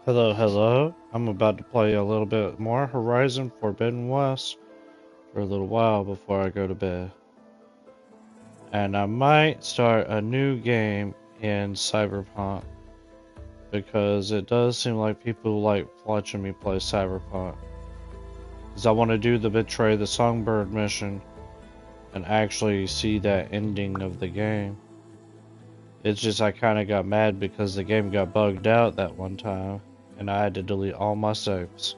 Hello, hello. I'm about to play a little bit more Horizon Forbidden West for a little while before I go to bed. And I might start a new game in Cyberpunk because it does seem like people like watching me play Cyberpunk. Because I want to do the Betray the Songbird mission and actually see that ending of the game. It's just I kind of got mad because the game got bugged out that one time and I had to delete all my saves.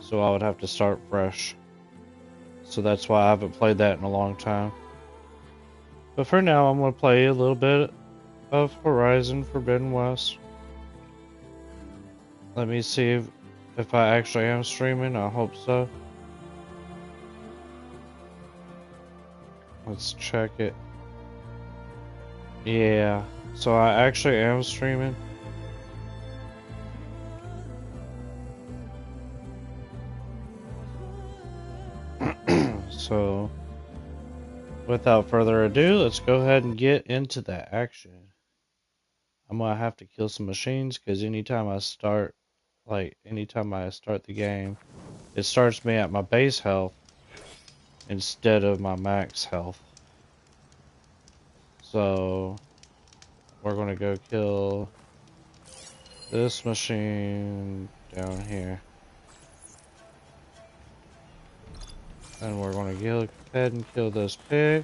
So I would have to start fresh. So that's why I haven't played that in a long time. But for now, I'm going to play a little bit of Horizon Forbidden West. Let me see if I actually am streaming. I hope so. Let's check it. Yeah, so I actually am streaming. So, without further ado, let's go ahead and get into the action. I'm going to have to kill some machines because anytime I start the game, it starts me at my base health instead of my max health. So we're gonna go kill this machine down here. And we're gonna go ahead and kill this pig.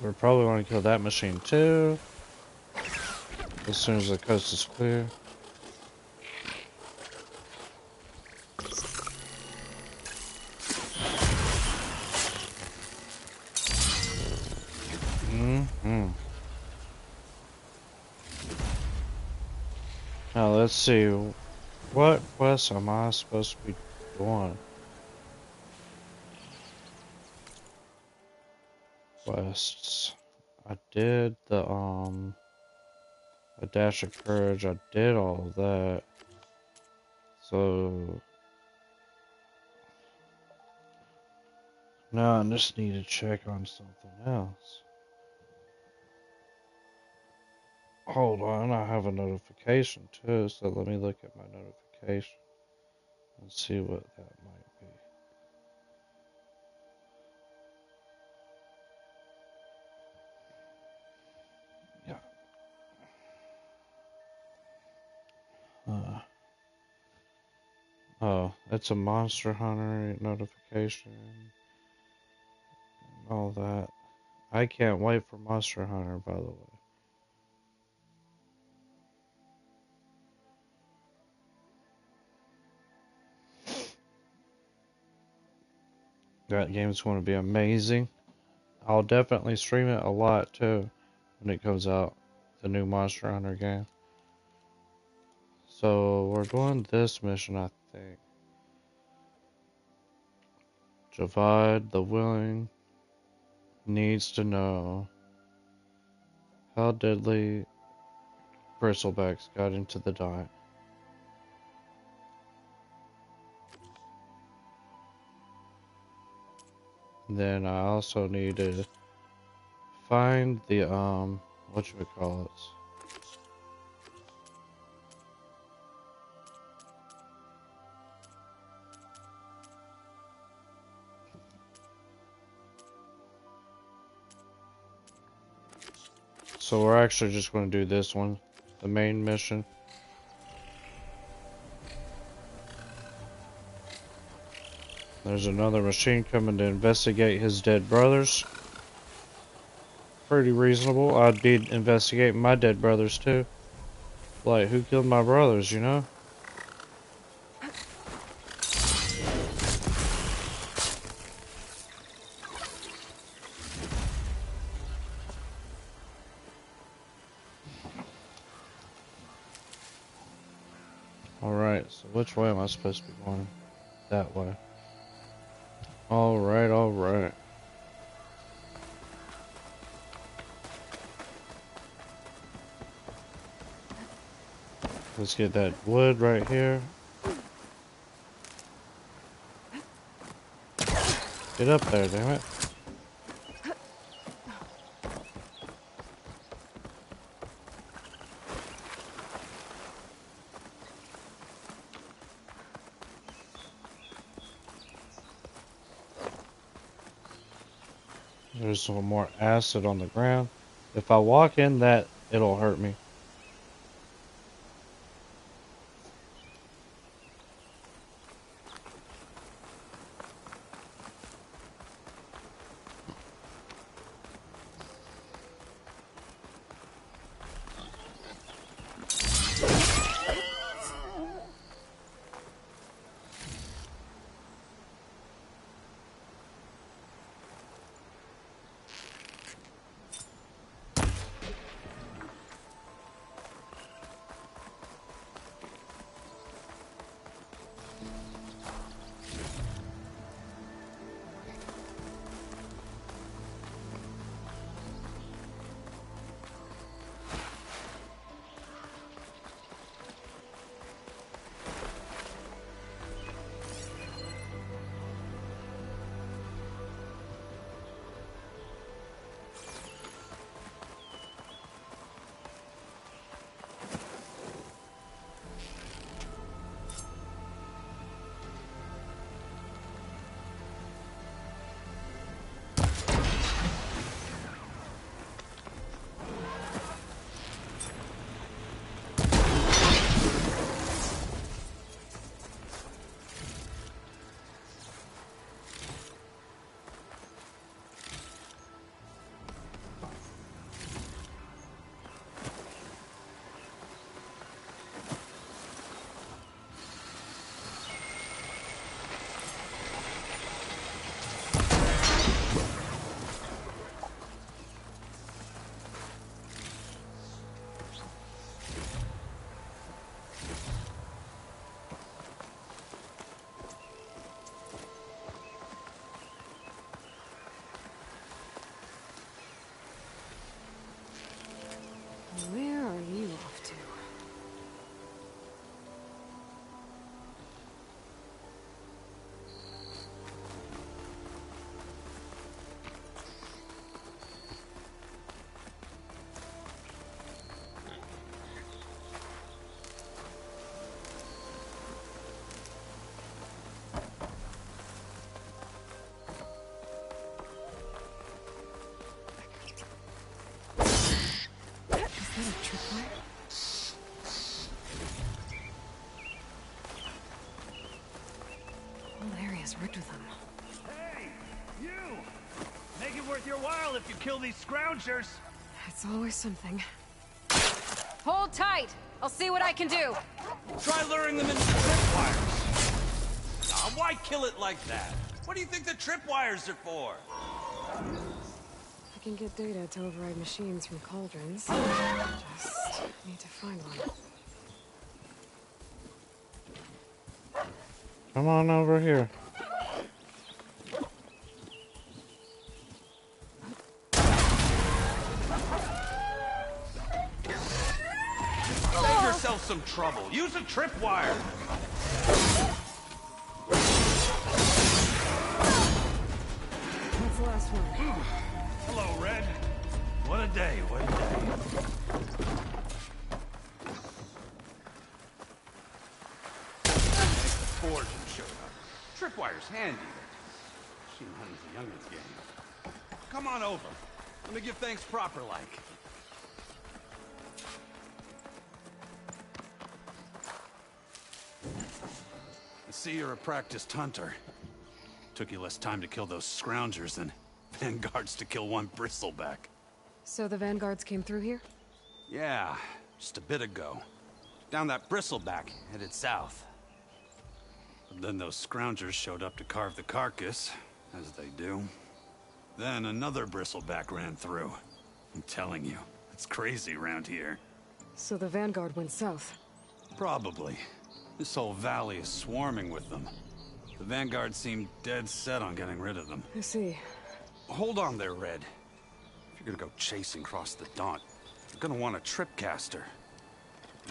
We're probably gonna kill that machine too, as soon as the coast is clear. Now let's see, what quest am I supposed to be doing? Quests. I did the a dash of courage. I did all of that. So now I just need to check on something else. Hold on, I have a notification too, so let me look at my notification and see what that might be. Yeah. Oh, it's a Monster Hunter notification and all that. I can't wait for Monster Hunter, by the way. That game's going to be amazing. I'll definitely stream it a lot too when it comes out, the new Monster Hunter game. So we're doing this mission, I think. Javad the Willing needs to know how deadly bristlebacks got into the diet. Then I also need to find the whatchamacallits. So we're actually just going to do this one, the main mission. There's another machine coming to investigate his dead brothers. Pretty reasonable. I'd be investigating my dead brothers too. Like, who killed my brothers, you know? Alright, So which way am I supposed to be going? That way. Alright, alright. Let's get that wood right here. Get up there, damn it. There's some more acid on the ground. If I walk in that, it'll hurt me. Where are you off to? Is that a tripwire? Whole area's rigged with them. Hey, you! Make it worth your while if you kill these scroungers. It's always something. Hold tight! I'll see what I can do! Try luring them into the tripwires. Why kill it like that? What do you think the tripwires are for? I can get data to override machines from cauldrons. Just need to find one. Come on over here. Save yourself some trouble. Use a tripwire. That's the last one. Hello, Red. What a day, what a day. Fortune showed up. Tripwire's handy. She runs the youngest game. Come on over. Let me give thanks proper like. I see you're a practiced hunter. Took you less time to kill those scroungers than vanguards to kill one bristleback. So the vanguards came through here? Yeah, just a bit ago. Down that bristleback, headed south. But then those scroungers showed up to carve the carcass, as they do. Then another bristleback ran through. I'm telling you, it's crazy around here. So the vanguard went south. Probably. This whole valley is swarming with them. The Vanguard seemed dead set on getting rid of them. I see. Hold on there, Red. If you're gonna go chasing across the Daunt, you're gonna want a tripcaster.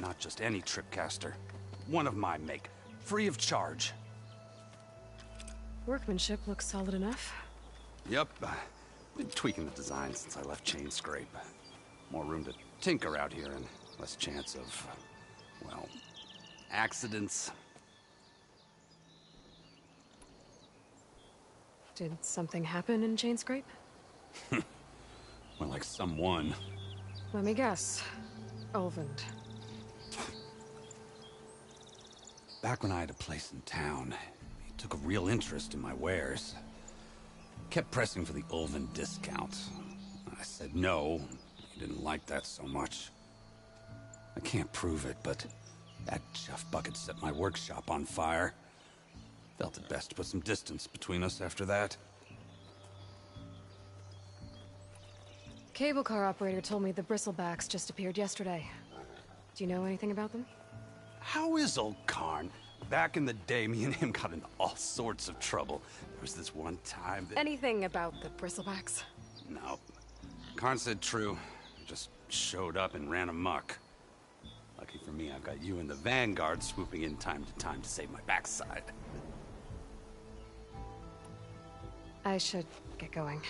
Not just any tripcaster. One of my make. Free of charge. Workmanship looks solid enough. Yep. Been tweaking the design since I left Chain Scrape. More room to tinker out here and less chance of, well, accidents. Did something happen in Chain Scrape? Well, like someone. Let me guess. Ulvund. Back when I had a place in town, he took a real interest in my wares. Kept pressing for the Ulvund discount. I said no. He didn't like that so much. I can't prove it, but that chuff bucket set my workshop on fire. Felt it best to put some distance between us after that. Cable car operator told me the Bristlebacks just appeared yesterday. Do you know anything about them? How is old Karn? Back in the day, me and him got into all sorts of trouble. There was this one time that... Anything about the Bristlebacks? No. Karn said true. Just showed up and ran amok. Lucky for me, I've got you and the Vanguard swooping in time to save my backside. I should get going.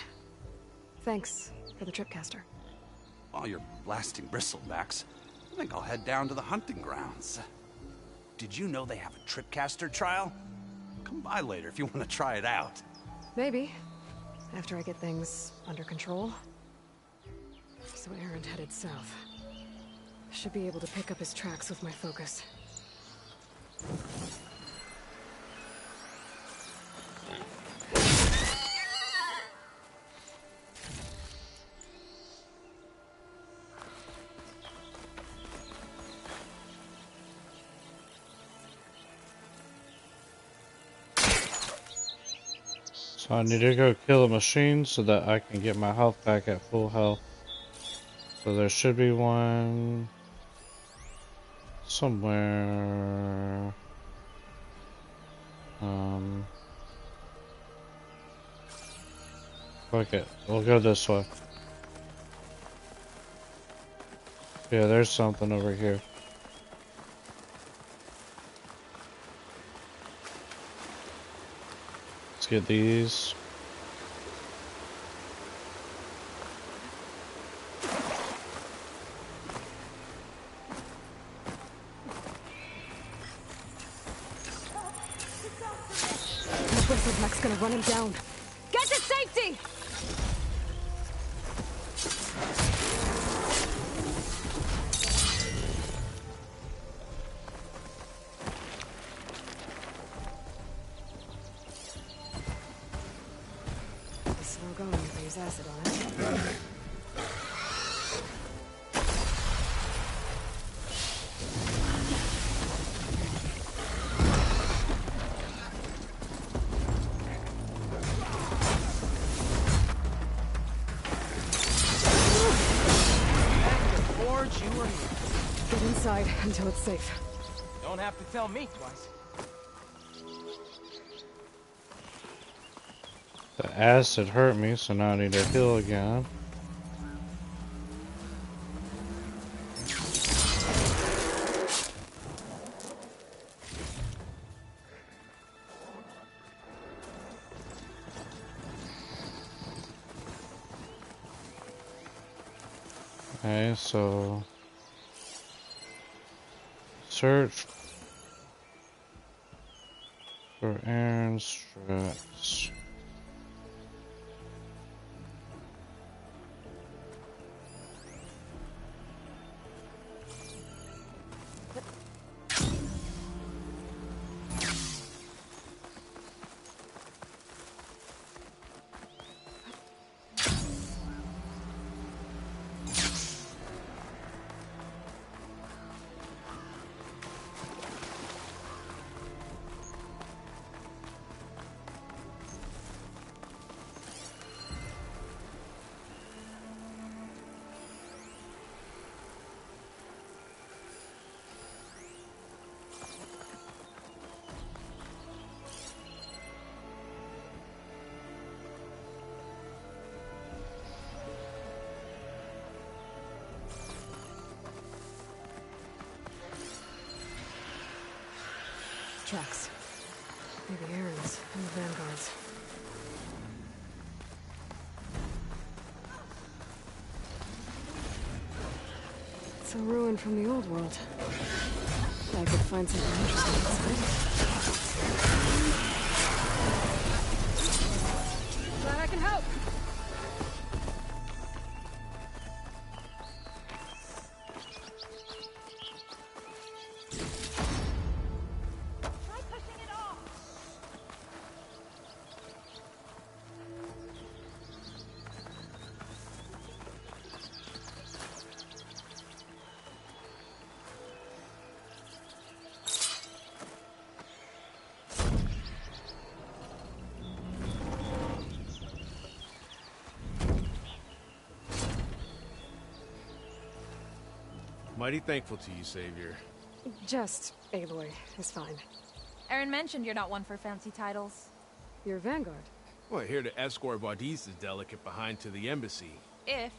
Thanks for the tripcaster. While you're blasting bristlebacks, I think I'll head down to the hunting grounds. Did you know they have a tripcaster trial? Come by later if you want to try it out. Maybe. After I get things under control. So Erend headed south. Should be able to pick up his tracks with my focus. So I need to go kill a machine so that I can get my health back at full health. So there should be one somewhere. Fuck it. We'll go this way. Yeah, there's something over here. Let's get these. The Bristleback's gonna run him down. Get to safety! He's slow going if I use acid on it. Get inside until it's safe. Don't have to tell me twice. The acid hurt me, so now I need to heal again. Okay, so search for Erend's tracks. tracks. Maybe Aaron's and the Vanguard's. It's a ruin from the old world. I could find something interesting inside. Glad I can help! Mighty thankful to you, Savior. Just Aloy is fine. Aaron mentioned you're not one for fancy titles. You're Vanguard. Well, here to escort Baudis's delicate behind to the embassy. If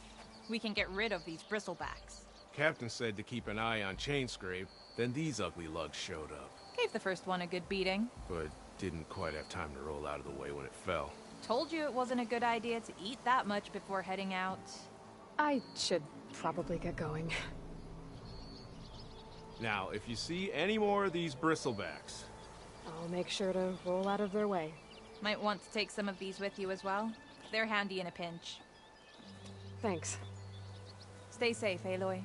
we can get rid of these bristlebacks. Captain said to keep an eye on Chainscrape, then these ugly lugs showed up. Gave the first one a good beating. But didn't quite have time to roll out of the way when it fell. Told you it wasn't a good idea to eat that much before heading out. I should probably get going. Now, if you see any more of these bristlebacks... I'll make sure to roll out of their way. Might want to take some of these with you as well. They're handy in a pinch. Thanks. Stay safe, Aloy.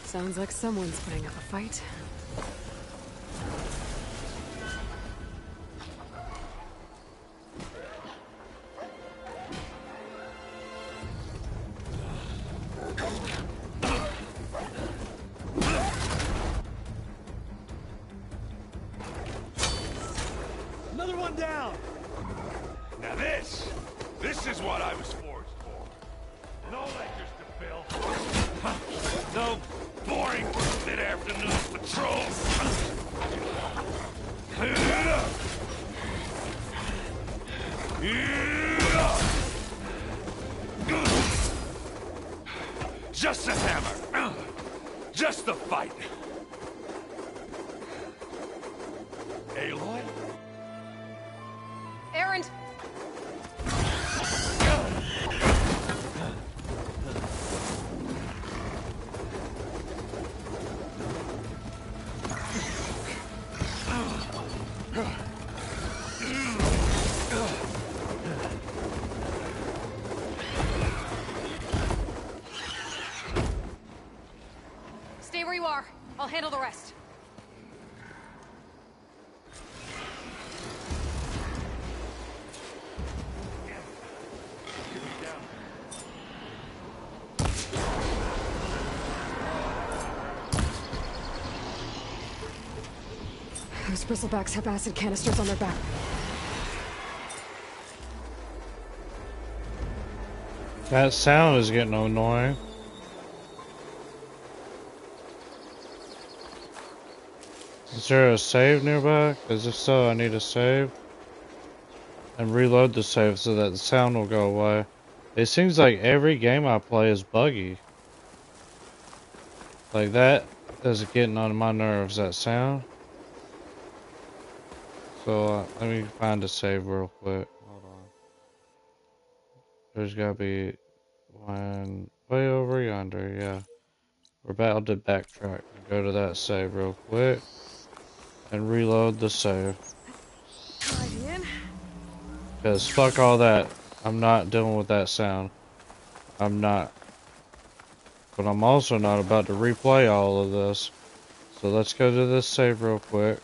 Sounds like someone's putting up a fight. Another one down! Now this is what I was forged for. No lectures to fill. No boring mid-afternoon patrols. Just a hammer. Just the fight. Aloy? Aaron! Stay where you are. I'll handle the rest. Those bristlebacks have acid canisters on their back. That sound is getting annoying. Is there a save nearby? Because if so, I need a save. And reload the save so that the sound will go away. It seems like every game I play is buggy. Like that is getting on my nerves, that sound. So let me find a save real quick. Hold on. There's gotta be one way over yonder, yeah. We're about to backtrack and go to that save real quick. And reload the save. Because fuck all that. I'm not dealing with that sound. I'm not. But I'm also not about to replay all of this. So let's go to this save real quick.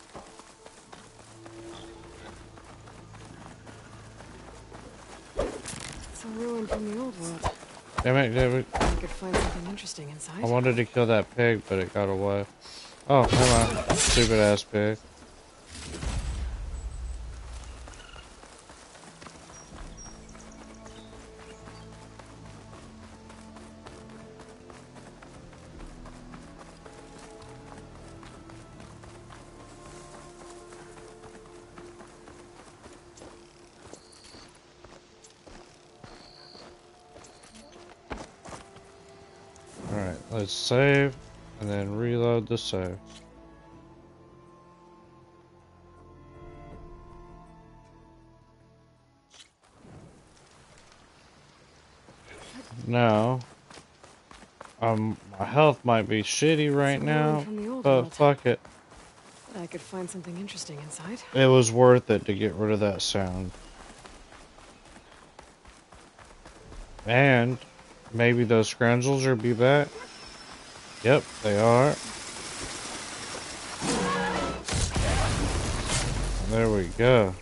It's a ruin from the old world. Damn it, David. I could find something interesting inside. I wanted to kill that pig, but it got away. Oh, never mind. Stupid ass pig. Alright, let's save and then reload the save. Now, my health might be shitty right now, but fuck it. But I could find something interesting inside. It was worth it to get rid of that sound. And maybe those scroungers will be back. Yep, they are. There we go.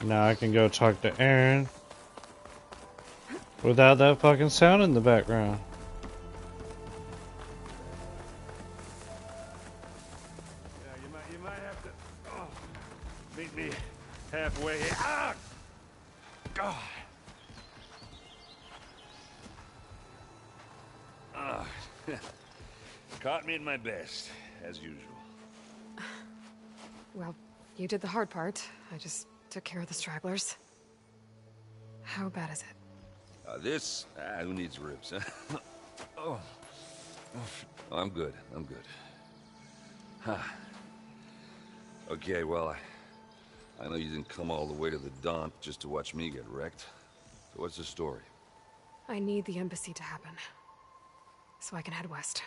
Now I can go talk to Aaron without that fucking sound in the background. Yeah, you might have to meet me halfway here. Ah! God. Ah. Caught me at my best, as usual. Well, you did the hard part. I just took care of the stragglers. How bad is it? This? Who needs ribs, huh? Oh, I'm good. I'm good. Huh. Okay, well, I know you didn't come all the way to the dump just to watch me get wrecked. So what's the story? I need the embassy to happen, so I can head west.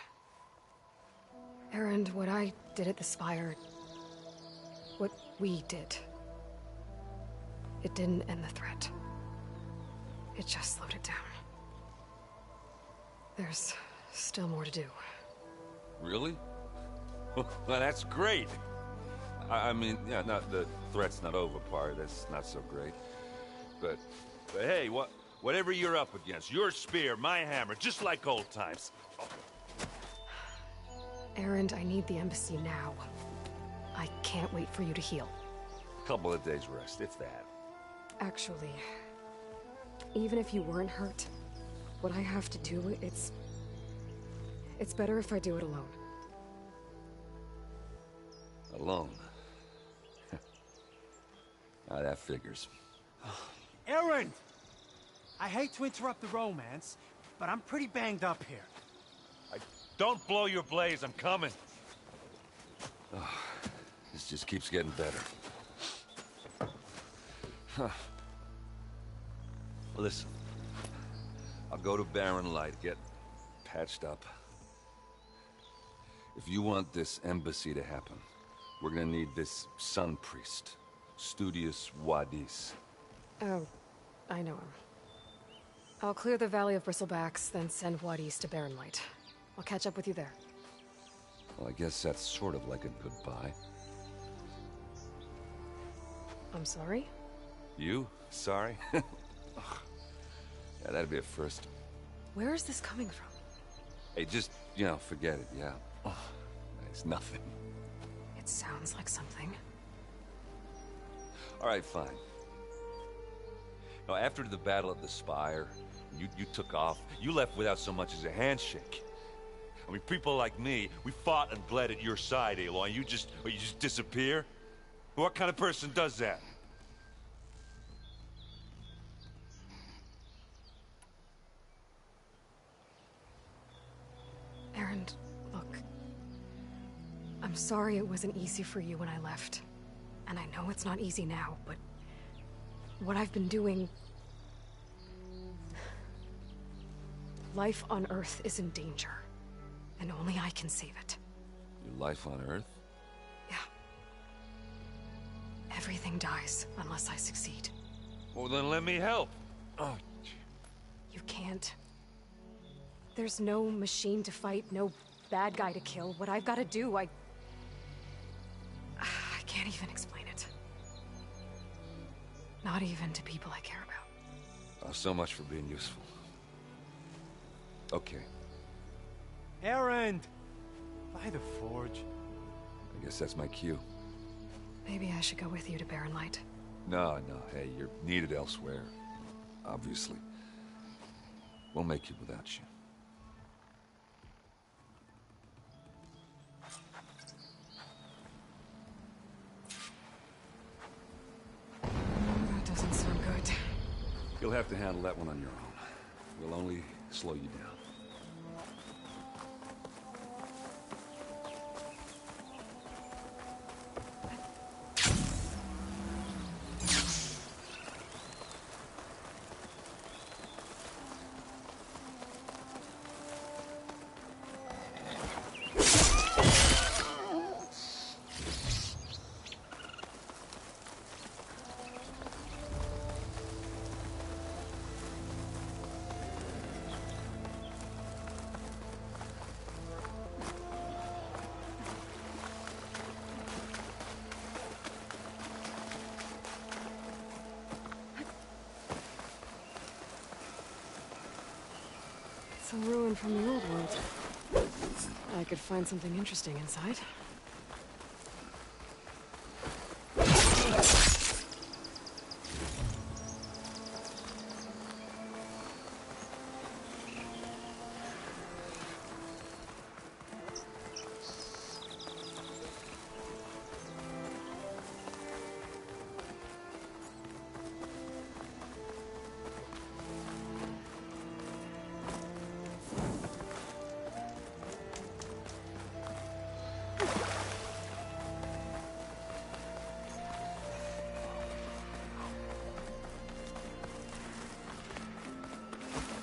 Erend, what I did at the Spire... what we did... it didn't end the threat. It just slowed it down. There's still more to do. Really? Well, that's great. I mean, yeah, not the threat's not over part. That's not so great. But hey, whatever you're up against, your spear, my hammer, just like old times. Oh. Erend, I need the embassy now. I can't wait for you to heal. Couple of days rest, if that. Actually, even if you weren't hurt, what I have to do, it's better if I do it alone. Alone? Now that figures. Erend! I hate to interrupt the romance, but I'm pretty banged up here. Don't blow your blaze, I'm coming. Oh, this just keeps getting better. Huh. Listen, I'll go to Barren Light, get patched up. If you want this embassy to happen, we're gonna need this sun priest. Studious Wadis. Oh, I know him. I'll clear the Valley of Bristlebacks, then send Wadis to Barren Light. I'll catch up with you there. Well, I guess that's sort of like a goodbye. I'm sorry? You? Sorry? Ugh. Yeah, that'd be a first. Where is this coming from? Hey, just, you know, forget it, yeah? Ugh. It's nothing. It sounds like something. All right, fine. Now, after the Battle of the Spire, you took off. You left without so much as a handshake. I mean, people like me, we fought and bled at your side, Aloy. You just disappear? What kind of person does that? Erend, look. I'm sorry it wasn't easy for you when I left. And I know it's not easy now, but what I've been doing... Life on Earth is in danger. And only I can save it. Your life on Earth? Yeah. Everything dies unless I succeed. Well, then let me help. Oh. You can't. There's no machine to fight, no bad guy to kill. What I've got to do, I can't even explain it. Not even to people I care about. Oh, so much for being useful. Okay. Erend! By the forge. I guess that's my cue. Maybe I should go with you to Barren Light. No, hey, you're needed elsewhere. Obviously. We'll make it without you. That doesn't sound good. You'll have to handle that one on your own. We'll only slow you down. It's a ruin from the old world. I could find something interesting inside.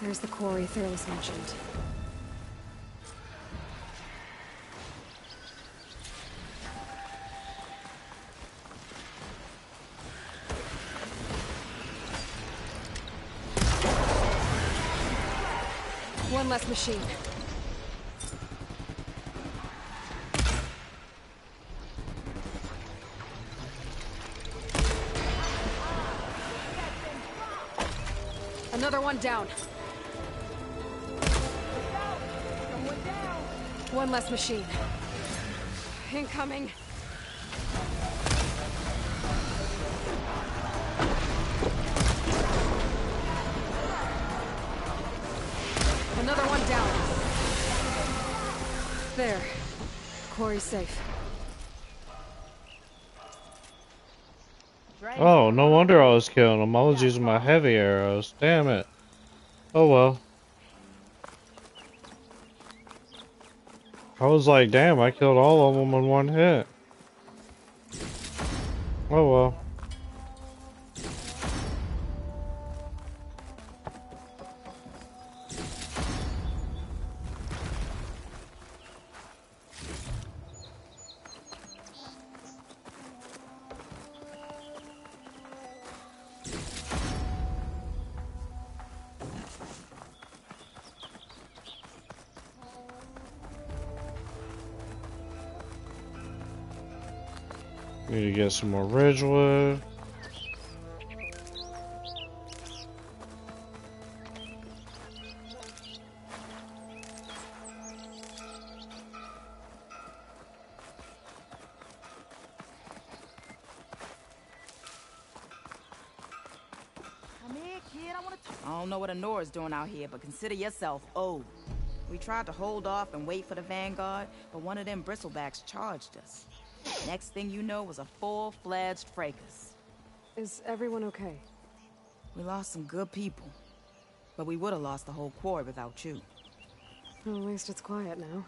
There's the quarry Thurles mentioned. One less machine. Another one down. One less machine. Incoming. Another one down. There. Quarry's safe. Oh, no wonder I was killing them. I was using my heavy arrows. Damn it. Oh well. I was like, damn, I killed all of them in one hit. Oh well. Need to get some more ridgewood. I don't know what Honora's doing out here, but consider yourself old. We tried to hold off and wait for the Vanguard, but one of them bristlebacks charged us. Next thing you know was a full-fledged fracas. Is everyone okay? We lost some good people, but we would have lost the whole quarry without you. Well, at least it's quiet now.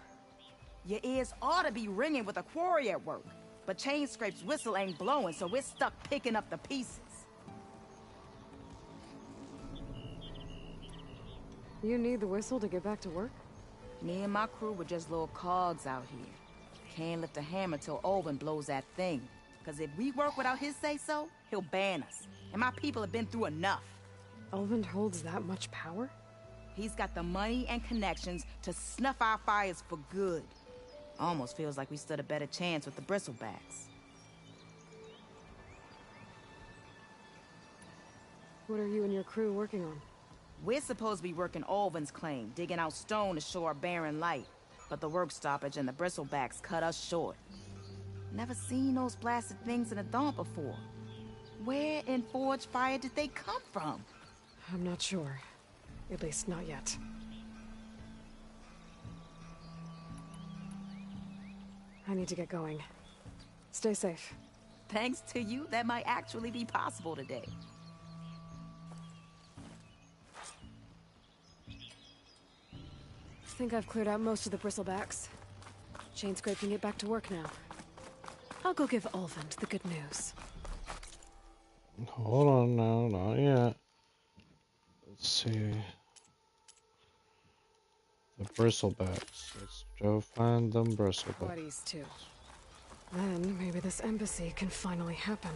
Your ears ought to be ringing with a quarry at work, but Chainscrape's whistle ain't blowing, so we're stuck picking up the pieces. You need the whistle to get back to work? Me and my crew were just little cogs out here. Can't lift a hammer till Olvin blows that thing. Cause if we work without his say-so, he'll ban us. And my people have been through enough. Olvin holds that much power? He's got the money and connections to snuff our fires for good. Almost feels like we stood a better chance with the bristlebacks. What are you and your crew working on? We're supposed to be working Olvin's claim, digging out stone to show our barren light. But the work stoppage and the bristlebacks cut us short. Never seen those blasted things in a Daunt before. Where in Forge Fire did they come from? I'm not sure. At least not yet. I need to get going. Stay safe. Thanks to you, that might actually be possible today. I think I've cleared out most of the bristlebacks. Chainscrape can get back to work now. I'll go give Olvin the good news. Hold on now, not yet. Let's see. The bristlebacks. Let's go find them bristlebacks. Buddies, too. Then maybe this embassy can finally happen.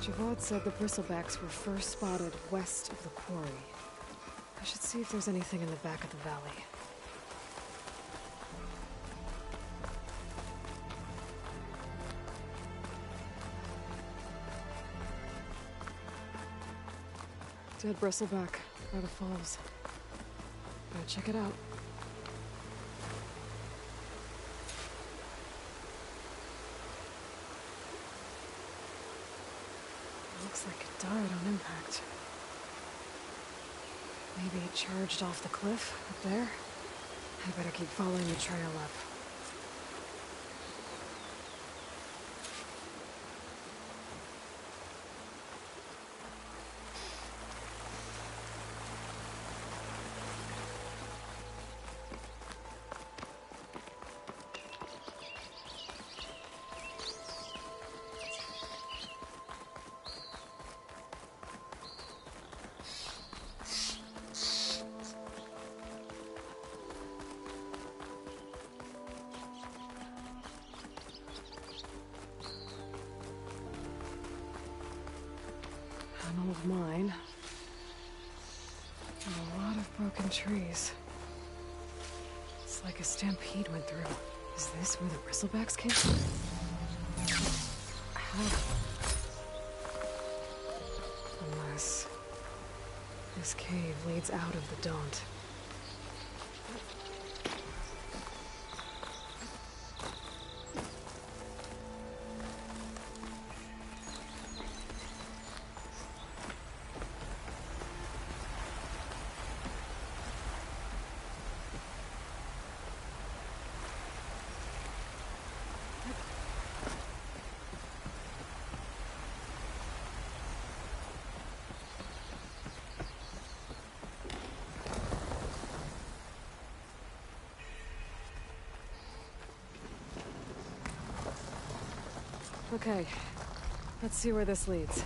Javad said the bristlebacks were first spotted west of the quarry. I should see if there's anything in the back of the valley. Dead bristleback by the falls. Gotta check it out. Looks like it died on impact. Maybe it charged off the cliff up there. I better keep following the trail up. An old mine. And a lot of broken trees. It's like a stampede went through. Is this where the bristlebacks came from? How? Unless this cave leads out of the Daunt. Okay, let's see where this leads.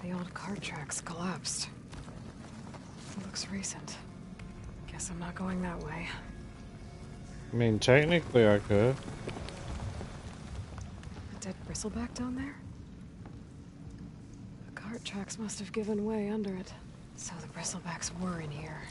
The old cart tracks collapsed. It looks recent. Guess I'm not going that way. I mean, technically I could. A dead bristleback down there? The cart tracks must have given way under it. So the bristlebacks were in here.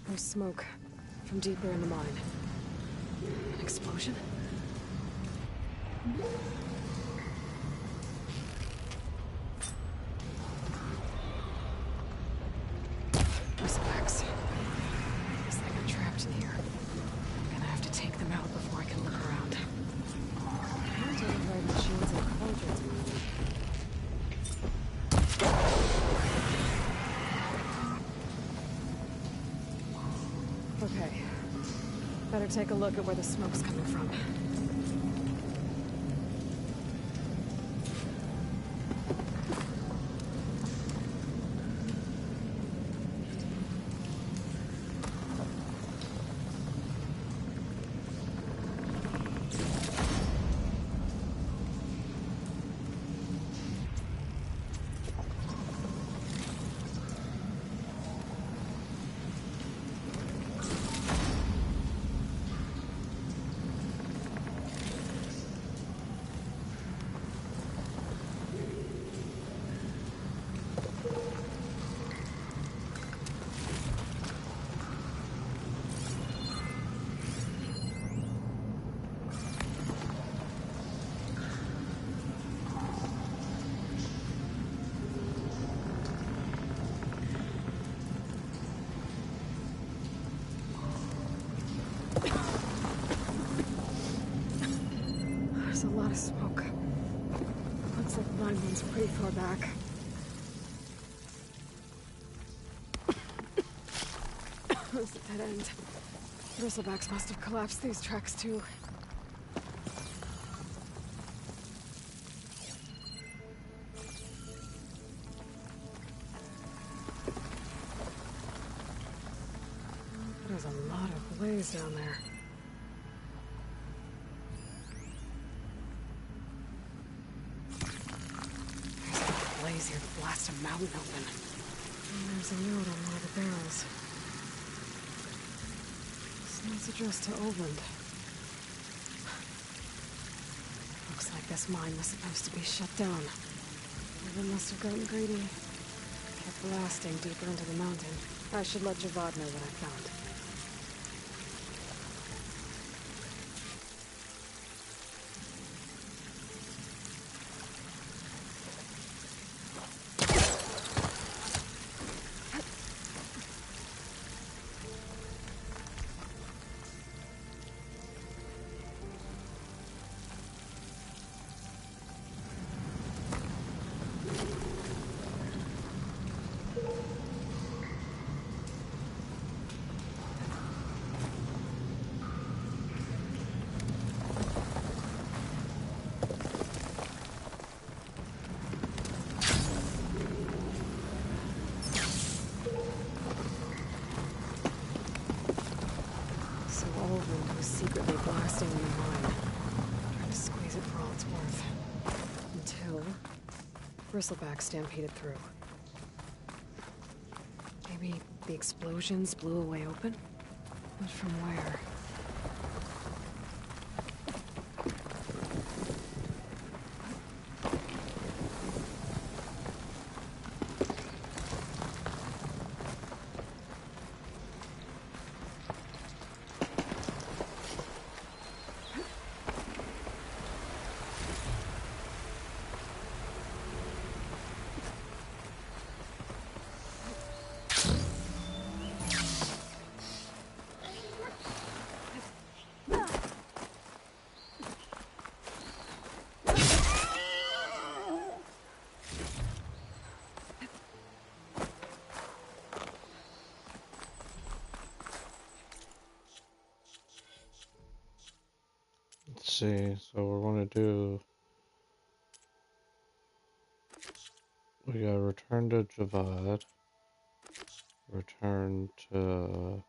There's smoke from deeper in the mine. An explosion? Bristlebacks. Guess they got trapped in here. I'm gonna have to take them out before I can look around. Can't override machines and cauldrons. Okay. Better take a look at where the smoke's coming from. There's a lot of smoke. Looks like the mine runs pretty far back. It's a dead end. Bristlebacks must have collapsed these tracks too. There's a lot of blaze down there. Blaze here to blast a mountain open. And there's a note on one of the barrels. This note's addressed to Oldland. Looks like this mine was supposed to be shut down. Oldland must have gotten greedy. Kept blasting deeper into the mountain. I should let Javad know what I found. Secretly blasting in the mine, trying to squeeze it for all it's worth. Until Bristleback stampeded through. Maybe the explosions blew a way open? But from where? see. So we're going to do... We gotta return to Javad. Return to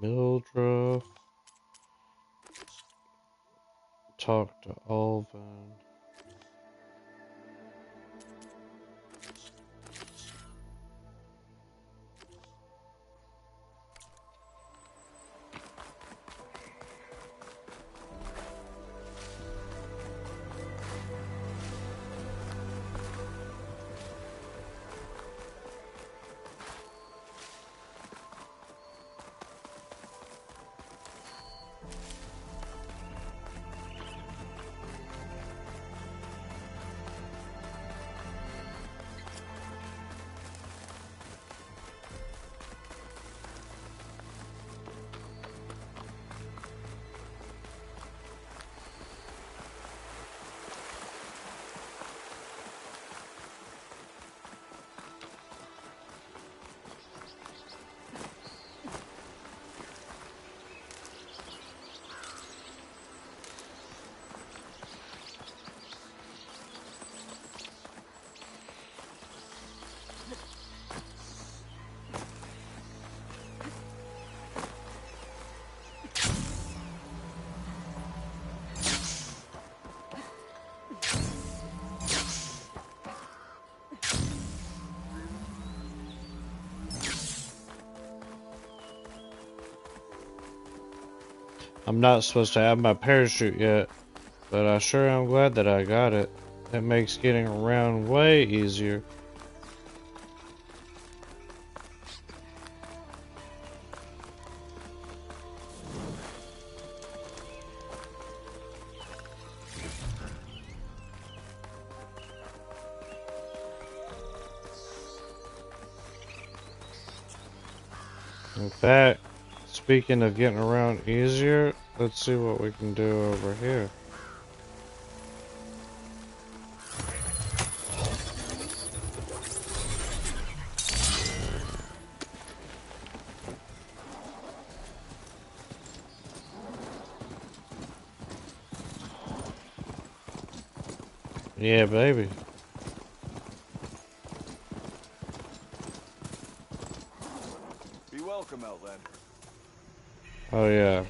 Mildred. Talk to Alvin. I'm not supposed to have my parachute yet, but I sure am glad that I got it. It makes getting around way easier. In fact, speaking of getting around easier, let's see what we can do over here. Yeah, baby. Be welcome, Outlander. Oh yeah.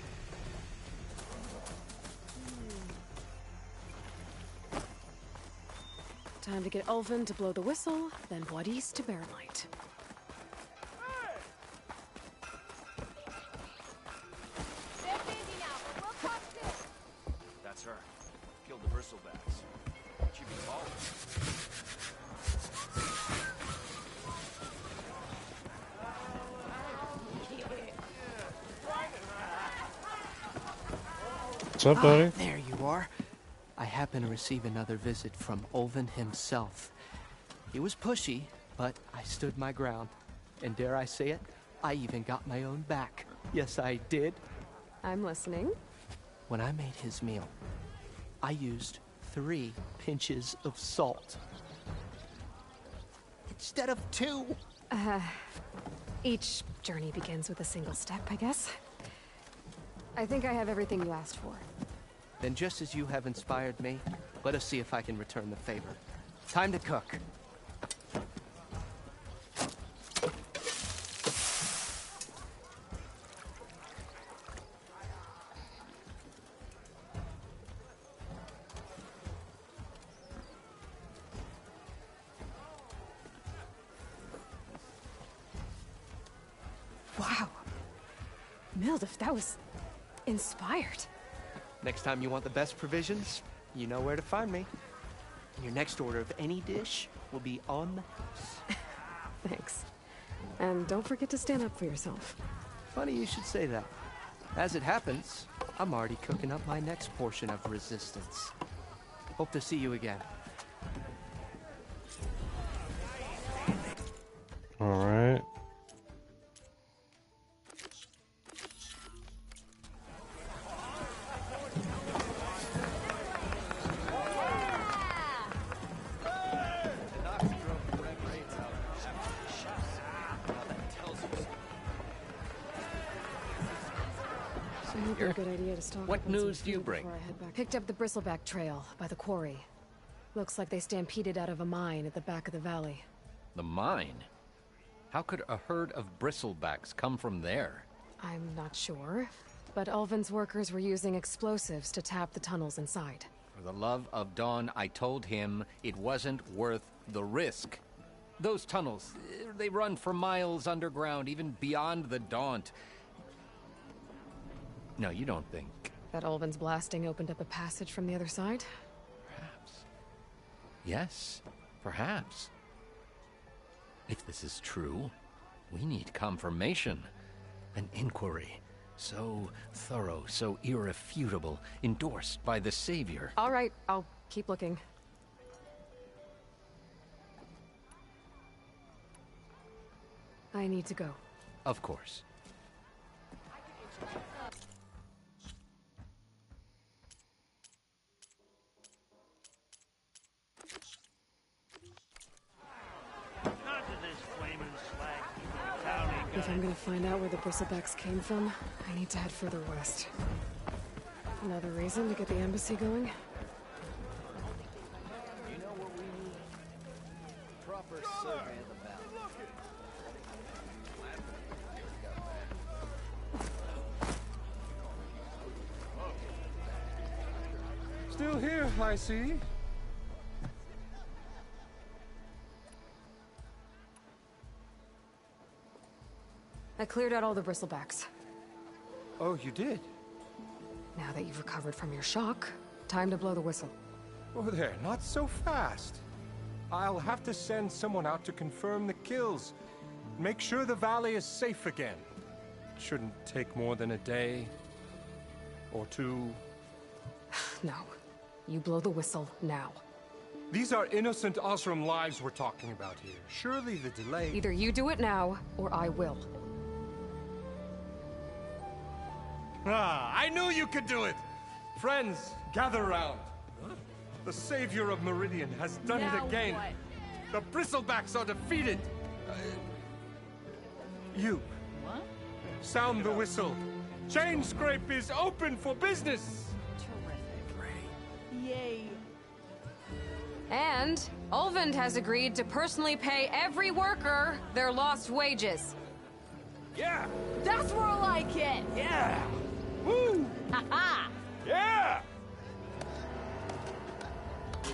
Time to get Ulvin to blow the whistle, then Wadis to bear light. That's her. Killed the bristlebacks. She'd be tall. What's up, buddy? There you are. I happen to receive another visit from Ulvin himself. He was pushy, but I stood my ground. And dare I say it, I even got my own back. Yes, I did. I'm listening. When I made his meal, I used 3 pinches of salt. Instead of 2. Each journey begins with a single step, I guess. I think I have everything you asked for. Then just as you have inspired me, let us see if I can return the favor. Time to cook. Wow. Mildred, that was inspired. Next time you want the best provisions, you know where to find me. Your next order of any dish will be on the house. Thanks. And don't forget to stand up for yourself. Funny you should say that. As it happens, I'm already cooking up my next portion of resistance. Hope to see you again. All right. You're good idea to stock What up on some news do you food bring? before I head back. Picked up the Bristleback Trail by the quarry. Looks like they stampeded out of a mine at the back of the valley. The mine? How could a herd of bristlebacks come from there? I'm not sure, but Ulvin's workers were using explosives to tap the tunnels inside. For the love of Dawn, I told him it wasn't worth the risk. Those tunnels, they run for miles underground, even beyond the Daunt. No, you don't think... That Ulvin's blasting opened up a passage from the other side? Perhaps. Yes, perhaps. If this is true, we need confirmation. An inquiry. So thorough, so irrefutable, endorsed by the Savior. All right, I'll keep looking. I need to go. Of course. If I'm gonna find out where the Bristlebacks came from, I need to head further west. Another reason to get the embassy going? You know what we need? Proper survey of the valley. Still here, I see. I cleared out all the Bristlebacks. Oh, you did? Now that you've recovered from your shock, time to blow the whistle. Oh, there, not so fast. I'll have to send someone out to confirm the kills. Make sure the valley is safe again. Shouldn't take more than a day. Or two. No. You blow the whistle now. These are innocent Osram lives we're talking about here. Surely the delay... Either you do it now, or I will. Ah, I knew you could do it! Friends, gather round. The savior of Meridian has done it again. What? The Bristlebacks are defeated. You. What? Sound the whistle. Chainscrape is open for business. Terrific. Yay. And Ulvund has agreed to personally pay every worker their lost wages. Yeah! That's more like it! Yeah! Woo! Ha-ha! Yeah!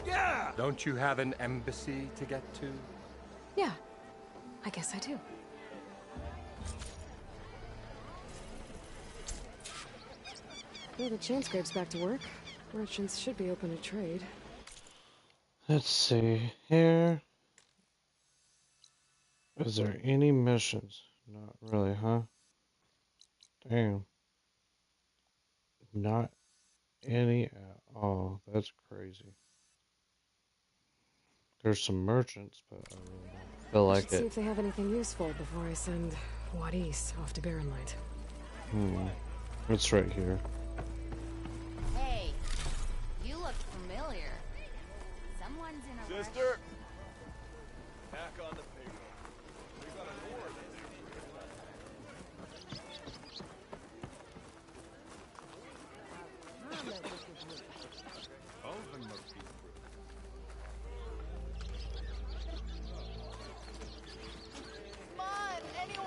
Yeah! Don't you have an embassy to get to? Yeah, I guess I do. Well, the Chainscrape's back to work. Merchants should be open to trade. Let's see here. Is there any missions? Not really, huh? Damn. Not any at all. That's crazy. There's some merchants, but I really don't feel like See it. if they have anything useful before I send Wadis off to Barren Light. It's right here. Hey, you look familiar. Someone's in a Sister! Back on the payroll. We got an order.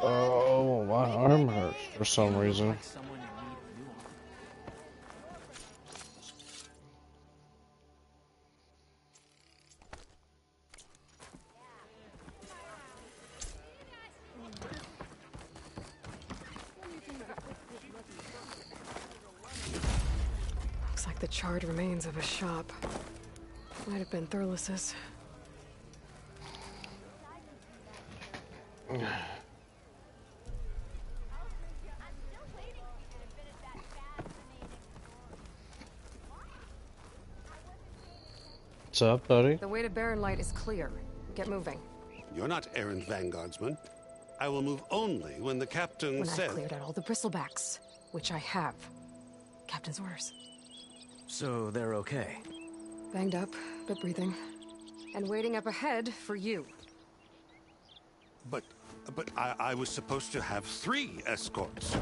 Oh, my arm hurts for some reason. Looks like the charred remains of a shop. Might have been Thurles's. What's up, buddy? The way to Barren Light is clear. Get moving. You're not errant vanguardsman. I will move only when the captain When says... I've cleared out all the Bristlebacks, which I have. Captain's orders. So they're okay? Banged up, but breathing. And waiting up ahead for you. But I was supposed to have 3 escorts.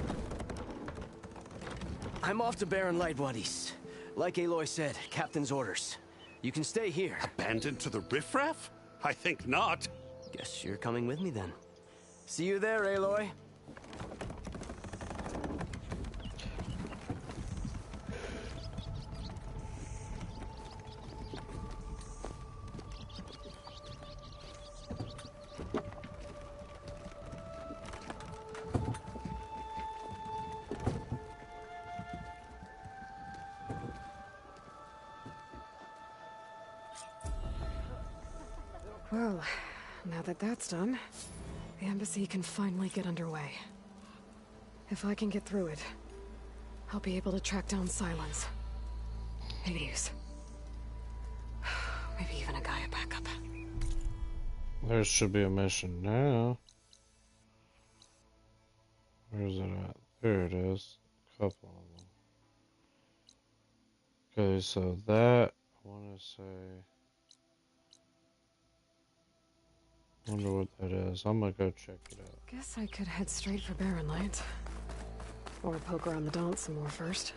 I'm off to Baron Lightwaddies. Like Aloy said, Captain's orders. You can stay here. Abandoned to the riffraff? I think not. Guess you're coming with me then. See you there, Aloy. Well, now that that's done, the embassy can finally get underway. If I can get through it, I'll be able to track down Silence. Hades. Maybe even a Gaia backup. There should be a mission now. Where's it at? There it is. A couple of them. Okay, so that, I want to say... Wonder what that is. I'm gonna go check it out. Guess I could head straight for Barren Light. Or poke around the Daunt some more first.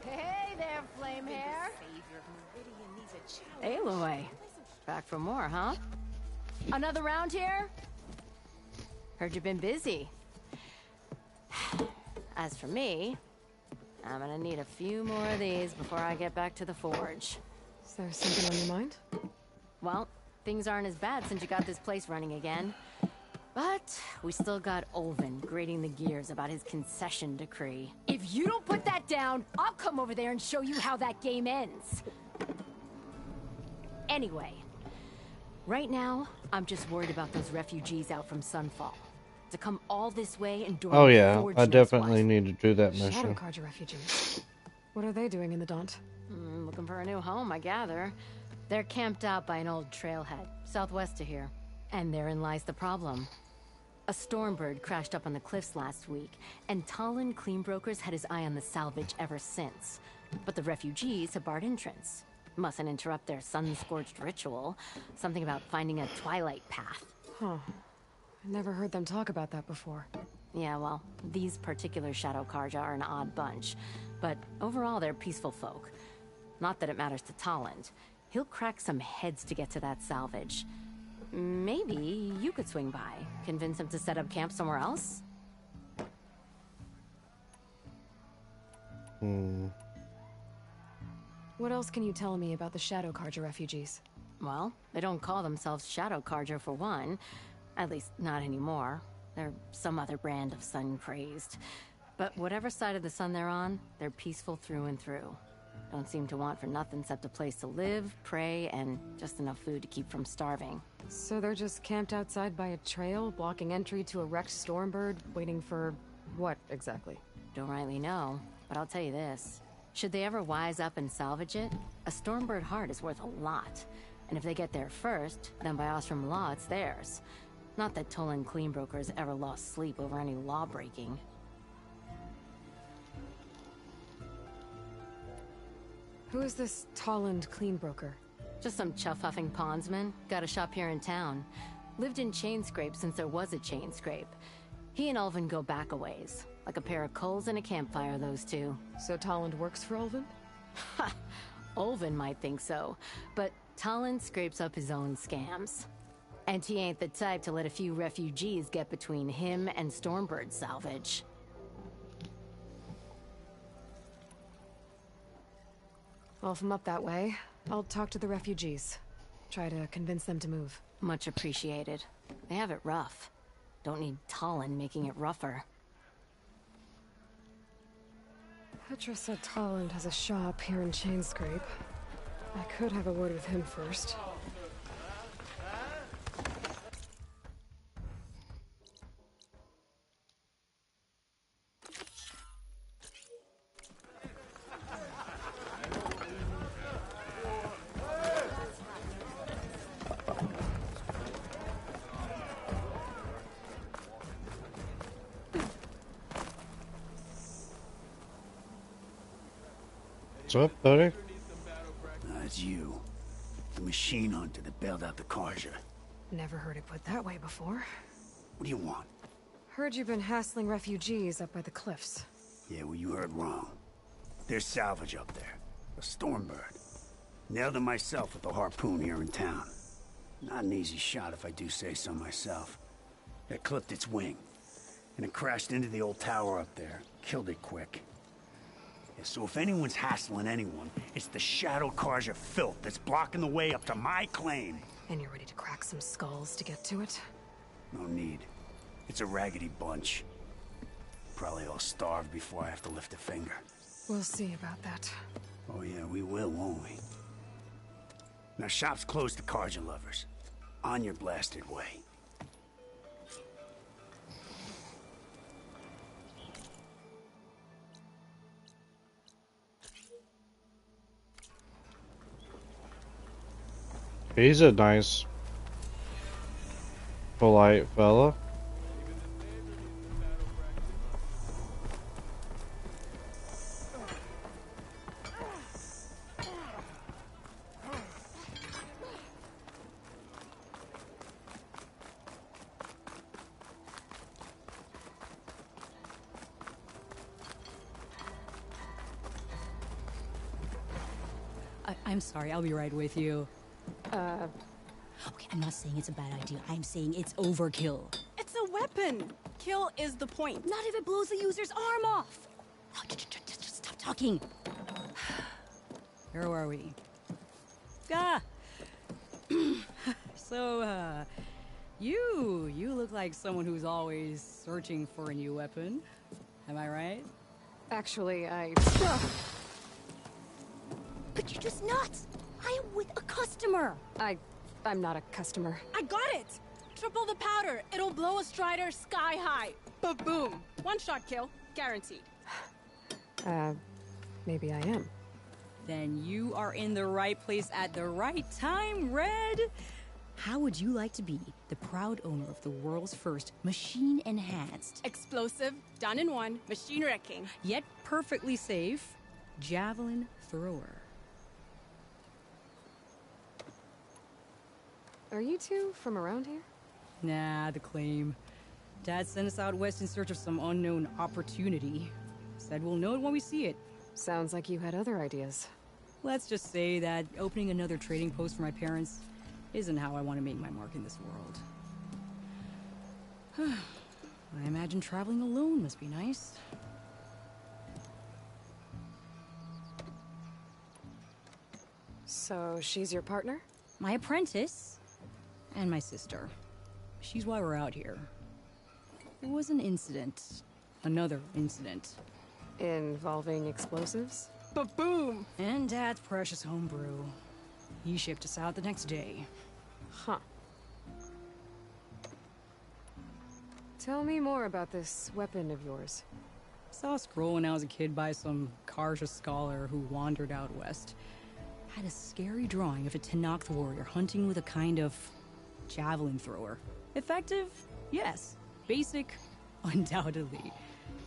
Hey there, flame hair. Aloy. Back for more, huh? Another round here? Heard you've been busy. As for me, I'm gonna need a few more of these before I get back to the forge. Is there something on your mind? Well, things aren't as bad since you got this place running again. But we still got Olvin grating the gears about his concession decree. If you don't put that down, I'll come over there and show you how that game ends. Anyway, right now, I'm just worried about those refugees out from Sunfall. To come all this way and Oh yeah, I definitely need to do that mission. Shadowcarja refugees. What are they doing in the Daunt? Looking for a new home, I gather. They're camped out by an old trailhead, southwest of here. And therein lies the problem. A Stormbird crashed up on the cliffs last week, and Talon Cleanbrokers had his eye on the salvage ever since. But the refugees have barred entrance. Mustn't interrupt their sun-scorched ritual. Something about finding a twilight path. Huh. I never heard them talk about that before. Yeah, well, these particular Shadowcarja are an odd bunch. But overall, they're peaceful folk. Not that it matters to Talon. He'll crack some heads to get to that salvage. Maybe you could swing by, convince him to set up camp somewhere else? What else can you tell me about the Shadowcarja refugees? Well, they don't call themselves Shadowcarja for one. At least, not anymore. They're some other brand of sun-crazed. But whatever side of the sun they're on, they're peaceful through and through. Don't seem to want for nothing except a place to live, pray, and just enough food to keep from starving. So they're just camped outside by a trail, blocking entry to a wrecked Stormbird, waiting for... what, exactly? Don't rightly know, but I'll tell you this. Should they ever wise up and salvage it, a Stormbird heart is worth a lot. And if they get there first, then by Ostrom law, it's theirs. Not that Tolan Cleanbrokers ever lost sleep over any law-breaking. Who is this Tolland Cleanbroker? Just some chuff-huffing pondsman. Got a shop here in town. Lived in Chainscrape since there was a Chainscrape. He and Ulvin go back a ways. Like a pair of coals and a campfire, those two. So Tolland works for Ulvin? Ha! Ulvin might think so, but Tolland scrapes up his own scams. And he ain't the type to let a few refugees get between him and Stormbird salvage. Well, if I'm up that way, I'll talk to the refugees. Try to convince them to move. Much appreciated. They have it rough. Don't need Talon making it rougher. Petra said Tolland has a shop here in Chainscrape. I could have a word with him first. What's up, buddy? It's you. The machine hunter that bailed out the Karja. Never heard it put that way before. What do you want? Heard you've been hassling refugees up by the cliffs. Yeah, well, you heard wrong. There's salvage up there. A Stormbird. Nailed him myself with the harpoon here in town. Not an easy shot if I do say so myself. It clipped its wing. And it crashed into the old tower up there. Killed it quick. Yeah, so if anyone's hassling anyone, it's the Shadow Karja filth that's blocking the way up to my claim. And you're ready to crack some skulls to get to it? No need. It's a raggedy bunch. Probably all starved before I have to lift a finger. We'll see about that. Oh yeah, we will, won't we? Now shop's closed to Karja lovers. On your blasted way. He's a nice, polite fella. I'm sorry, I'll be right with you. Okay, I'm not saying it's a bad idea. I'm saying it's overkill. It's a weapon. Kill is the point. Not if it blows the user's arm off. Oh, just stop talking. Where are we? So, you look like someone who's always searching for a new weapon. Am I right? Actually, Could you just not? I am with a customer. I'm not a customer. I got it! Triple the powder. It'll blow a Strider sky high. Ba-boom. One shot kill. Guaranteed. Maybe I am. Then you are in the right place at the right time, Red. How would you like to be the proud owner of the world's first machine-enhanced, explosive, done in one, machine wrecking, yet perfectly safe, javelin thrower? Are you two from around here? Nah, the claim. Dad sent us out west in search of some unknown opportunity. Said we'll know it when we see it. Sounds like you had other ideas. Let's just say that opening another trading post for my parents isn't how I want to make my mark in this world. I imagine traveling alone must be nice. So she's your partner? My apprentice. And my sister. She's why we're out here. There was an incident. Another incident. Involving explosives? Ba-boom! And Dad's precious homebrew. He shipped us out the next day. Huh. Tell me more about this weapon of yours. Saw a scroll when I was a kid by some Karja scholar who wandered out west. Had a scary drawing of a Tenakth warrior hunting with a kind of javelin thrower. Effective? Yes. Basic? Undoubtedly.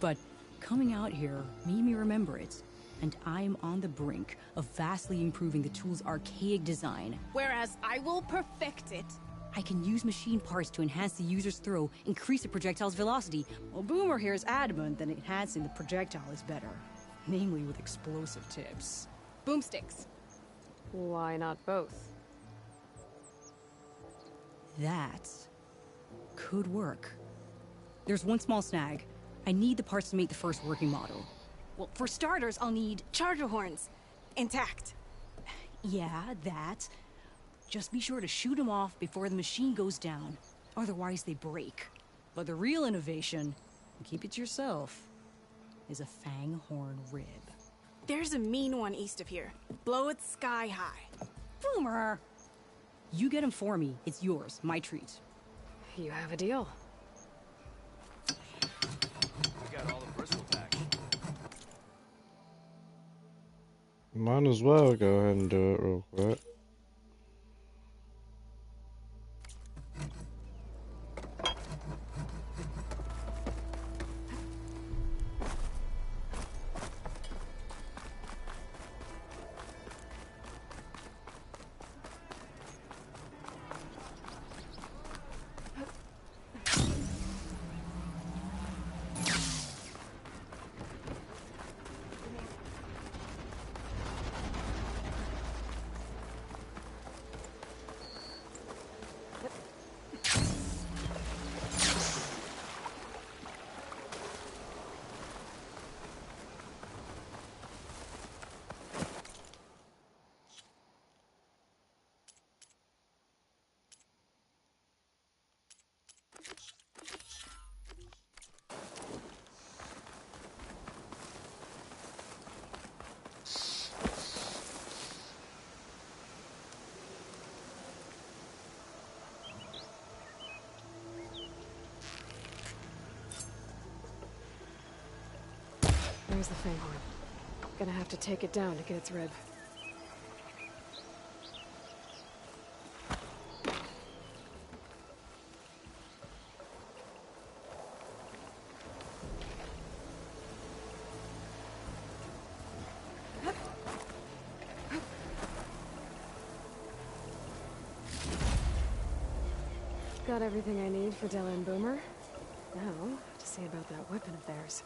But coming out here made me remember it. And I'm on the brink of vastly improving the tool's archaic design. Whereas I will perfect it. I can use machine parts to enhance the user's throw, increase the projectile's velocity. Well, Boomer here is adamant that enhancing the projectile is better. Namely with explosive tips. Boomsticks. Why not both? That could work. There's one small snag. I need the parts to make the first working model. Well, for starters, I'll need charger horns. Intact. Yeah, that. Just be sure to shoot them off before the machine goes down. Otherwise, they break. But the real innovation, and keep it to yourself, is a fang horn rib. There's a mean one east of here. Blow it sky high. Boomer! You get him for me. It's yours. My treat. You have a deal. We got all the bristle back. Might as well go ahead and do it real quick. There's the Fanghorn. Gonna have to take it down to get its rib. Got everything I need for Della and Boomer. Now, to see about that weapon of theirs.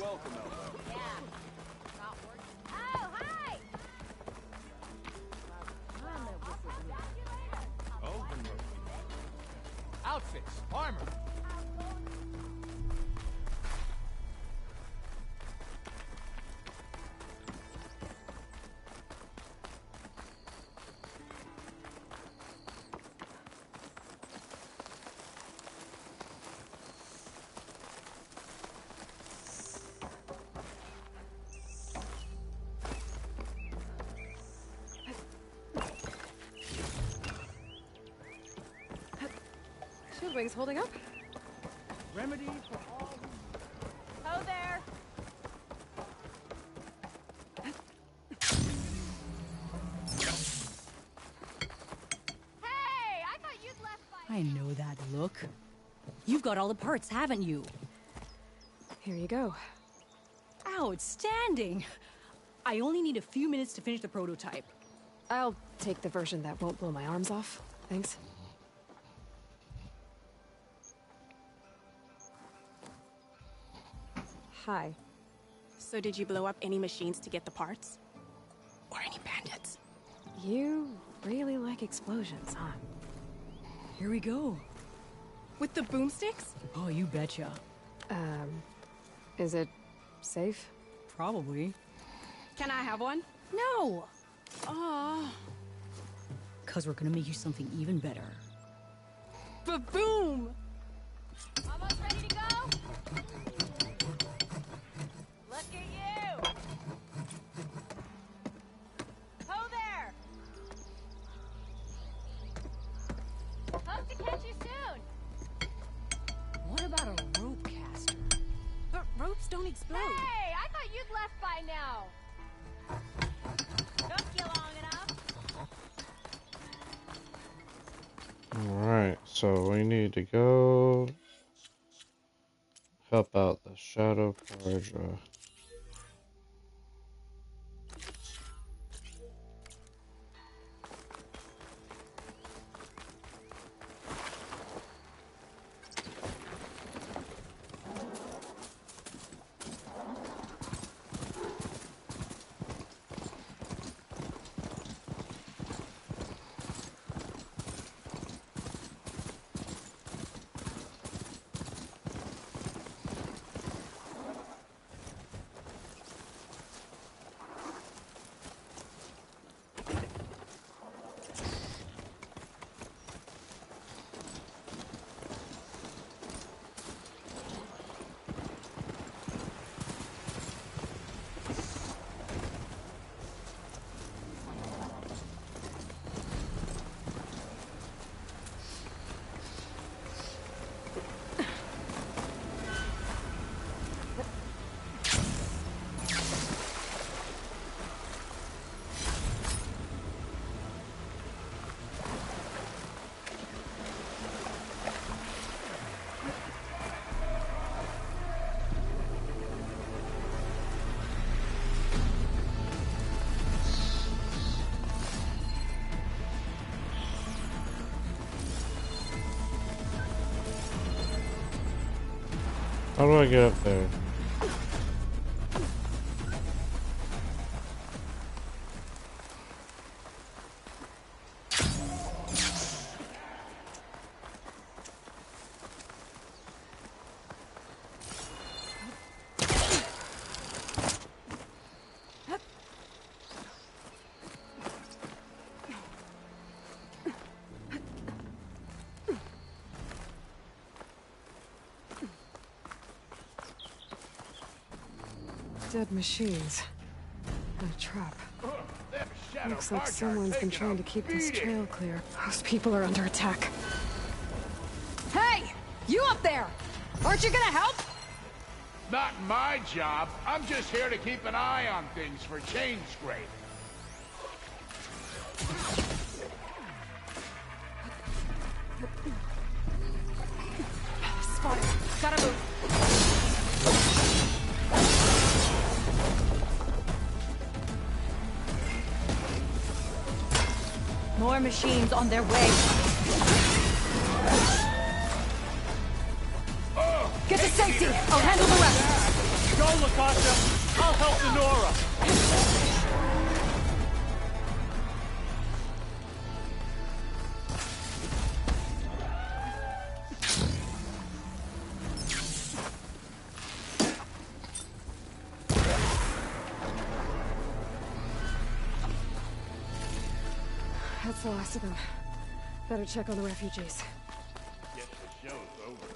welcome, Elmo. Yeah. Oh, hi! Outfits, armor. Shieldwing's holding up. Remedy for all. Ho there! Hey! I thought you'd left by... I know that look. You've got all the parts, haven't you? Here you go. Outstanding! I only need a few minutes to finish the prototype. I'll take the version that won't blow my arms off. Thanks. Hi. So did you blow up any machines to get the parts? Or any bandits? You really like explosions, huh? Here we go. With the boomsticks? Oh, you betcha. Is it safe? Probably. Can I have one? No! Aw. 'Cause we're gonna make you something even better. Ba-boom! Almost ready to go? Look at you! Ho there! blows. Hey, I thought you'd left by now. Took you long enough. Alright, so we need to go help out the Shadow Carja. How do I get up there? Dead machines. And a trap. Looks like someone's been trying to keep this trail clear. Those people are under attack. Hey! You up there! Aren't you gonna help? Not my job. I'm just here to keep an eye on things for Chainscrape. Spotted. Gotta move. More machines on their way. Get to safety. I'll handle the rest. Go, Lakasha. I'll help Denora. That's the last of them. Better check on the refugees. Guess the show's over.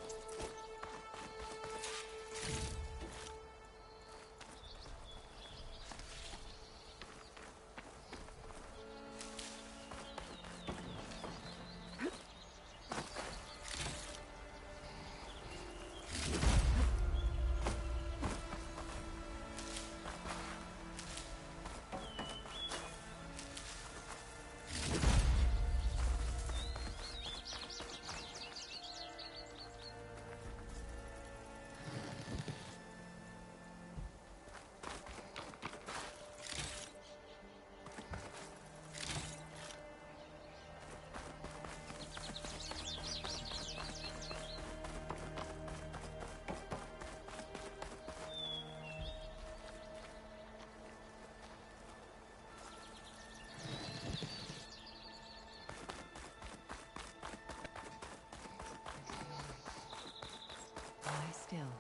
Still.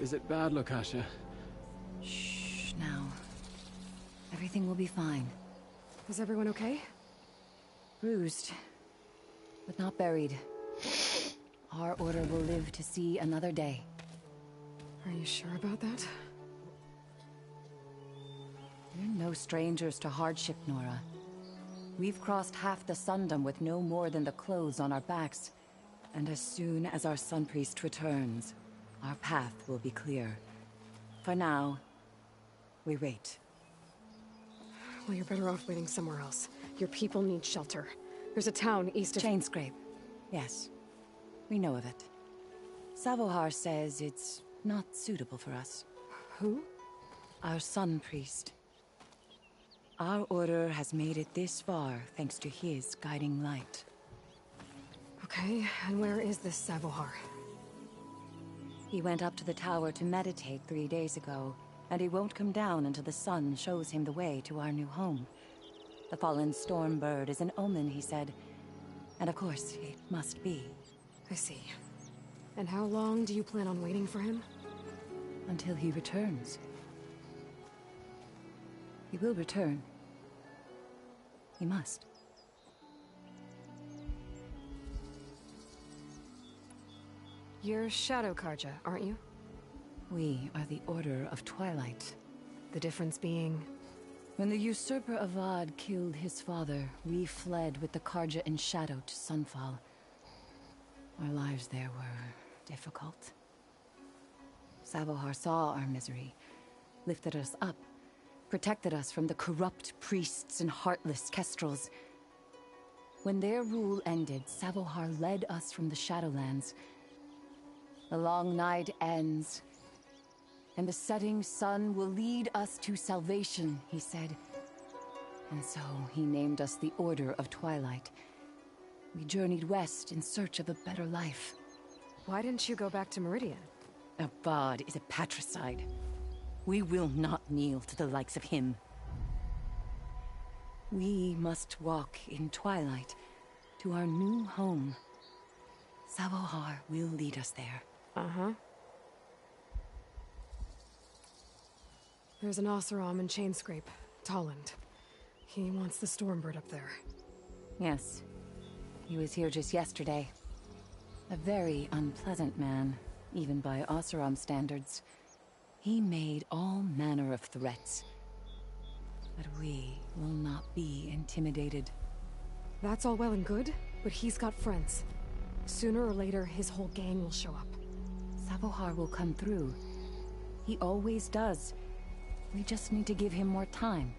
Is it bad, Lakasha? Shh, now. Everything will be fine. Is everyone okay? Bruised, but not buried. Our order will live to see another day. Are you sure about that? We're no strangers to hardship, Nora. We've crossed half the Sundom with no more than the clothes on our backs. And as soon as our Sun Priest returns, our path will be clear. For now, we wait. Well, you're better off waiting somewhere else. Your people need shelter. There's a town east of... Chainscrape. Yes. We know of it. Savohar says it's not suitable for us. Who? Our sun priest. Our order has made it this far thanks to his guiding light. Okay, and where is this Savohar? He went up to the tower to meditate 3 days ago, and he won't come down until the sun shows him the way to our new home. The fallen storm bird is an omen, he said. And of course, it must be. I see. And how long do you plan on waiting for him? Until he returns. He will return. He must. You're Shadow Karja, aren't you? We are the Order of Twilight. The difference being... When the usurper Avad killed his father, we fled with the Karja in Shadow to Sunfall. Our lives there were difficult. Savohar saw our misery, lifted us up, protected us from the corrupt priests and heartless kestrels. When their rule ended, Savohar led us from the Shadowlands. The long night ends, and the setting sun will lead us to salvation, he said. And so he named us the Order of Twilight. We journeyed west in search of a better life. Why didn't you go back to Meridian? Avad is a patricide. We will not kneel to the likes of him. We must walk in twilight to our new home. Savohar will lead us there. Uh-huh. There's an Oseram in Chainscrape, Tolland. He wants the Stormbird up there. Yes. He was here just yesterday. A very unpleasant man, even by Oseram standards. He made all manner of threats. But we will not be intimidated. That's all well and good, but he's got friends. Sooner or later, his whole gang will show up. Savohar will come through. He always does. We just need to give him more time.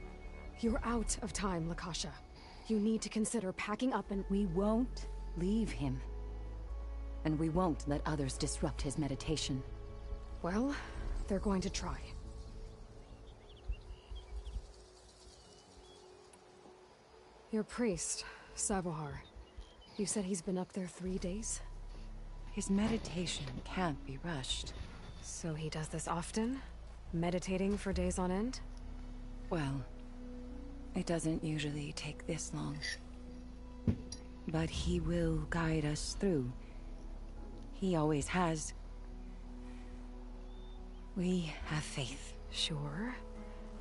You're out of time, Lakasha. You need to consider packing up and... We won't leave him. And we won't let others disrupt his meditation. Well, they're going to try. Your priest, Savohar. You said he's been up there 3 days? His meditation can't be rushed. So he does this often? Meditating for days on end? Well, it doesn't usually take this long. But he will guide us through. He always has. We have faith. Sure.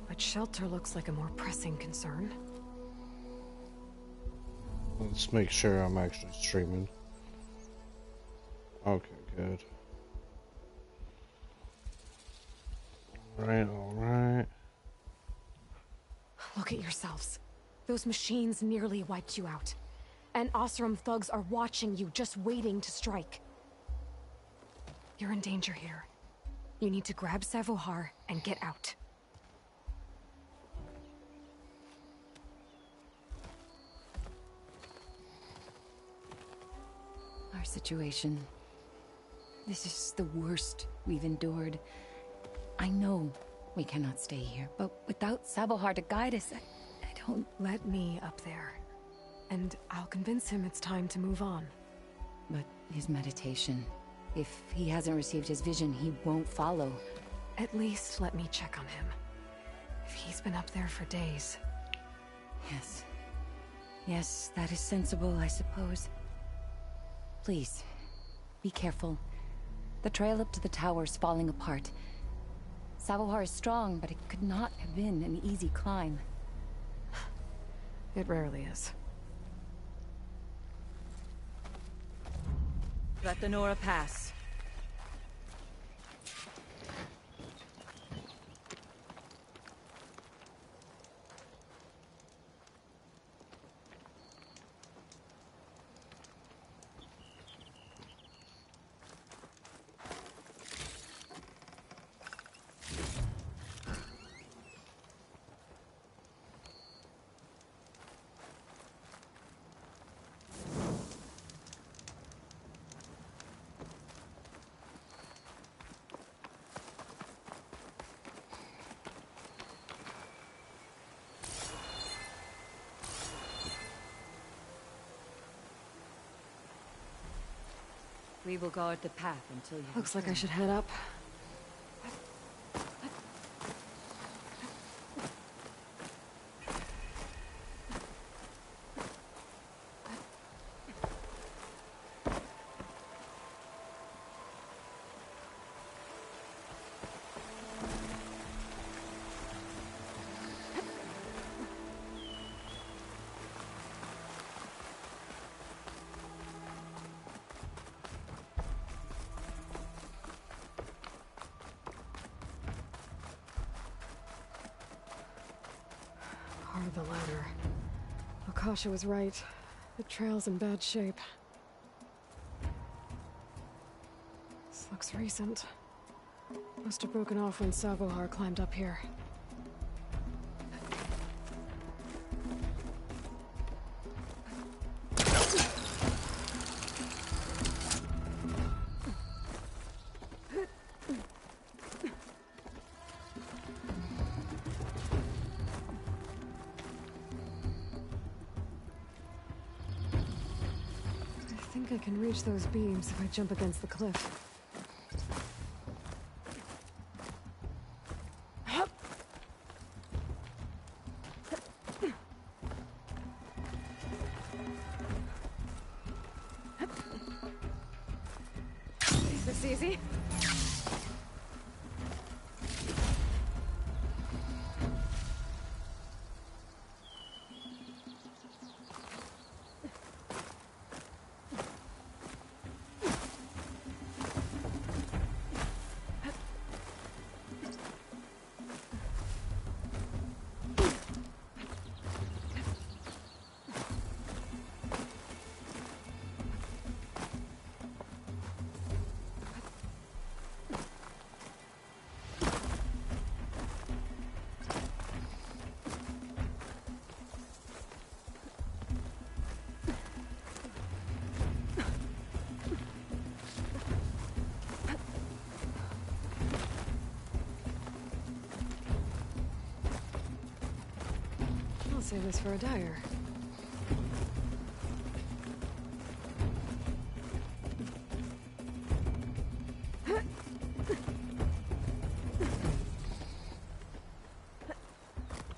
But shelter looks like a more pressing concern. Let's make sure I'm actually streaming. Okay, good. Alright. Look at yourselves. Those machines nearly wiped you out. And Oseram thugs are watching you, just waiting to strike. You're in danger here. You need to grab Savohar and get out. Our situation. This is the worst we've endured. I know we cannot stay here, but without Savohar to guide us, I don't... Let me up there. And I'll convince him it's time to move on. But his meditation... If he hasn't received his vision, he won't follow. At least let me check on him. If he's been up there for days... Yes. Yes, that is sensible, I suppose. Please, be careful. The trail up to the tower's falling apart. Savohar is strong, but it could not have been an easy climb. It rarely is. Let the Nora pass. We will guard the path until you Looks like I return. should head up. Hard the ladder. Akasha was right. The trail's in bad shape. This looks recent. Must have broken off when Savohar climbed up here. I think I can reach those beams if I jump against the cliff. Is this easy? I'll save this for a dyer.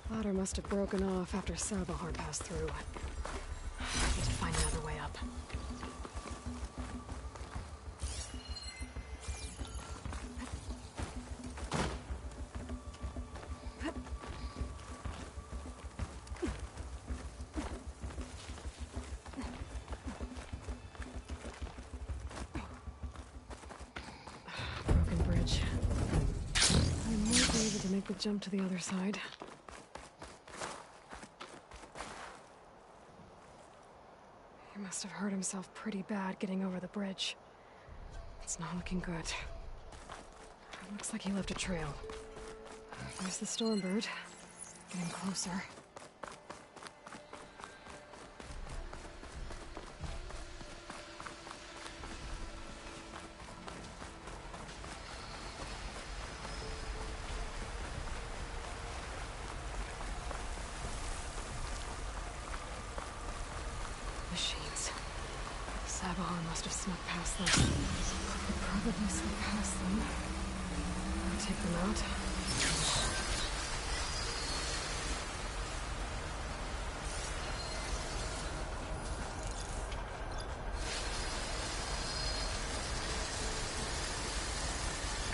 Ladder must have broken off after Savohar passed through. I need to find another way up. Broken bridge. I might be able to make the jump to the other side. He must have hurt himself pretty bad getting over the bridge. It's not looking good. It looks like he left a trail. There's the Stormbird. Getting closer. Machines. Savohar must have snuck past them. Could probably slip past them. I'll take them out.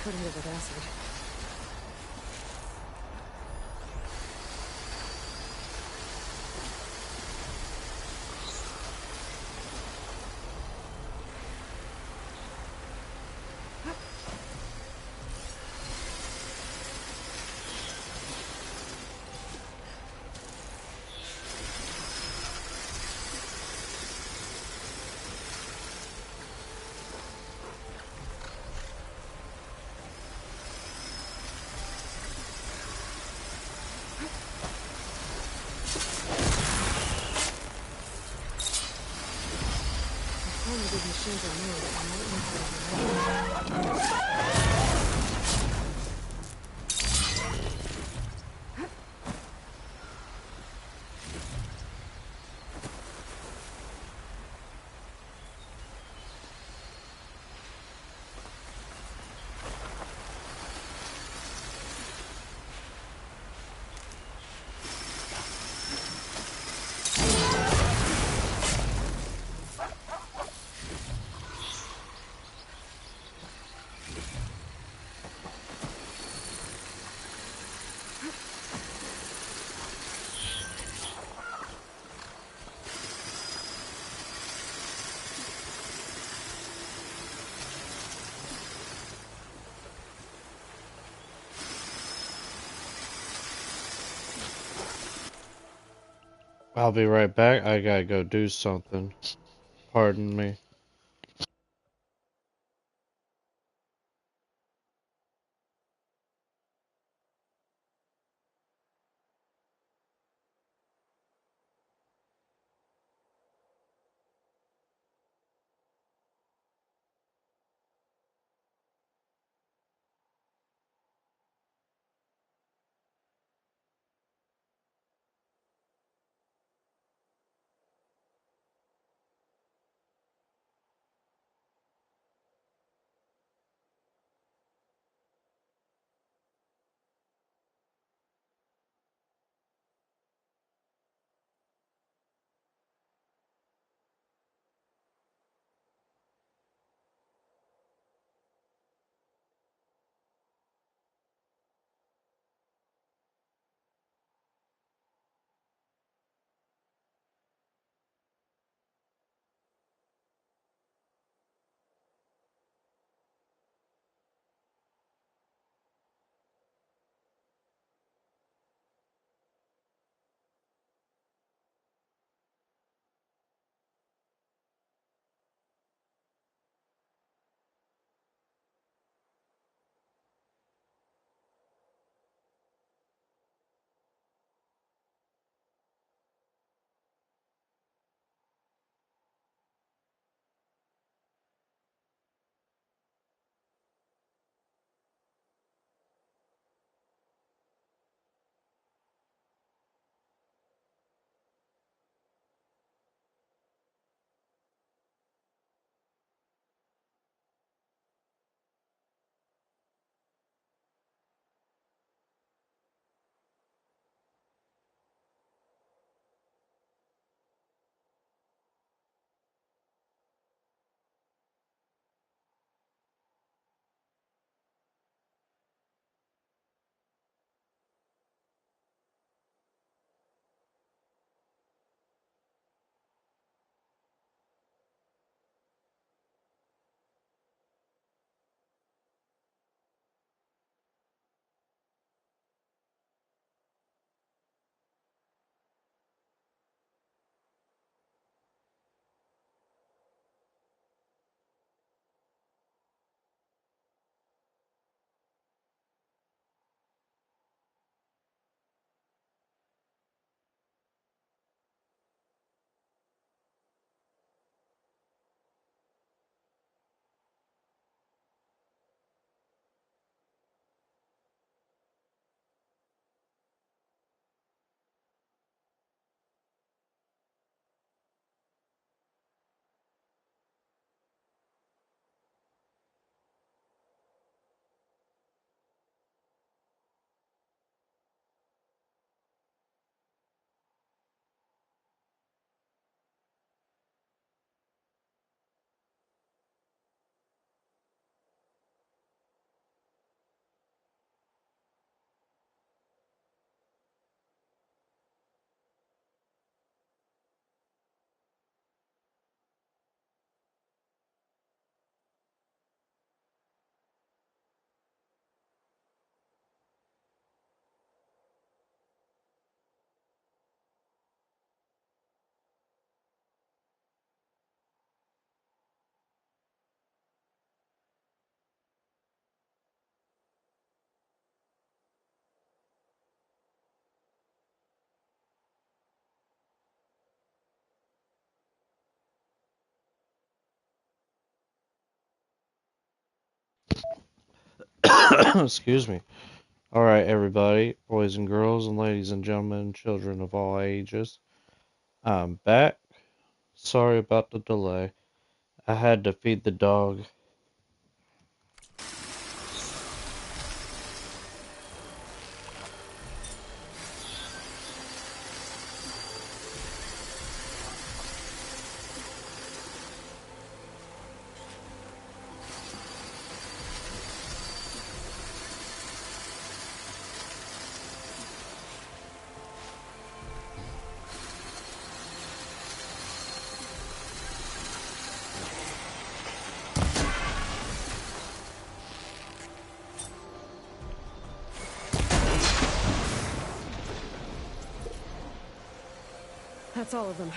Could hit it with acid. These machines are new, but I might need to override. I'll be right back. I gotta go do something. Pardon me. Excuse me. Alright, everybody, boys and girls, and ladies and gentlemen, children of all ages. I'm back. Sorry about the delay. I had to feed the dog. That's all of them.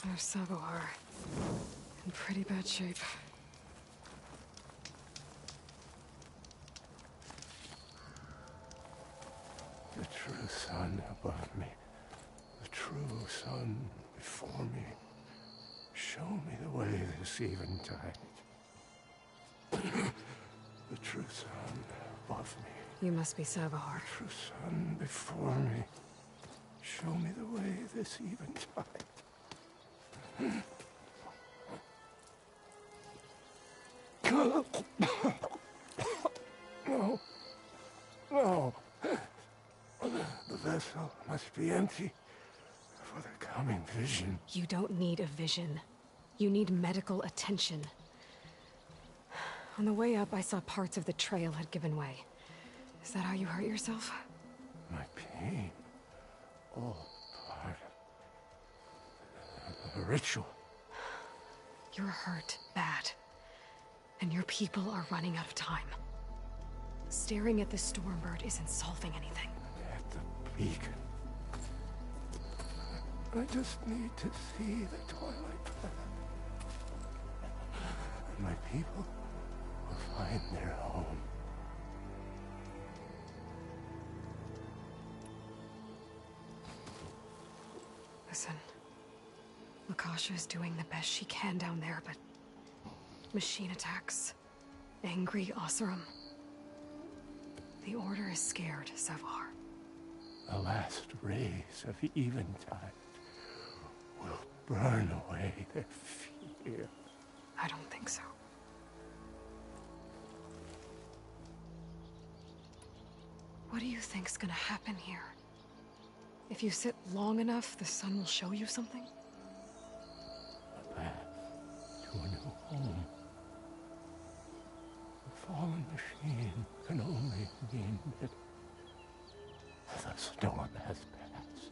There's Savohar. In pretty bad shape. The true sun above me. The true sun before me. Show me the way this eventide. The true sun above me. You must be Savohar. The true sun before me. Show me the way this eventide. No. No. The vessel must be empty for the coming vision. You don't need a vision. You need medical attention. On the way up, I saw parts of the trail had given way. Is that how you hurt yourself? My pain. All part of the ritual. You're hurt bad. And your people are running out of time. Staring at the Stormbird isn't solving anything. At the beacon. I just need to see the Twilight Path. And my people will find their home. Listen. Lakasha is doing the best she can down there, but... machine attacks. Angry Oseram. The Order is scared, Savohar. The last rays of eventide will burn away their fear. I don't think so. What do you think's gonna happen here? If you sit long enough, the sun will show you something? A path to a new home. The fallen machine can only mean that the storm has passed.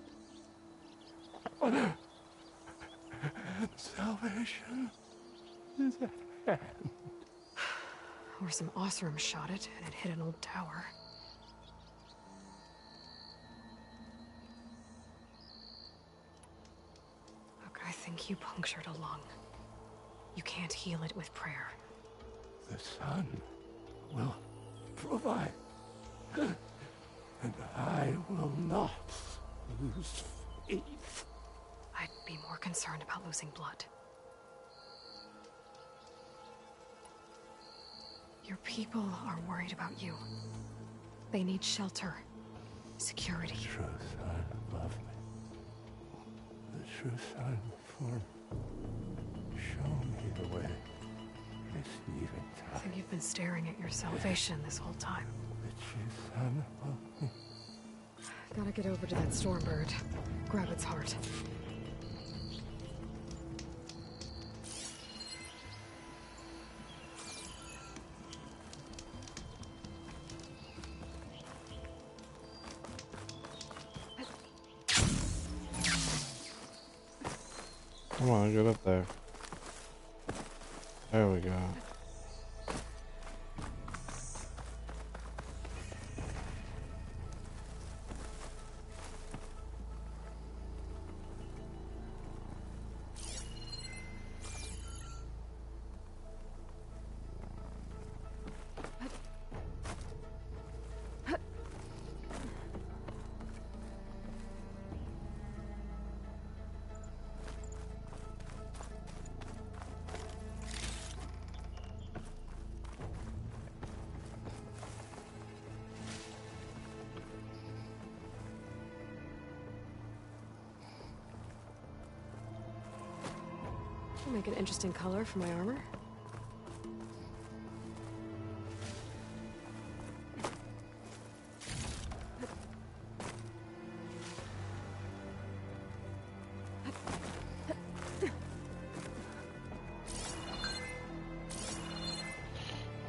And salvation is at hand. Or some Oseram shot it, and it hit an old tower. Look, I think you punctured a lung. You can't heal it with prayer. The sun will provide. And I will not lose faith. I'd be more concerned about losing blood. Your people are worried about you. They need shelter, security. The true sun above me. The true sun before me. Show me the way. This eventide. I think you've been staring at your salvation this whole time. The true sun above me. Gotta get over to that Stormbird. Grab its heart. Come on, get up there. There we go. Make an interesting color for my armor.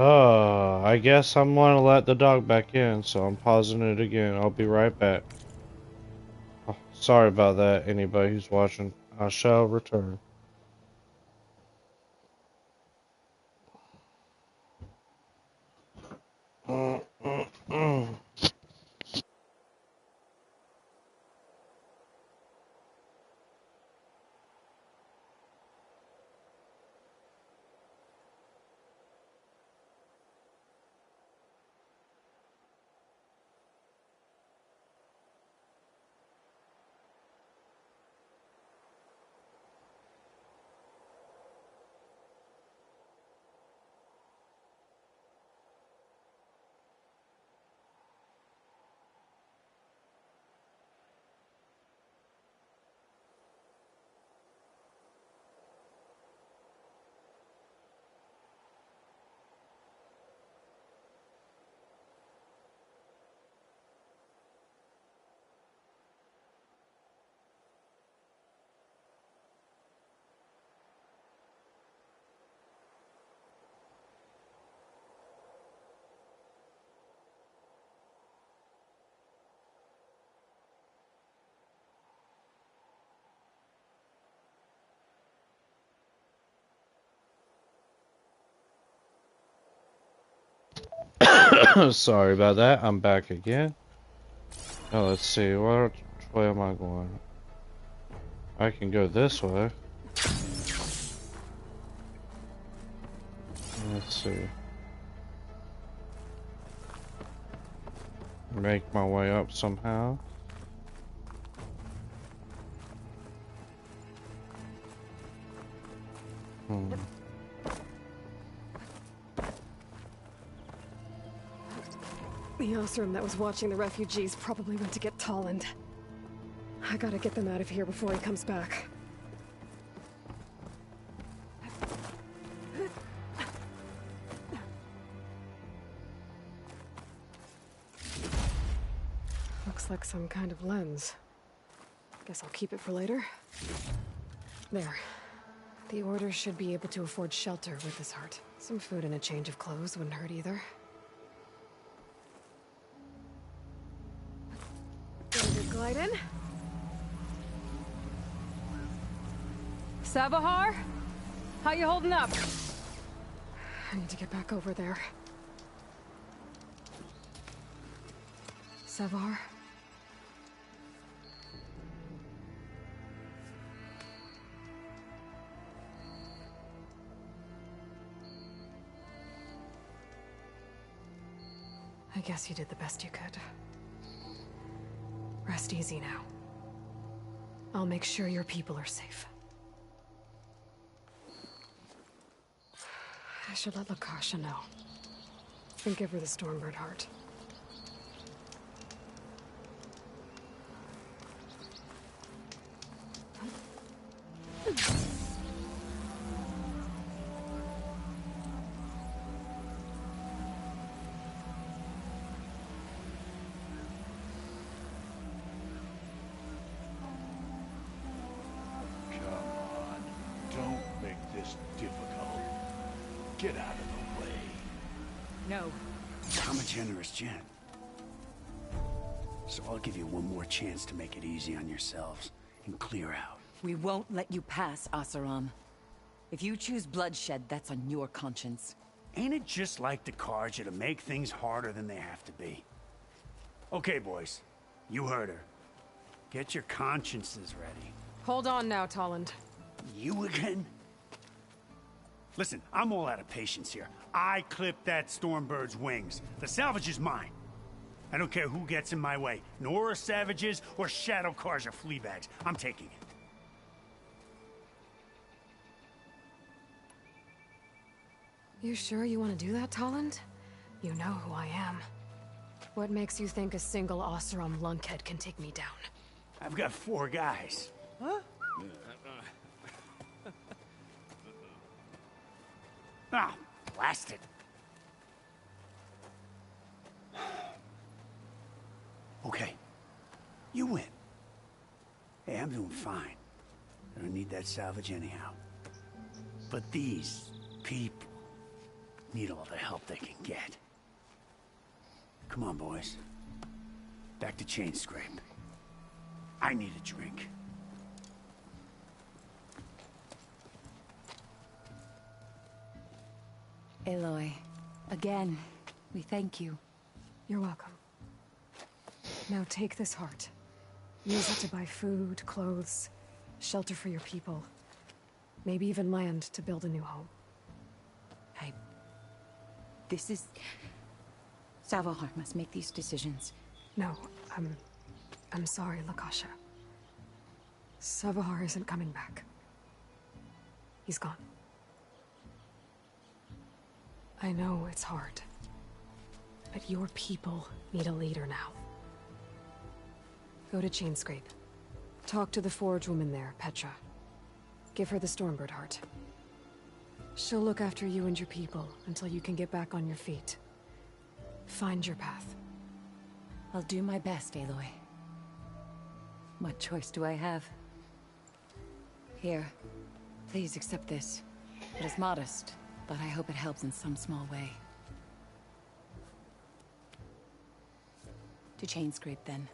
I guess I'm gonna let the dog back in, so I'm pausing it again. I'll be right back. Oh, sorry about that, anybody who's watching. I shall return. Sorry about that. I'm back again. Now let's see. Which way am I going? I can go this way. Let's see. Make my way up somehow. The Osram that was watching the refugees probably went to get Tolland. I gotta get them out of here before he comes back. Looks like some kind of lens. Guess I'll keep it for later. There. The Order should be able to afford shelter with this heart. Some food and a change of clothes wouldn't hurt either. Glide in. Savahar? How you holding up? I need to get back over there. Savahar? I guess you did the best you could. Rest easy now. I'll make sure your people are safe. I should let Lakasha know. And give her the Stormbird heart. Get out of the way. No. I'm a generous gent. So I'll give you one more chance to make it easy on yourselves and clear out. We won't let you pass, Oseram. If you choose bloodshed, that's on your conscience. Ain't it just like the Carja to make things harder than they have to be? Okay, boys. You heard her. Get your consciences ready. Hold on now, Tolland. You again? Listen, I'm all out of patience here. I clipped that Stormbird's wings. The salvage is mine. I don't care who gets in my way. Nora savages or Shadow Carja fleabags. I'm taking it. You sure you want to do that, Tolland? You know who I am. What makes you think a single Oseram lunkhead can take me down? I've got 4 guys. Huh? Ah, blast it. Okay. You win. Hey, I'm doing fine. I don't need that salvage anyhow. But these people, need all the help they can get. Come on, boys. Back to Chainscrape. I need a drink. Aloy, again, we thank you. You're welcome. Now take this heart. Use it to buy food, clothes, shelter for your people. Maybe even land to build a new home. This is... Salvador must make these decisions. No, I'm sorry, Lakasha. Savahar isn't coming back. He's gone. I know it's hard, but your people need a leader now. Go to Chainscrape. Talk to the forge woman there, Petra. Give her the Stormbird heart. She'll look after you and your people until you can get back on your feet. Find your path. I'll do my best, Aloy. What choice do I have? Here, please accept this. It is modest, but I hope it helps in some small way. To Chainscrape, then.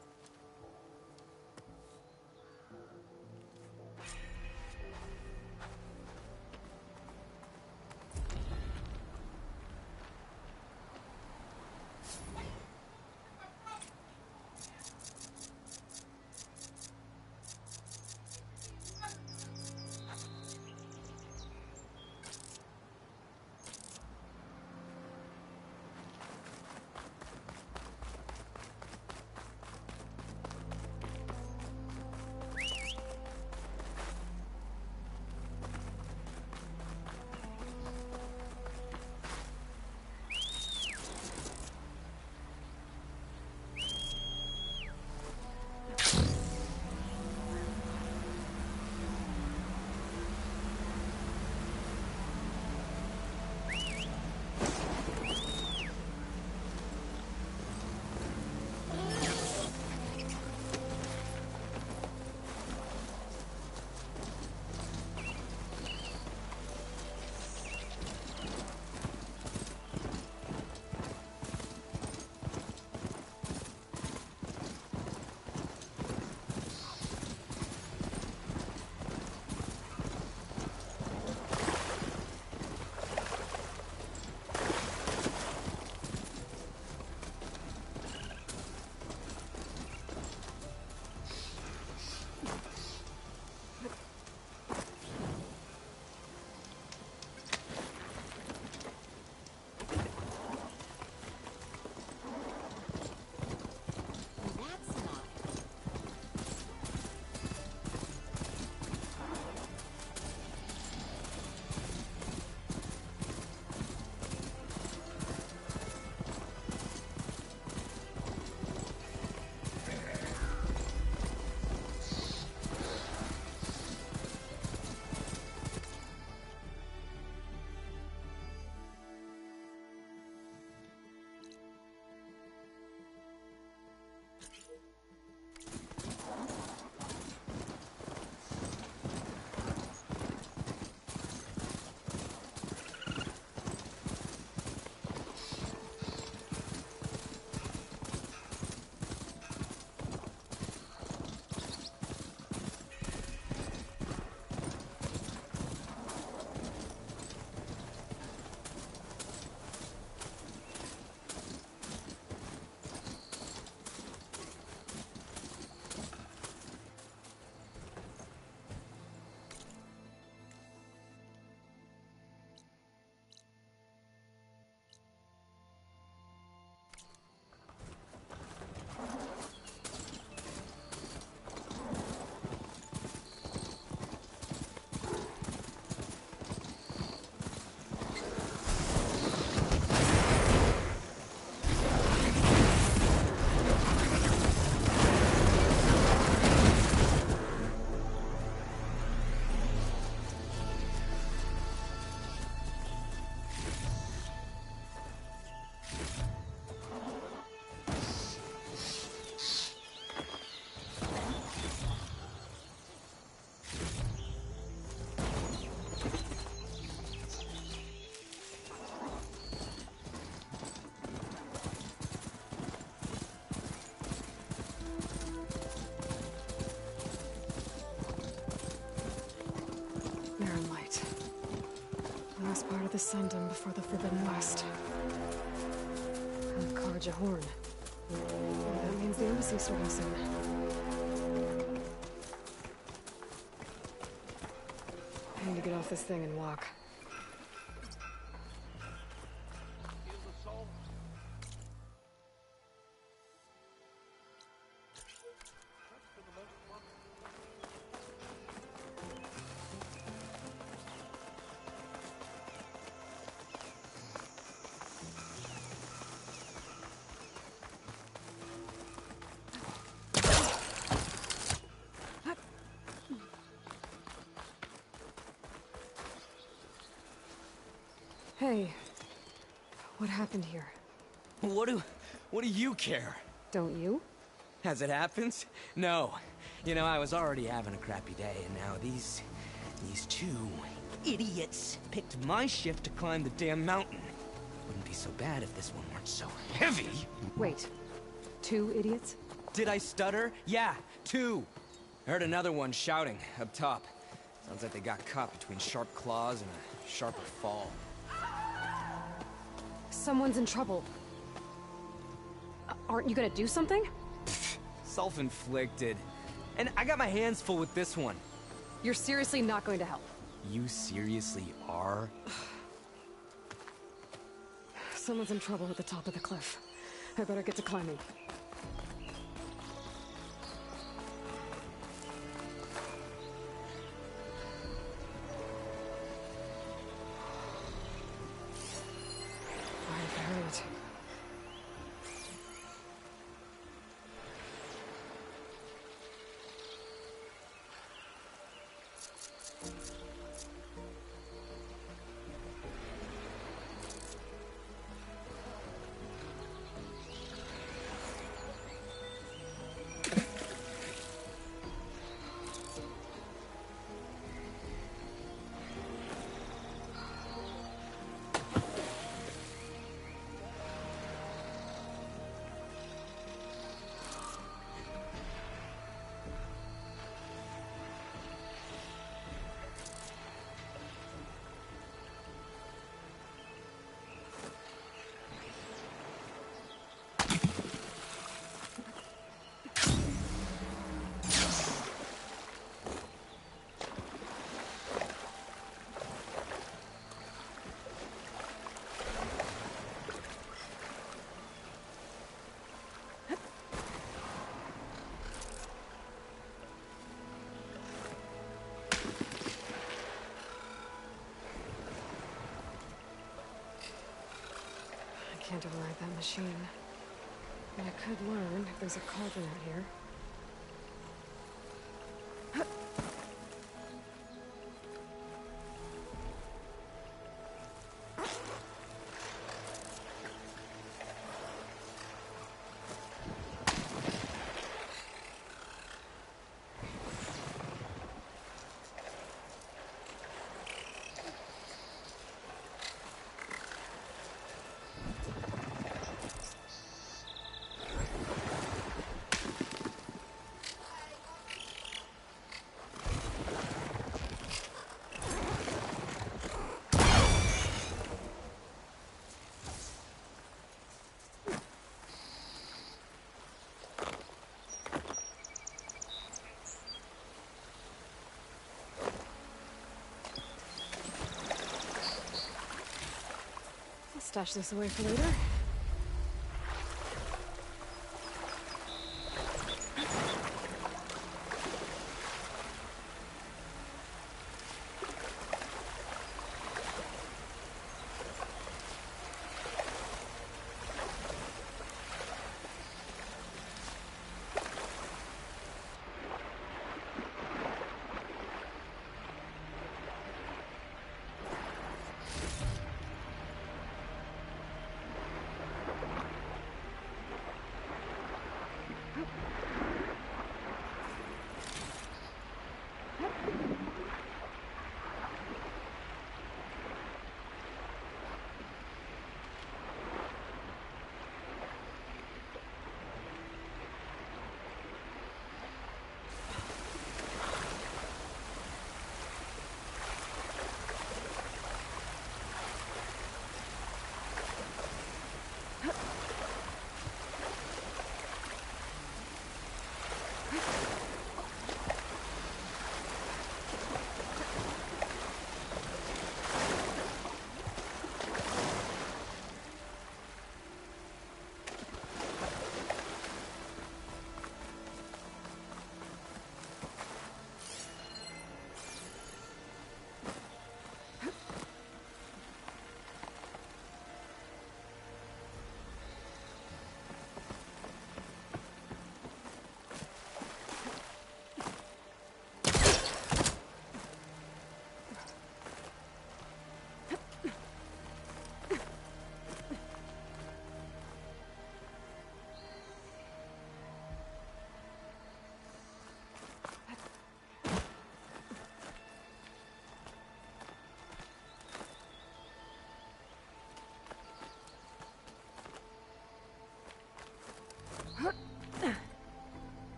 Descendum before the Forbidden West. And the Carja Horn. Well, that means the embassy's starting soon. I need to get off this thing and walk. Hey, what happened here? What do you care? Don't you? As it happens, no. You know, I was already having a crappy day, and now these two idiots picked my shift to climb the damn mountain. Wouldn't be so bad if this one weren't so heavy. Wait, 2 idiots? Did I stutter? Yeah, 2. I heard another one shouting up top. Sounds like they got caught between sharp claws and a sharper fall. Someone's in trouble. Aren't you gonna do something? Self-inflicted. And I got my hands full with this one. You're seriously not going to help? You seriously are? Someone's in trouble at the top of the cliff. I better get to climbing. I've heard. I can't override that machine. But I could learn if there's a cauldron out here. Stash this away for later.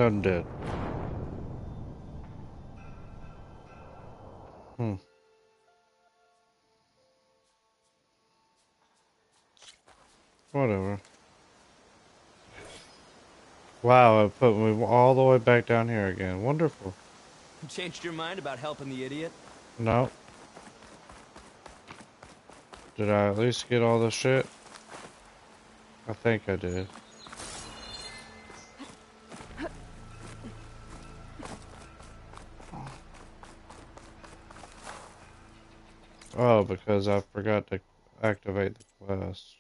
and undead. Whatever. Wow, it put me all the way back down here again. Wonderful. Changed your mind about helping the idiot? No. Did I at least get all the shit? I think I did. Oh, because I forgot to activate the quest.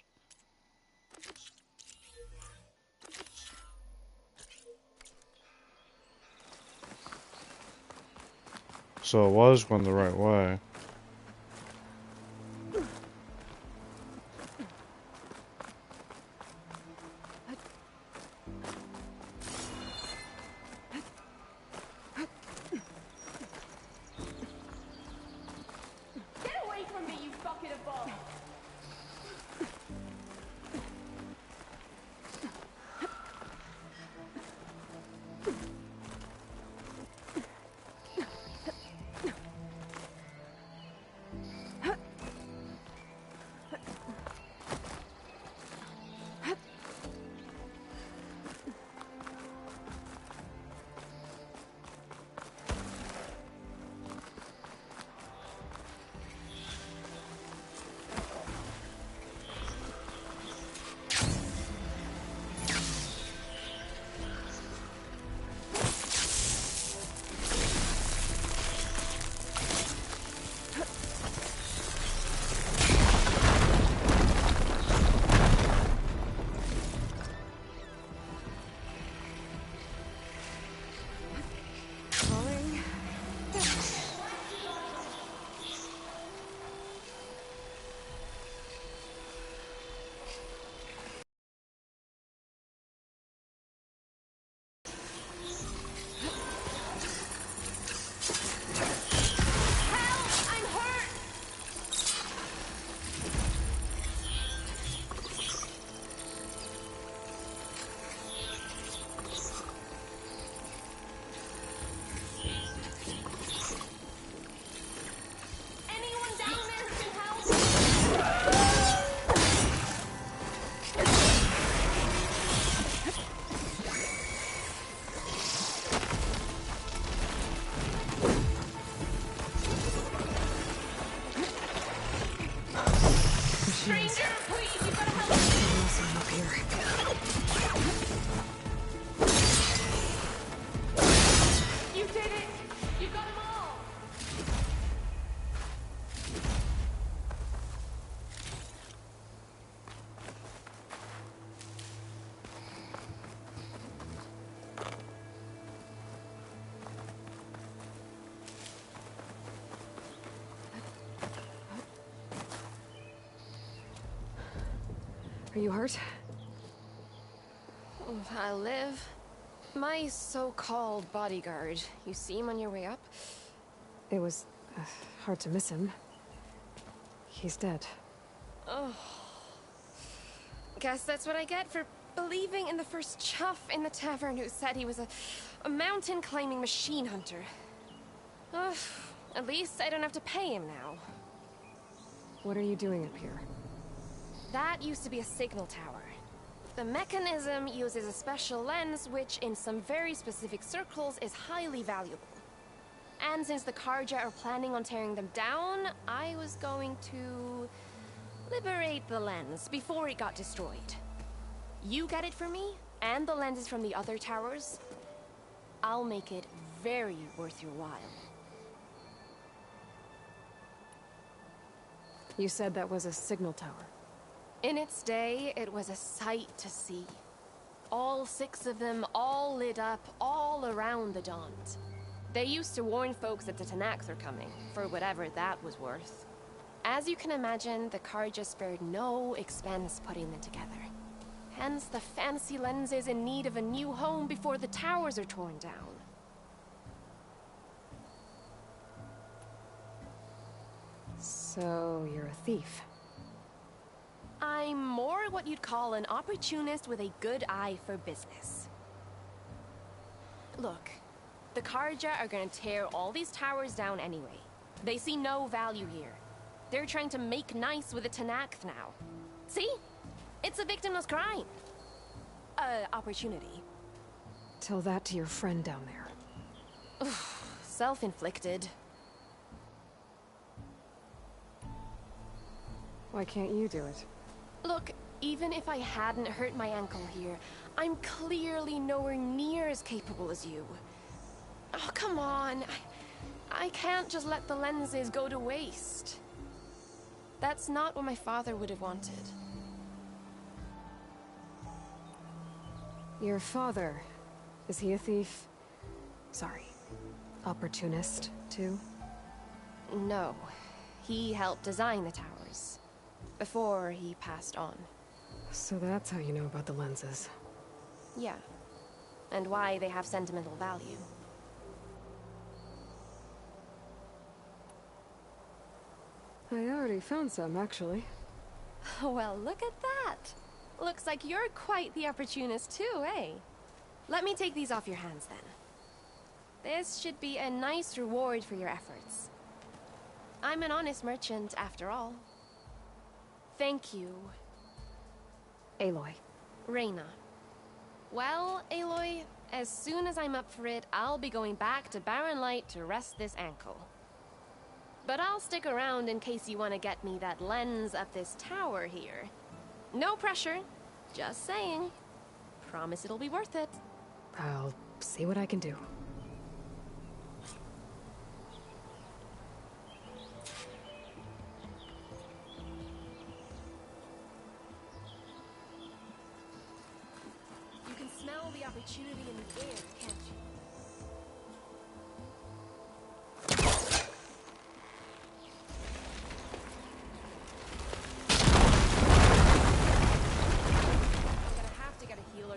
So it was going the right way. Get away from me, you bucket of balls! Are you hurt? I live. My so-called bodyguard. You see him on your way up? It was hard to miss him. He's dead. Oh. Guess that's what I get for believing in the first chuff in the tavern who said he was a mountain-climbing machine hunter. At least I don't have to pay him now. What are you doing up here? That used to be a signal tower. The mechanism uses a special lens which, in some very specific circles, is highly valuable. And since the Carja are planning on tearing them down, I was going to liberate the lens before it got destroyed. You get it for me, and the lenses from the other towers. I'll make it very worth your while. You said that was a signal tower. In its day, it was a sight to see. All 6 of them, all lit up, all around the Dons. They used to warn folks that the Tenaks are coming, for whatever that was worth. As you can imagine, the Carja spared no expense putting them together. Hence the fancy lenses in need of a new home before the towers are torn down. So, you're a thief. I'm more what you'd call an opportunist with a good eye for business. Look, the Carja are gonna tear all these towers down anyway. They see no value here. They're trying to make nice with the Tenakth now. See? It's a victimless crime. Opportunity. Tell that to your friend down there. Self-inflicted. Why can't you do it? Look, even if I hadn't hurt my ankle here, I'm clearly nowhere near as capable as you. Oh, come on. I can't just let the lenses go to waste. That's not what my father would have wanted. Your father, is he a thief? Sorry, opportunist, too? No. He helped design the towers. Before he passed on. So that's how you know about the lenses. Yeah. And why they have sentimental value. I already found some, actually. Well, look at that. Looks like you're quite the opportunist too, eh? Let me take these off your hands then. This should be a nice reward for your efforts. I'm an honest merchant, after all. Thank you. Aloy. Reyna. Well, Aloy, as soon as I'm up for it, I'll be going back to Barren Light to rest this ankle. But I'll stick around in case you want to get me that lens up this tower here. No pressure. Just saying. Promise it'll be worth it. I'll see what I can do. You can smell the opportunity in the air, can't you?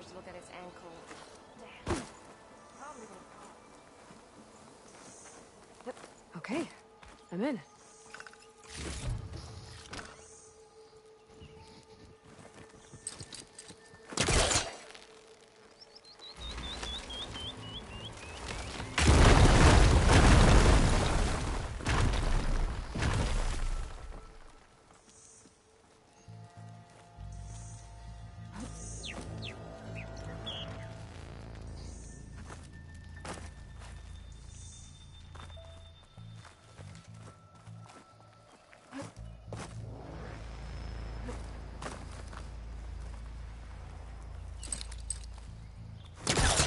To look at his ankle. Damn. Probably Yep. Okay, I'm in.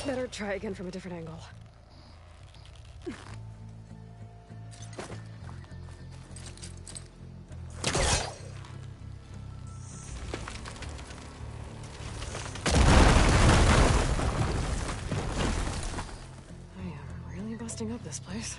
Better try again from a different angle. I am really busting up this place.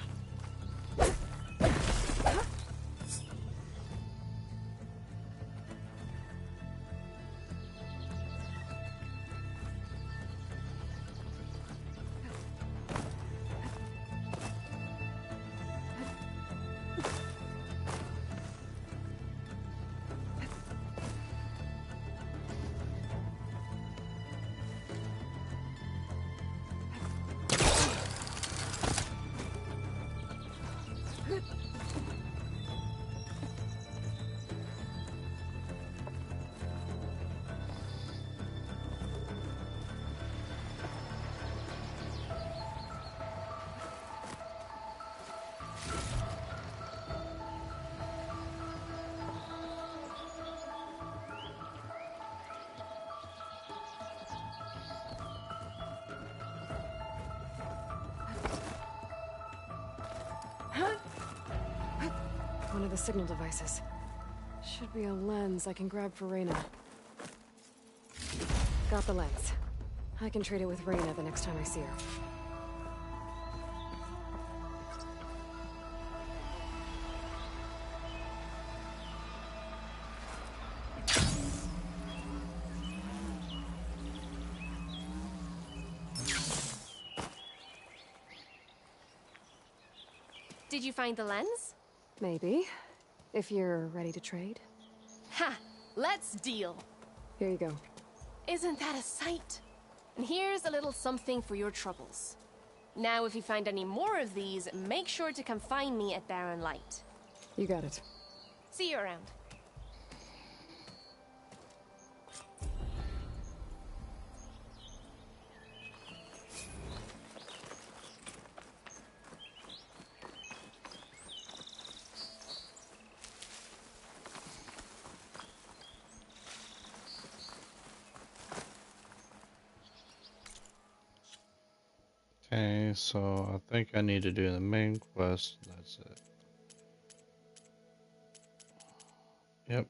One of the signal devices. Should be a lens I can grab for Reyna. Got the lens. I can trade it with Reyna the next time I see her. Did you find the lens? Maybe. If you're ready to trade. Ha! Let's deal! Here you go. Isn't that a sight? And here's a little something for your troubles. Now, if you find any more of these, make sure to come find me at Barren Light. You got it. See you around. Okay, so I think I need to do the main quest. That's it. Yep.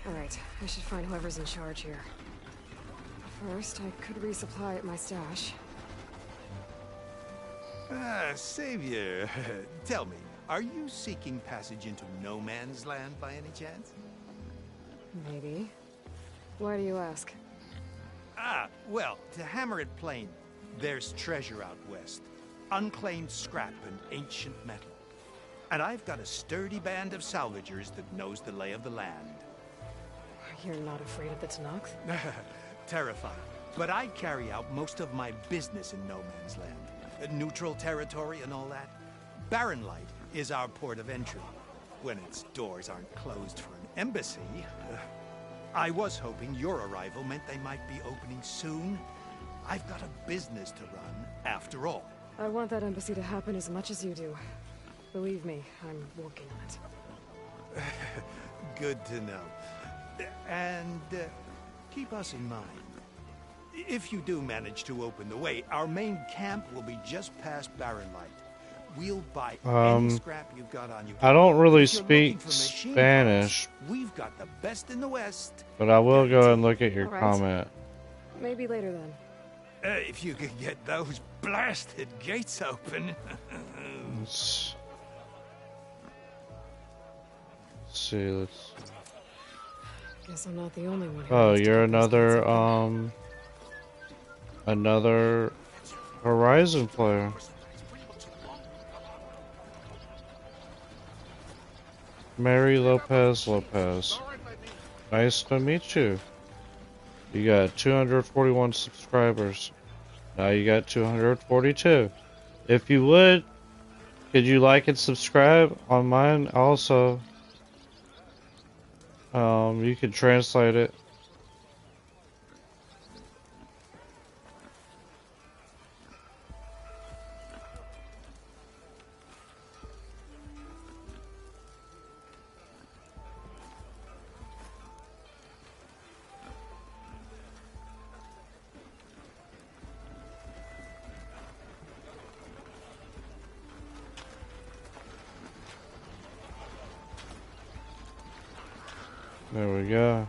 Alright, I should find whoever's in charge here. First, I could resupply at my stash. Ah, Savior. Tell me, are you seeking passage into no man's land by any chance? Maybe. Why do you ask? Ah, well, to hammer it plain, there's treasure out west. Unclaimed scrap and ancient metal. And I've got a sturdy band of salvagers that knows the lay of the land. You're not afraid of the Tenakth? Terrified. But I carry out most of my business in no man's land. Neutral territory and all that. Barren Light is our port of entry. When its doors aren't closed for an embassy. I was hoping your arrival meant they might be opening soon. I've got a business to run, after all. I want that embassy to happen as much as you do. Believe me, I'm working on it. Good to know. And keep us in mind. If you do manage to open the way, our main camp will be just past Barren Light. We'll buy any scrap you've got on you. I don't really If you're speak looking for machine Spanish, parts, we've got the best in the West. but I will go and look at your Alright. comment. Maybe later then. If you could get those blasted gates open. Let's see, let's... Guess I'm not the only one who Oh, wants to you're keep those another Horizon player. Mary Lopez. Nice to meet you. You got 241 subscribers. Now you got 242. If you would, could you like and subscribe on mine also? You can translate it. There we go.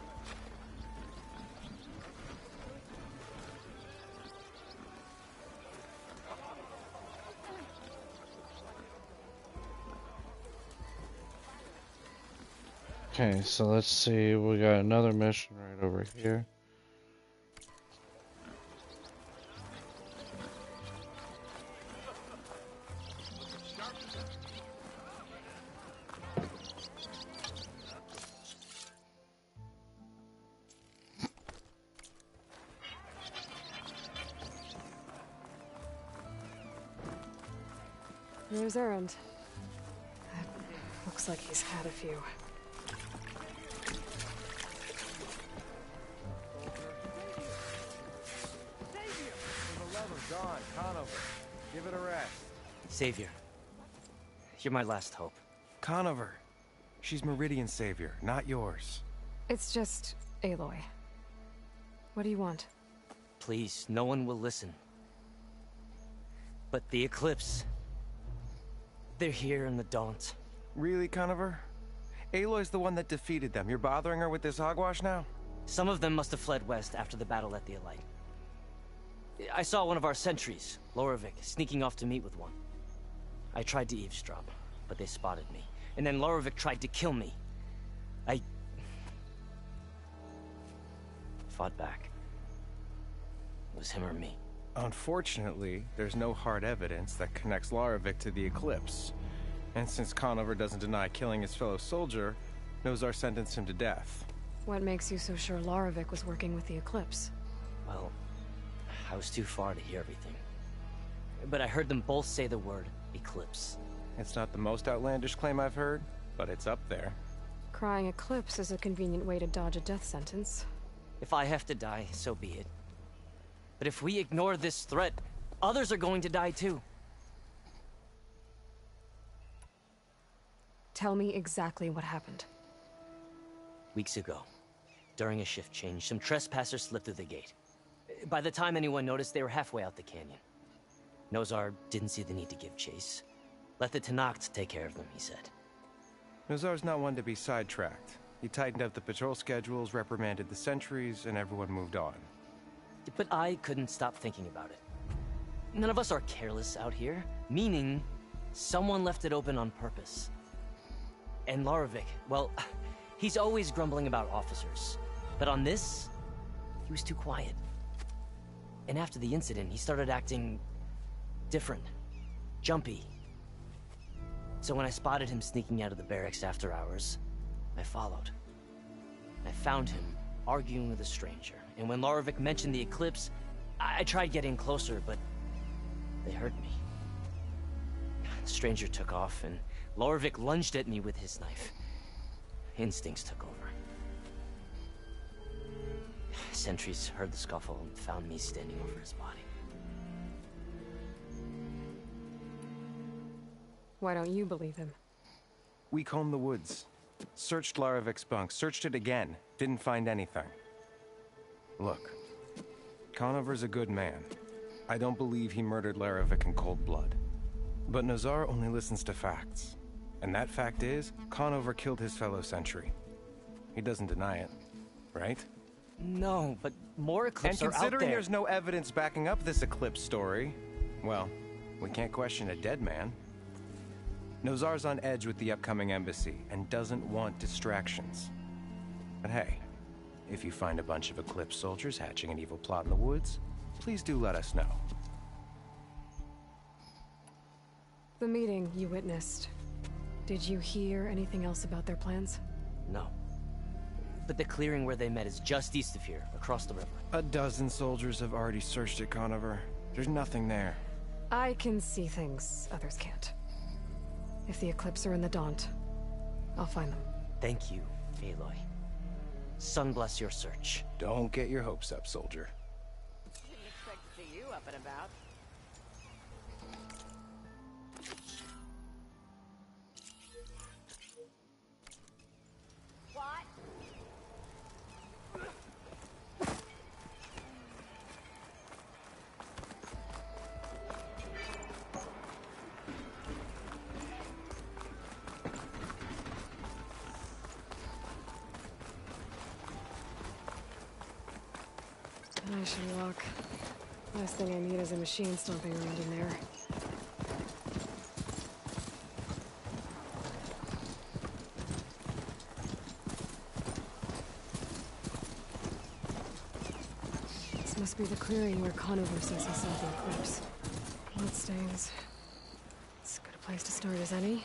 Okay, so let's see. We got another mission right over here. There's Erend. Looks like he's had a few. Gone, Conover. Give it a rest. Savior, you're my last hope. Conover. She's Meridian's savior, not yours. It's just Aloy. What do you want? Please, no one will listen. But the Eclipse... they're here in the Daunt. Really, Conover? Aloy's the one that defeated them. You're bothering her with this hogwash now? Some of them must have fled west after the battle at the Elite. I saw one of our sentries, Lorevic, sneaking off to meet with one. I tried to eavesdrop, but they spotted me. And then Lorevic tried to kill me. I... fought back. It was him or me. Unfortunately, there's no hard evidence that connects Lorevic to the Eclipse. And since Conover doesn't deny killing his fellow soldier, Nozar sentenced him to death. What makes you so sure Lorevic was working with the Eclipse? Well, I was too far to hear everything. But I heard them both say the word Eclipse. It's not the most outlandish claim I've heard, but it's up there. Crying Eclipse is a convenient way to dodge a death sentence. If I have to die, so be it. But if we ignore this threat, others are going to die too. Tell me exactly what happened. Weeks ago, during a shift change, some trespassers slipped through the gate. By the time anyone noticed, they were halfway out the canyon. Nozar didn't see the need to give chase. Let the Tenakth take care of them, he said. Nozar's not one to be sidetracked. He tightened up the patrol schedules, reprimanded the sentries, and everyone moved on. But I couldn't stop thinking about it. None of us are careless out here, meaning someone left it open on purpose. And Lorevic, well, he's always grumbling about officers. But on this, he was too quiet. And after the incident, he started acting different, jumpy. So when I spotted him sneaking out of the barracks after hours, I followed. I found him arguing with a stranger. And when Lorevic mentioned the Eclipse, I tried getting closer, but they heard me. The stranger took off, and Lorevic lunged at me with his knife. Instincts took over. Sentries heard the scuffle and found me standing over his body. Why don't you believe him? We combed the woods. Searched Larevic's bunk, searched it again. Didn't find anything. Look, Conover's a good man. I don't believe he murdered Larevic in cold blood. But Nozar only listens to facts. And that fact is, Conover killed his fellow sentry. He doesn't deny it, right? No, but more Eclipse are out there. And considering there's no evidence backing up this Eclipse story, well, we can't question a dead man. Nozar's on edge with the upcoming embassy and doesn't want distractions. But hey, if you find a bunch of Eclipse soldiers hatching an evil plot in the woods, please do let us know. The meeting you witnessed. Did you hear anything else about their plans? No. But the clearing where they met is just east of here, across the river. A dozen soldiers have already searched it, Conover. There's nothing there. I can see things others can't. If the Eclipse are in the Daunt, I'll find them. Thank you, Aloy. Sun bless your search. Don't get your hopes up, soldier. Didn't expect to see you up and about. What? I should walk. Last thing I need is a machine stomping around in there. This must be the clearing where Conover says he saw the Eclipse. Bloodstains. It's as good a place to start as any.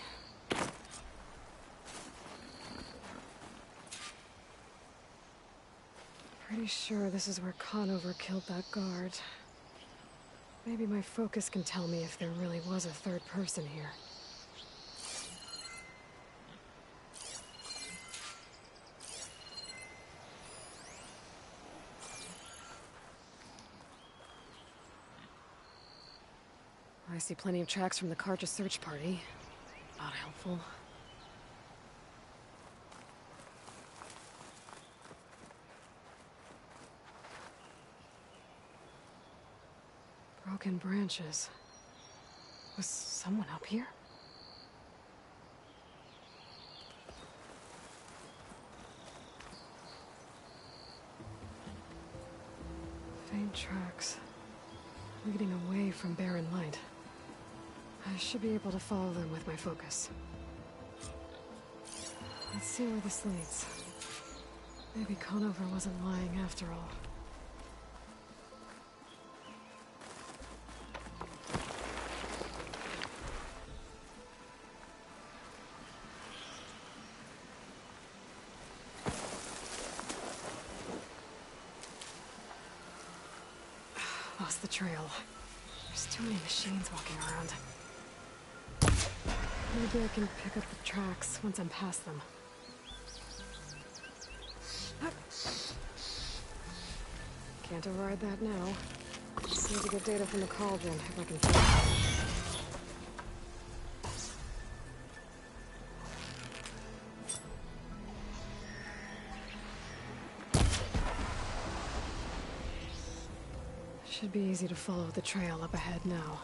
Pretty sure this is where Conover killed that guard. Maybe my focus can tell me if there really was a third person here. I see plenty of tracks from the Carja search party. Not helpful. Broken branches. Was someone up here? Faint tracks, leading away from Barren Light. I should be able to follow them with my focus. Let's see where this leads. Maybe Conover wasn't lying after all. Lost the trail. There's too many machines walking around. Maybe I can pick up the tracks once I'm past them. Can't override that now. Just need to get data from the cauldron if I can find it. Should be easy to follow the trail up ahead now.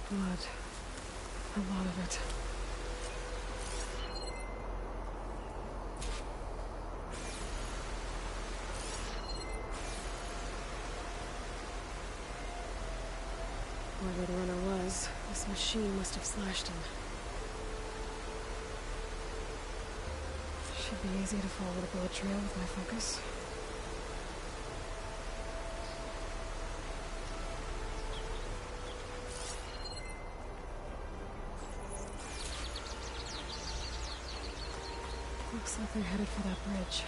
Blood. A lot of it. Whoever the runner was, this machine must have slashed him. Should be easy to follow the bullet trail with my focus. Looks like they're headed for that bridge.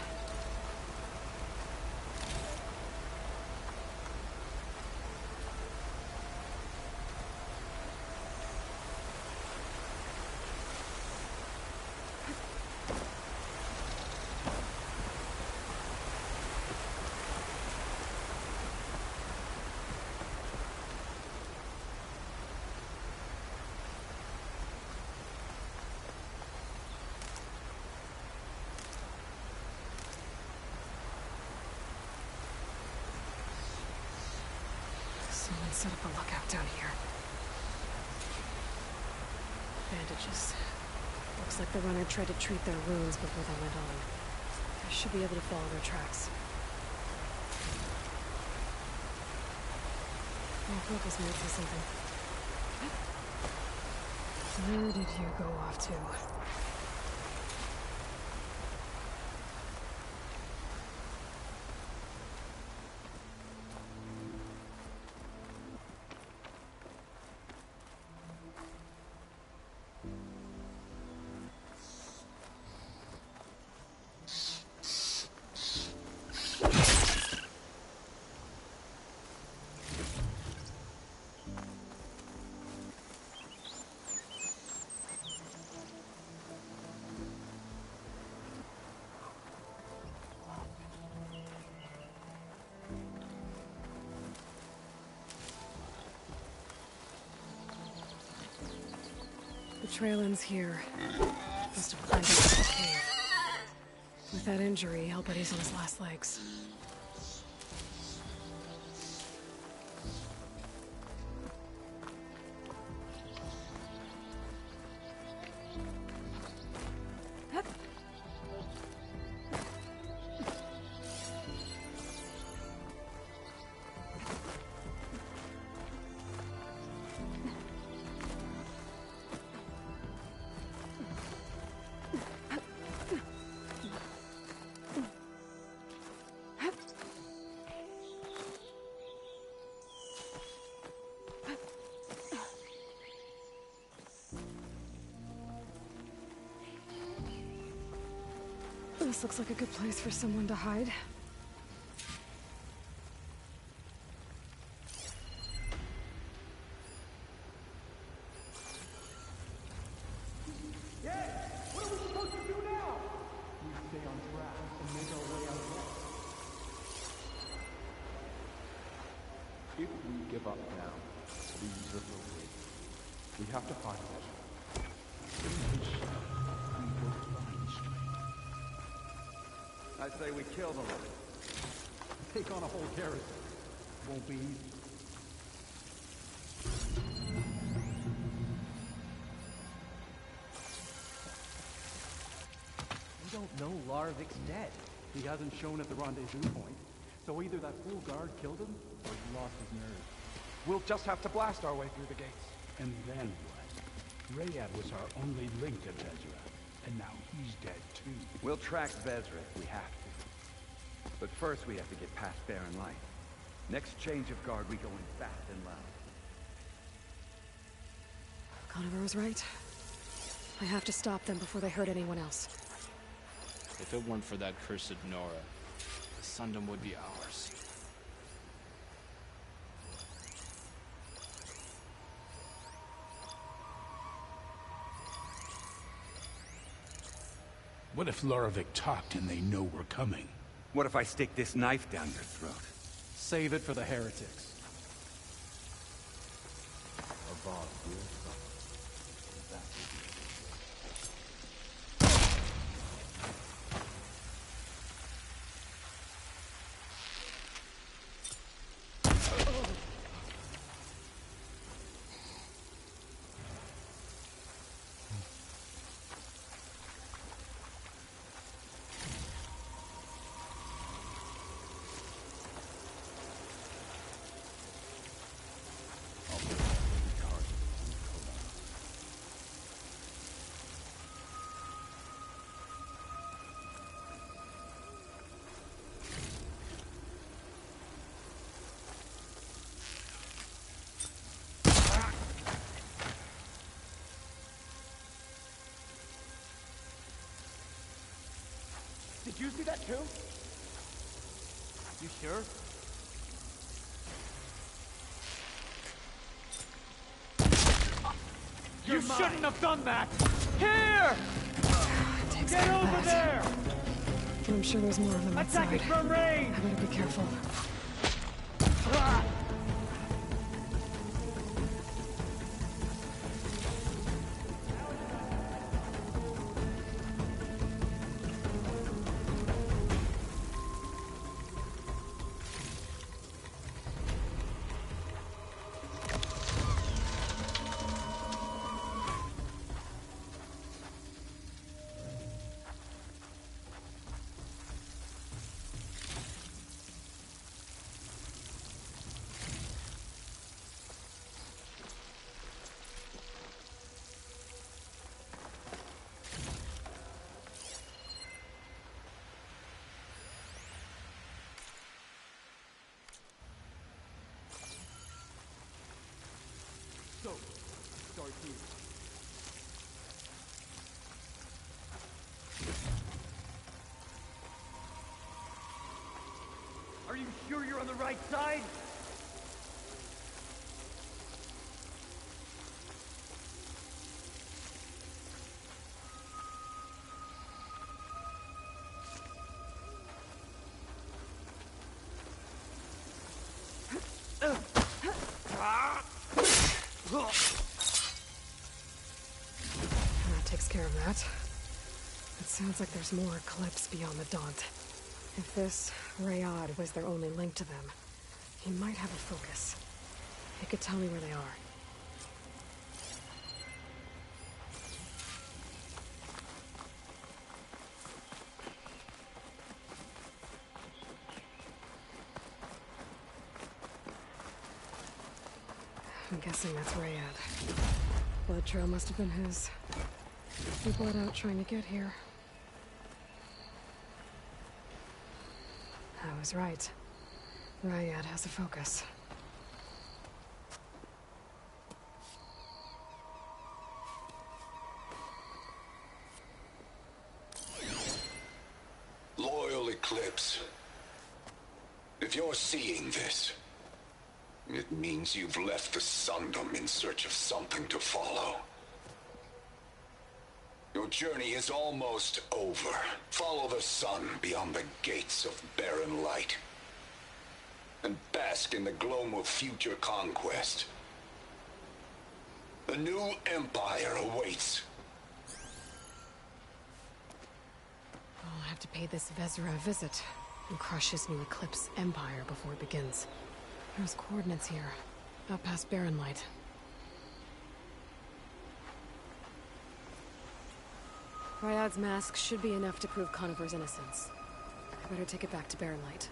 Someone set up a lookout down here. Bandages. Looks like the runner tried to treat their wounds before they went on. I should be able to follow their tracks. My focus might see something. Where did you go off to? The trail ends here. Must have climbed into the cave. With that injury, I'll bet he's on his last legs. This looks like a good place for someone to hide. What are we supposed to do now? We stay on track and make our way out west. If we give up now, these are no way. We have to find Ezra. In his shadow, we will find strength. I say we kill them. Take on a whole garrison. Won't be easy. We don't know Larvik's dead. He hasn't shown at the rendezvous point, so either that fool guard killed him, or he lost his nerve. We'll just have to blast our way through the gates. And then what? Rayad was our only link to Vezra, and now he's dead too. We'll track Vezra if we have to. But first we have to get past Barren Light. Next change of guard, we go in fast and loud. Conover was right. I have to stop them before they hurt anyone else. If it weren't for that cursed Nora, the Sundom would be ours. What if Loravik talked and they know we're coming? What if I stick this knife down your throat? Save it for the heretics. Did you see that too? You sure? You shouldn't have done that! Here! Get over there! I'm sure there's more of them outside. Attack it from range! I better be careful. So, start here. Are you sure you're on the right side? That takes care of that. It sounds like there's more Eclipse beyond the Daunt. If this Rayad was their only link to them, he might have a focus. He could tell me where they are. I'm guessing that's Rayad. Blood trail must have been his. He bled out trying to get here. I was right. Rayad has a focus. eclipse. If you're seeing this, it means you've left the Sundom in search of something to follow. Your journey is almost over. Follow the sun beyond the gates of barren light, and bask in the gloam of future conquest. The new empire awaits. I'll have to pay this Vezra a visit and crush his new Eclipse empire before it begins. There's coordinates here, out past Barren Light. Ryad's mask should be enough to prove Conover's innocence. I better take it back to Barren Light.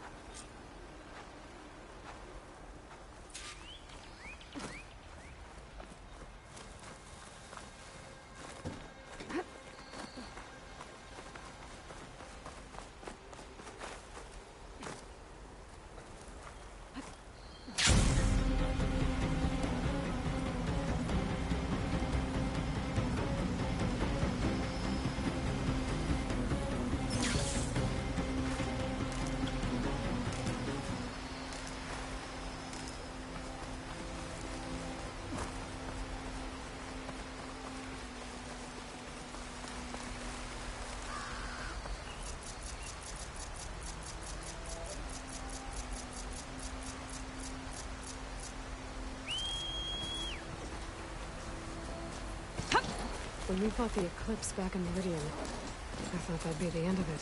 When we fought the Eclipse back in Meridian, I thought that'd be the end of it.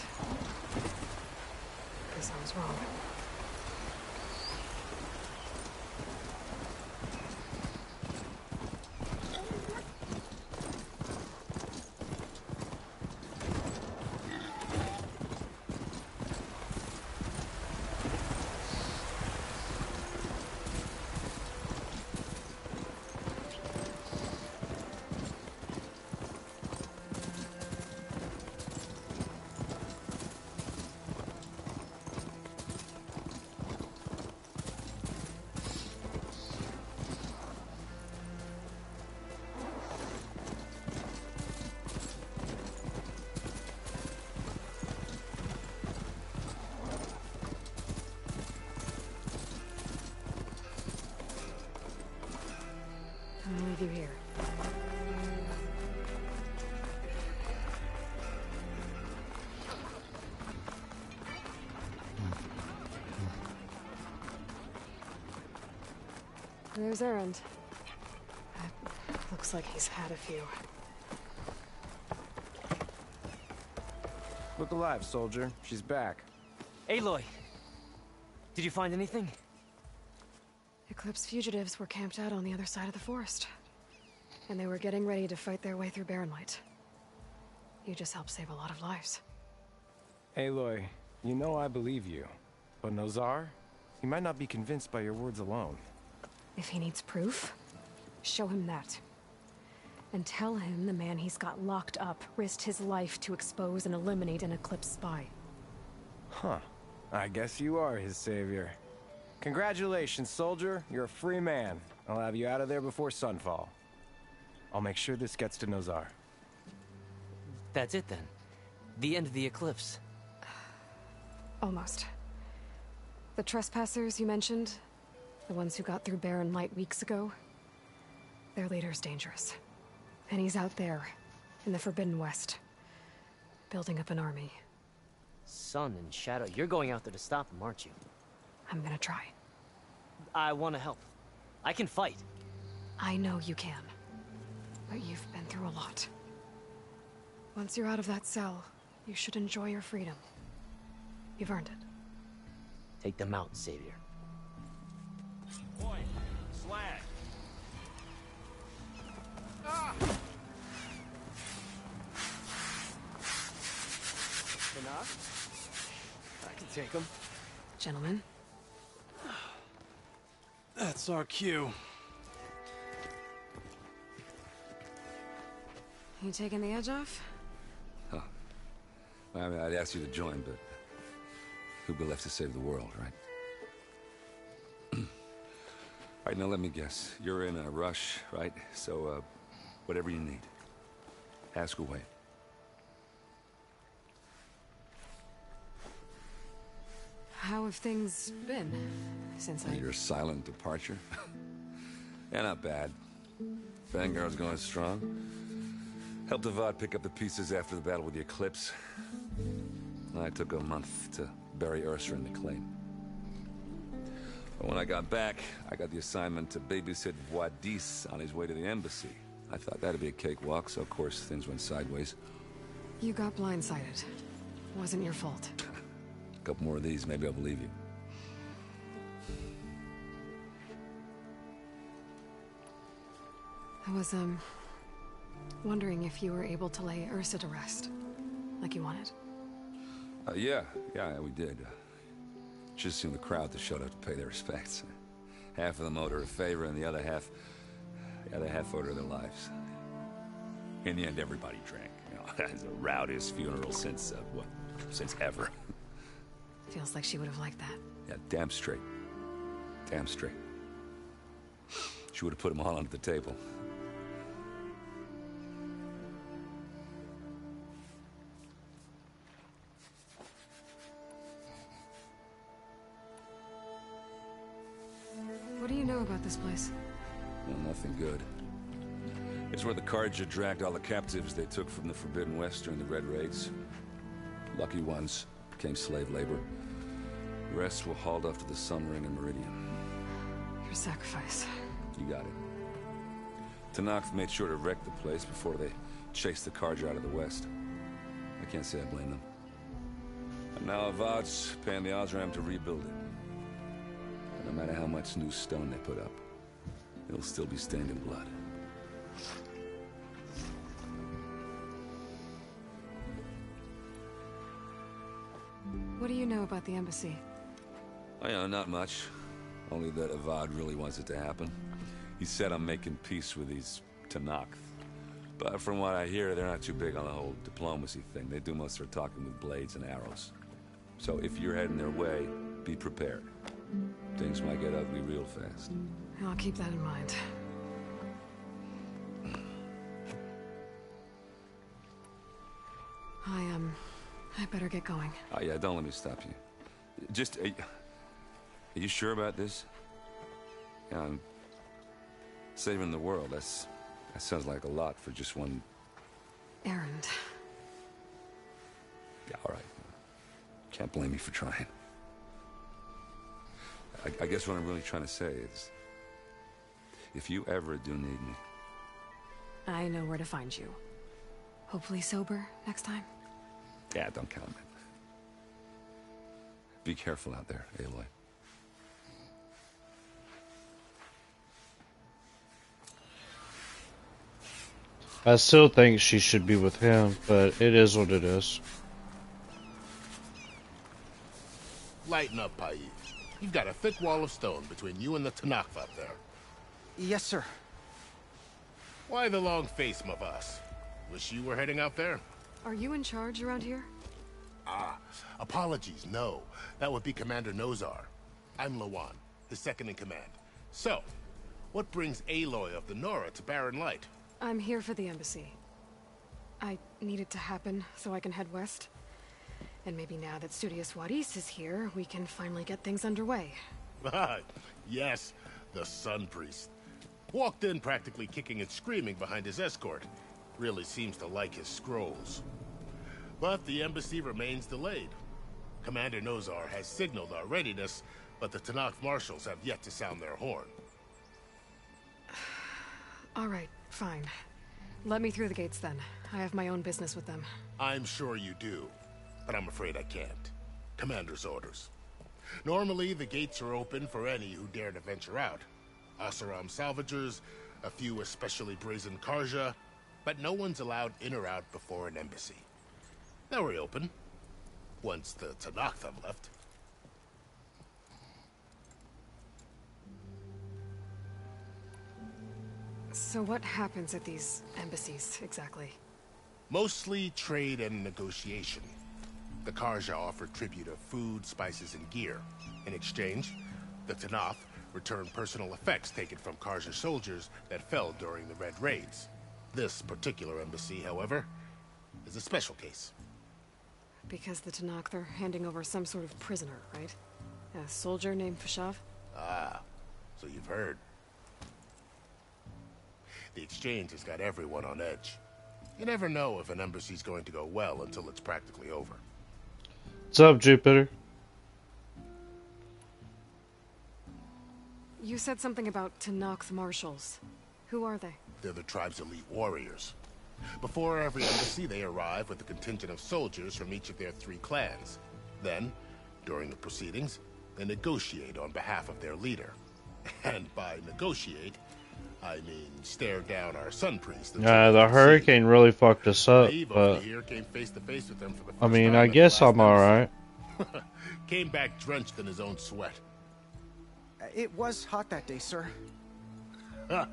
Guess I was wrong. I'm gonna leave you here. There's Erend. Looks like he's had a few. Look alive, soldier. She's back. Aloy! Did you find anything? Eclipse fugitives were camped out on the other side of the forest. And they were getting ready to fight their way through Barren Light. You just helped save a lot of lives. Aloy, you know I believe you. But Nozar? He might not be convinced by your words alone. If he needs proof, show him that. And tell him the man he's got locked up risked his life to expose and eliminate an Eclipse spy. Huh. I guess you are his savior. Congratulations, soldier. You're a free man. I'll have you out of there before sunfall. I'll make sure this gets to Nozar. That's it then. The end of the Eclipse. Almost. The trespassers you mentioned, the ones who got through Barren Light weeks ago, their leader's dangerous. And he's out there, in the Forbidden West, building up an army. Sun and Shadow, you're going out there to stop him, aren't you? I'm gonna try. I want to help. I can fight. I know you can. But you've been through a lot. Once you're out of that cell, you should enjoy your freedom. You've earned it. Take them out, Savior. Boy, slag. Enough? I can take them. Gentlemen. That's our cue. You taking the edge off? Huh. I mean, I'd ask you to join, but who'd be left to save the world, right? All right, now let me guess. You're in a rush, right? So, whatever you need, ask away. How have things been since I... Your silent departure? Yeah, not bad. Vanguard's going strong. Helped Avad pick up the pieces after the battle with the Eclipse. I took a month to bury Ursa in the claim. But when I got back, I got the assignment to babysit Wadis on his way to the embassy. I thought that'd be a cakewalk, so of course things went sideways. You got blindsided. Wasn't your fault. A couple more of these, maybe I'll believe you. I was, wondering if you were able to lay Ursa to rest, like you wanted. Yeah, we did. Just seen the crowd that showed up to pay their respects. Half of them owed her a favor, and the other half owed her their lives. In the end, everybody drank. You know, it's the rowdiest funeral since ever. Feels like she would have liked that. Yeah, damn straight. Damn straight. She would have put them all under the table. What do you know about this place? Well, nothing good. It's where the Carja dragged all the captives they took from the Forbidden West during the Red Raids. Lucky ones became slave labor. The rest were hauled off to the Sun Ring and Meridian. Your sacrifice. You got it. Tenakth made sure to wreck the place before they chased the Carja out of the West. I can't say I blame them. And now Avad's paying the Osram to rebuild it. No matter how much new stone they put up, it'll still be stained in blood. What do you know about the embassy? Oh, yeah, not much. Only that Avad really wants it to happen. He said I'm making peace with these Tenakth. But from what I hear, they're not too big on the whole diplomacy thing. They do most of their talking with blades and arrows. So if you're heading their way, be prepared. Things might get ugly real fast. I'll keep that in mind. I better get going. Oh, yeah, don't let me stop you. Just, are you sure about this? Yeah, I'm saving the world. That sounds like a lot for just one... errand. Yeah, all right. Can't blame me for trying. I guess what I'm really trying to say is, if you ever do need me... I know where to find you. Hopefully sober next time. Yeah, don't count on it. Be careful out there, Aloy. I still think she should be with him, but it is what it is. Lighten up, Paiz. You've got a thick wall of stone between you and the Tenakth up there. Yes, sir. Why the long face, my boss? Wish you were heading out there? Are you in charge around here? Ah, apologies, no. That would be Commander Nozar. I'm Lawan, his second in command. So, what brings Aloy of the Nora to Barren Light? I'm here for the embassy. I need it to happen so I can head west. And maybe now that Studious Wadis is here, we can finally get things underway. Yes, the Sun Priest. Walked in practically kicking and screaming behind his escort. Really seems to like his scrolls. But the embassy remains delayed. Commander Nozar has signaled our readiness, but the Tenakth marshals have yet to sound their horn. All right, fine. Let me through the gates then. I have my own business with them. I'm sure you do, but I'm afraid I can't. Commander's orders. Normally, the gates are open for any who dare to venture out. Oseram salvagers, a few especially brazen Carja, but no one's allowed in or out before an embassy. Now we're open, once the Tenakth have left. So what happens at these embassies, exactly? Mostly trade and negotiation. The Carja offer tribute of food, spices, and gear. In exchange, the Tenakth return personal effects taken from Carja soldiers that fell during the Red Raids. This particular embassy, however, is a special case. Because the Tenakth are handing over some sort of prisoner, right? A soldier named Fashav? Ah, so you've heard. The exchange has got everyone on edge. You never know if an embassy's going to go well until it's practically over. What's up, Jupiter? You said something about Tenakth marshals. Who are they? They're the tribe's elite warriors. Before every embassy, they arrive with a contingent of soldiers from each of their 3 clans. Then, during the proceedings, they negotiate on behalf of their leader. And by negotiate, I mean stare down our sun priest. Yeah, the hurricane really fucked us up, but Here came face to face with them for the first I mean, time I at the guess last I'm alright. embassy. Came back drenched in his own sweat. It was hot that day, sir.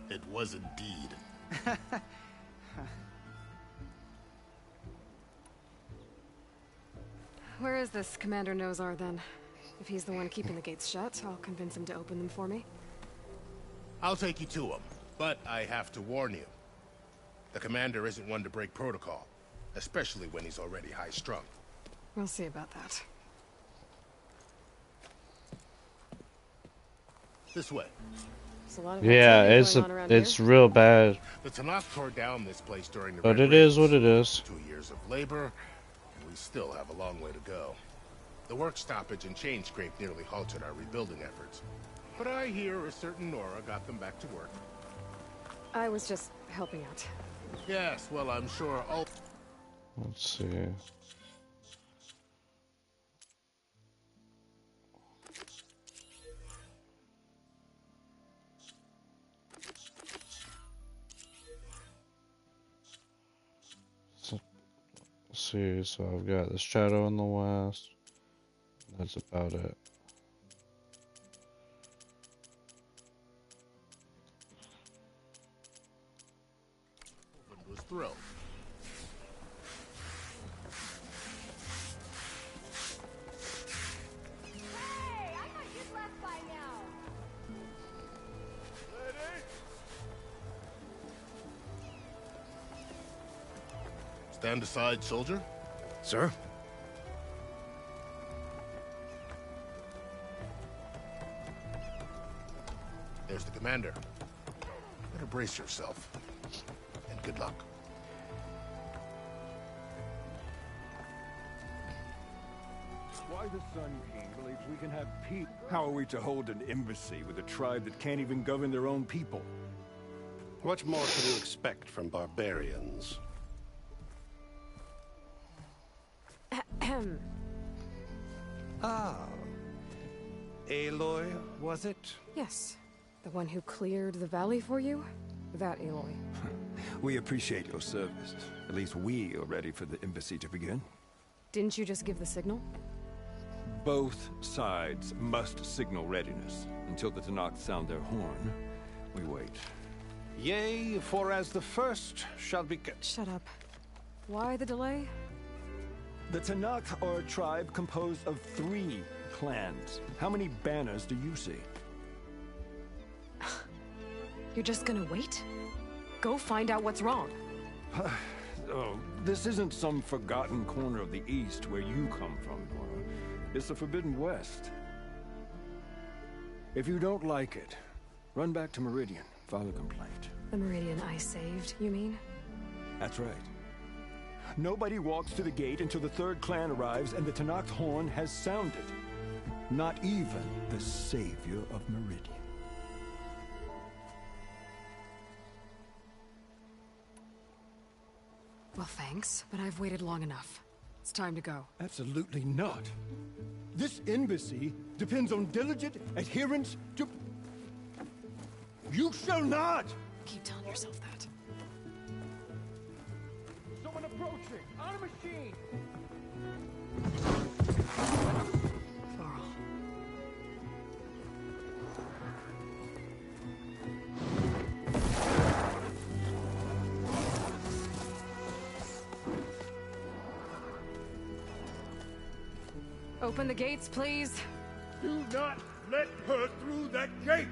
It was indeed. Where is this Commander Nozar, then? If he's the one keeping the gates shut, I'll convince him to open them for me. I'll take you to him, but I have to warn you. The commander isn't one to break protocol, especially when he's already high-strung. We'll see about that. This way. There's a lot of Yeah, activity it's going on around here. real bad. The Tenakth tore down this place during the But Red it is Rains. what it is. 2 years of labor, and we still have a long way to go. The work stoppage and chain scrape nearly halted our rebuilding efforts. But I hear a certain Nora got them back to work. I was just helping out. Yes, well, I'm sure all... Let's see. Let's see, so I've got the shadow in the west. That's about it. was thrilled. Hey, I thought you'd left by now. Stand aside, soldier. Sir? There's the commander. Better brace yourself. And good luck. Why the Sun King believes we can have peace. How are we to hold an embassy with a tribe that can't even govern their own people? What more can you expect from barbarians? Ah. Aloy, was it? Yes. The one who cleared the valley for you? That Aloy. We appreciate your service. At least we are ready for the embassy to begin. Didn't you just give the signal? Both sides must signal readiness. Until the Tenakth sound their horn, we wait. Yea, for as the first shall be... Shut up. Why the delay? The Tenakth are a tribe composed of 3 clans. How many banners do you see? You're just gonna wait? Go find out what's wrong. Oh, this isn't some forgotten corner of the East where you come from, Nora. It's the Forbidden West. If you don't like it, run back to Meridian, file a complaint. The Meridian I saved, you mean? That's right. Nobody walks to the gate until the 3rd clan arrives and the Tenakth horn has sounded. Not even the savior of Meridian. Well, thanks, but I've waited long enough. It's time to go. Absolutely not. This embassy depends on diligent adherence to... You shall not! Keep telling yourself that. Someone approaching! On a machine! Varl. Open the gates, please. Do not let her through that gate!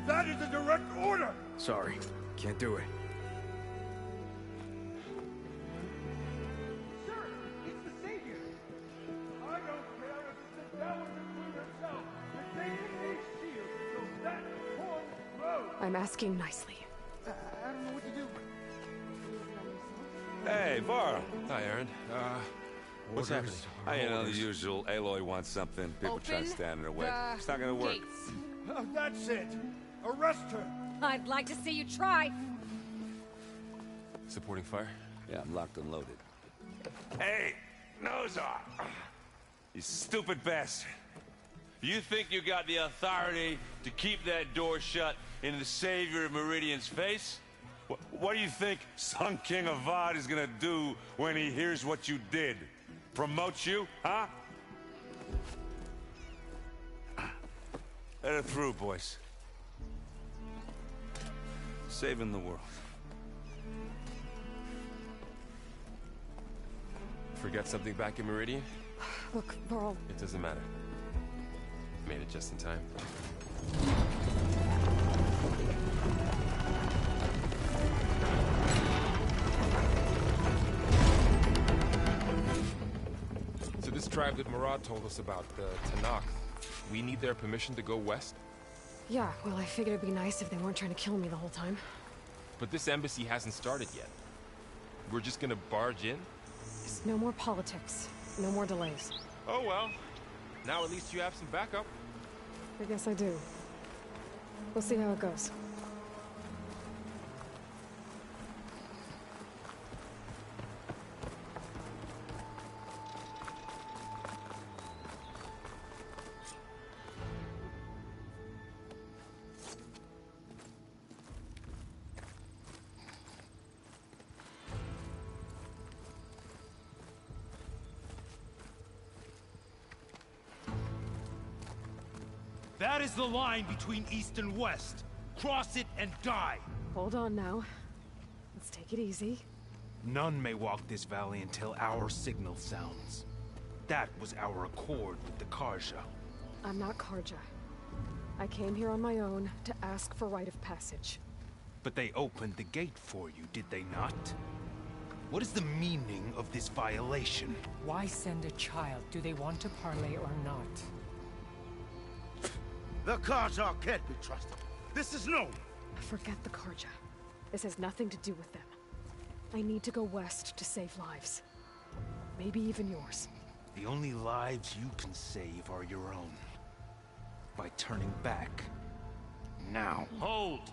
That is a direct order! Sorry, can't do it. Sir, it's the Savior! I don't care if it's the devil between herself! I'm asking nicely. I don't know what to do. Hey, Varl. Hi, Aaron. What's happening? You know, the usual. Aloy wants something. People try to stand in her way. It's not gonna work. Oh, that's it. Arrest her. I'd like to see you try. Supporting fire? Yeah, I'm locked and loaded. Hey, Nozar! You stupid bastard. You think you got the authority to keep that door shut in the Savior of Meridian's face? What do you think Sun King Avad is gonna do when he hears what you did? Promote you, huh? Let her through, boys. Saving the world. Forget something back in Meridian? Look, Varl. It doesn't matter. Made it just in time. So this tribe that Murad told us about, the Tenakth, we need their permission to go west? Yeah, well, I figured it'd be nice if they weren't trying to kill me the whole time. But this embassy hasn't started yet. We're just gonna barge in? Just no more politics. No more delays. Oh well. Now at least you have some backup. I guess I do. We'll see how it goes. That is the line between East and West. Cross it and die. Hold on now. Let's take it easy. None may walk this valley until our signal sounds. That was our accord with the Karja. I'm not Karja. I came here on my own to ask for rite of passage. But they opened the gate for you, did they not? What is the meaning of this violation? Why send a child? Do they want to parley or not? The Karja can't be trusted. This is known. Forget the Karja. This has nothing to do with them. I need to go west to save lives. Maybe even yours. The only lives you can save are your own. By turning back. Now. Hold!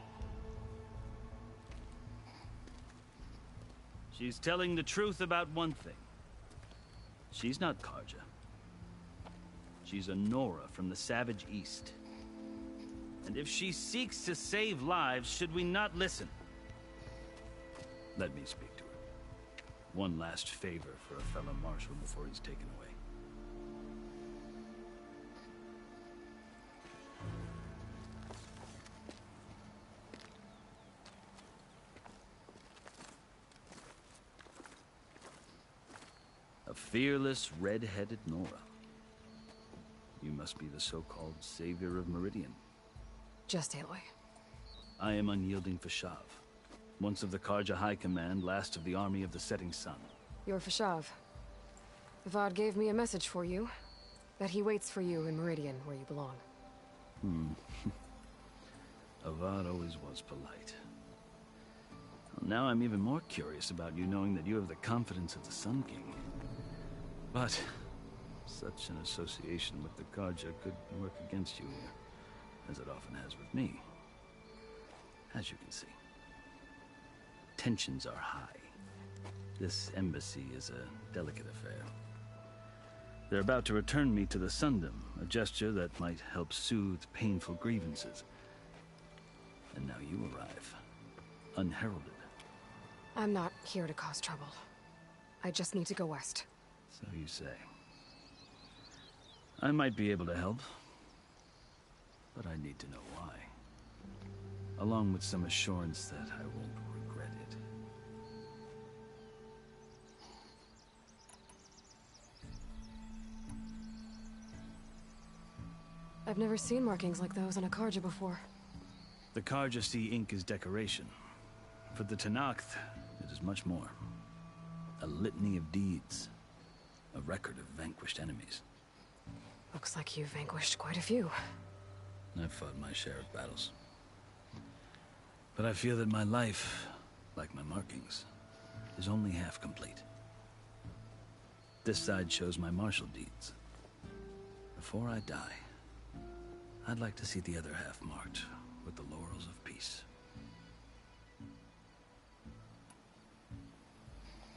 She's telling the truth about one thing. She's not Karja. She's a Nora from the Savage East. And if she seeks to save lives, should we not listen? Let me speak to her. One last favor for a fellow marshal before he's taken away. A fearless, red-headed Nora. You must be the so-called Savior of Meridian. Just Aloy. I am Unyielding Fashav. Once of the Karja High Command, last of the Army of the Setting Sun. You're Fashav. Avad gave me a message for you. That he waits for you in Meridian, where you belong. Avad always was polite. Well, now I'm even more curious about you knowing that you have the confidence of the Sun King. But such an association with the Karja could work against you here, as it often has with me. As you can see, tensions are high. This embassy is a delicate affair. They're about to return me to the Sundom, a gesture that might help soothe painful grievances. And now you arrive, unheralded. I'm not here to cause trouble. I just need to go west. So you say. I might be able to help, but I need to know why. Along with some assurance that I won't regret it. I've never seen markings like those on a Karja before. The Karja see ink as decoration. For the Tenakth, it is much more. A litany of deeds. A record of vanquished enemies. Looks like you've vanquished quite a few. I've fought my share of battles. But I feel that my life, like my markings, is only half complete. This side shows my martial deeds. Before I die, I'd like to see the other half marked with the laurels of peace.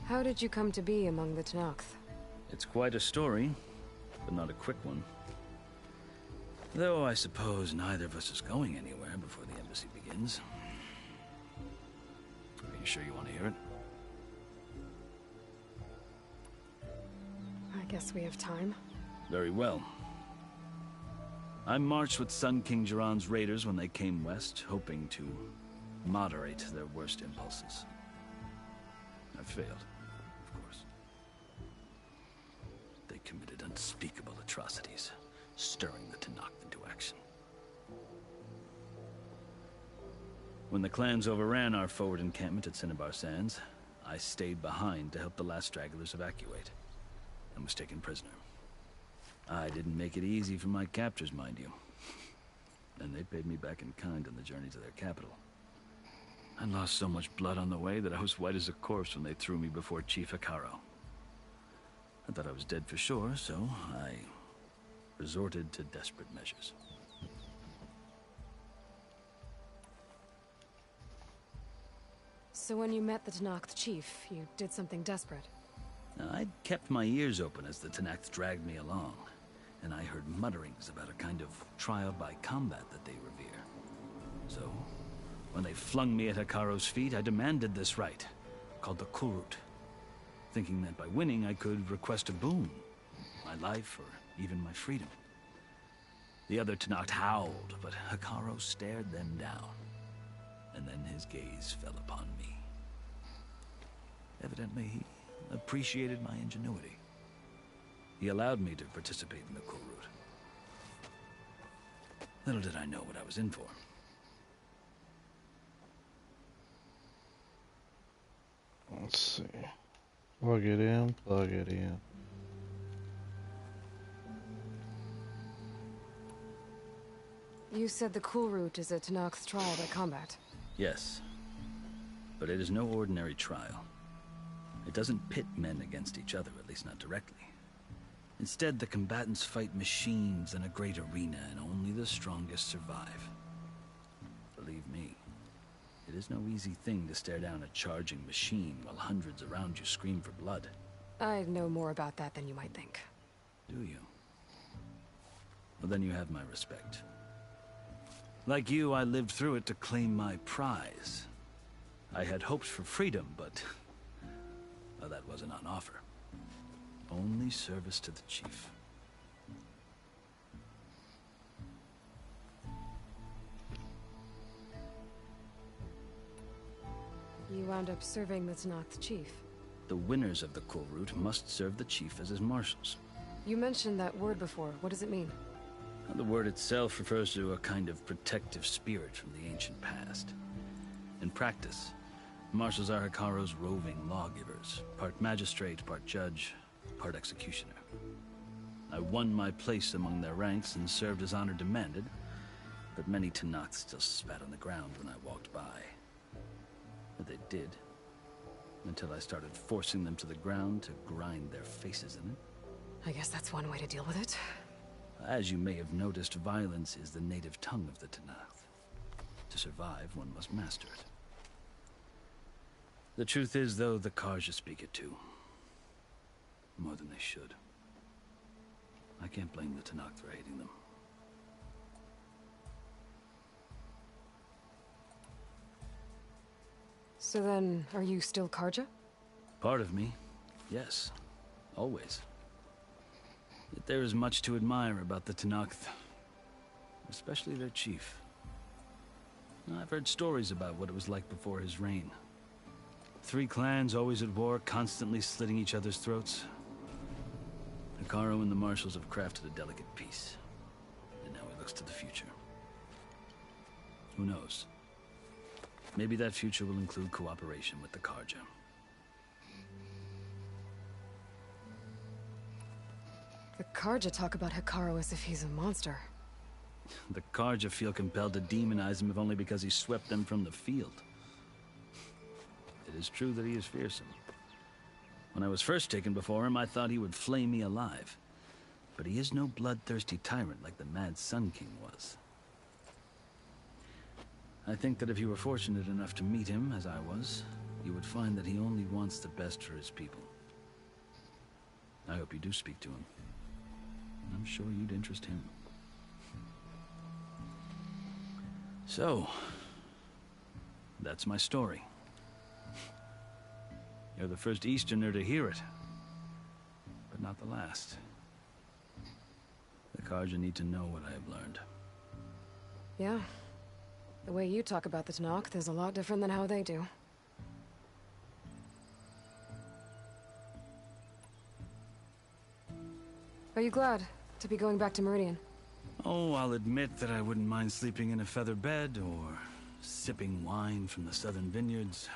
How did you come to be among the Tenakth? It's quite a story, but not a quick one. Though I suppose neither of us is going anywhere before the embassy begins. Are you sure you want to hear it? I guess we have time. Very well. I marched with Sun King Jiran's raiders when they came west, hoping to moderate their worst impulses. I failed, of course. They committed unspeakable atrocities, stirring the Tenakth into action. When the clans overran our forward encampment at Cinnabar Sands, I stayed behind to help the last stragglers evacuate, and was taken prisoner. I didn't make it easy for my captors, mind you. And they paid me back in kind on the journey to their capital. I lost so much blood on the way that I was white as a corpse when they threw me before Chief Hekarro. I thought I was dead for sure, so I resorted to desperate measures. So when you met the Tenakth chief, you did something desperate? Now, I'd kept my ears open as the Tenakth dragged me along, and I heard mutterings about a kind of trial by combat that they revere. So, when they flung me at Hekarro's feet, I demanded this rite, called the Kulrut, thinking that by winning I could request a boon, my life or even my freedom. The other Tenakth howled, but Hekarro stared them down, and then his gaze fell upon me. Evidently, he appreciated my ingenuity. He allowed me to participate in the Kulrut. Little did I know what I was in for. Let's see. Plug it in, plug it in. You said the Kulrut is a Tenakth trial by combat. Yes, but it is no ordinary trial. It doesn't pit men against each other, at least not directly. Instead, the combatants fight machines in a great arena, and only the strongest survive. Believe me, it is no easy thing to stare down a charging machine while hundreds around you scream for blood. I know more about that than you might think. Do you? Well, then you have my respect. Like you, I lived through it to claim my prize. I had hoped for freedom, but well, that wasn't on offer. Only service to the chief. You wound up serving the Tenakth chief. The winners of the Kulrut must serve the chief as his marshals. You mentioned that word before. What does it mean? The word itself refers to a kind of protective spirit from the ancient past. In practice, marshals are Hekarro's roving lawgivers, part magistrate, part judge, part executioner. I won my place among their ranks and served as honor demanded, but many Tenakth still spat on the ground when I walked by. But they did, until I started forcing them to the ground to grind their faces in it. I guess that's one way to deal with it. As you may have noticed, violence is the native tongue of the Tenakth. To survive, one must master it. The truth is, though, the Carja speak it too. More than they should. I can't blame the Tenakth for hating them. So then, are you still Carja? Part of me, yes. Always. Yet there is much to admire about the Tenakth. Especially their chief. I've heard stories about what it was like before his reign. 3 clans always at war, constantly slitting each other's throats. Hekarro and the marshals have crafted a delicate peace. And now he looks to the future. Who knows? Maybe that future will include cooperation with the Carja. The Carja talk about Hekarro as if he's a monster. The Carja feel compelled to demonize him if only because he swept them from the field. It is true that he is fearsome. When I was first taken before him, I thought he would flay me alive. But he is no bloodthirsty tyrant like the Mad Sun King was. I think that if you were fortunate enough to meet him, as I was, you would find that he only wants the best for his people. I hope you do speak to him. I'm sure you'd interest him. So, that's my story. You're the first Easterner to hear it, but not the last. The Carja need to know what I have learned. Yeah. The way you talk about the Tenakth is a lot different than how they do. Are you glad to be going back to Meridian? Oh, I'll admit that I wouldn't mind sleeping in a feather bed or sipping wine from the southern vineyards.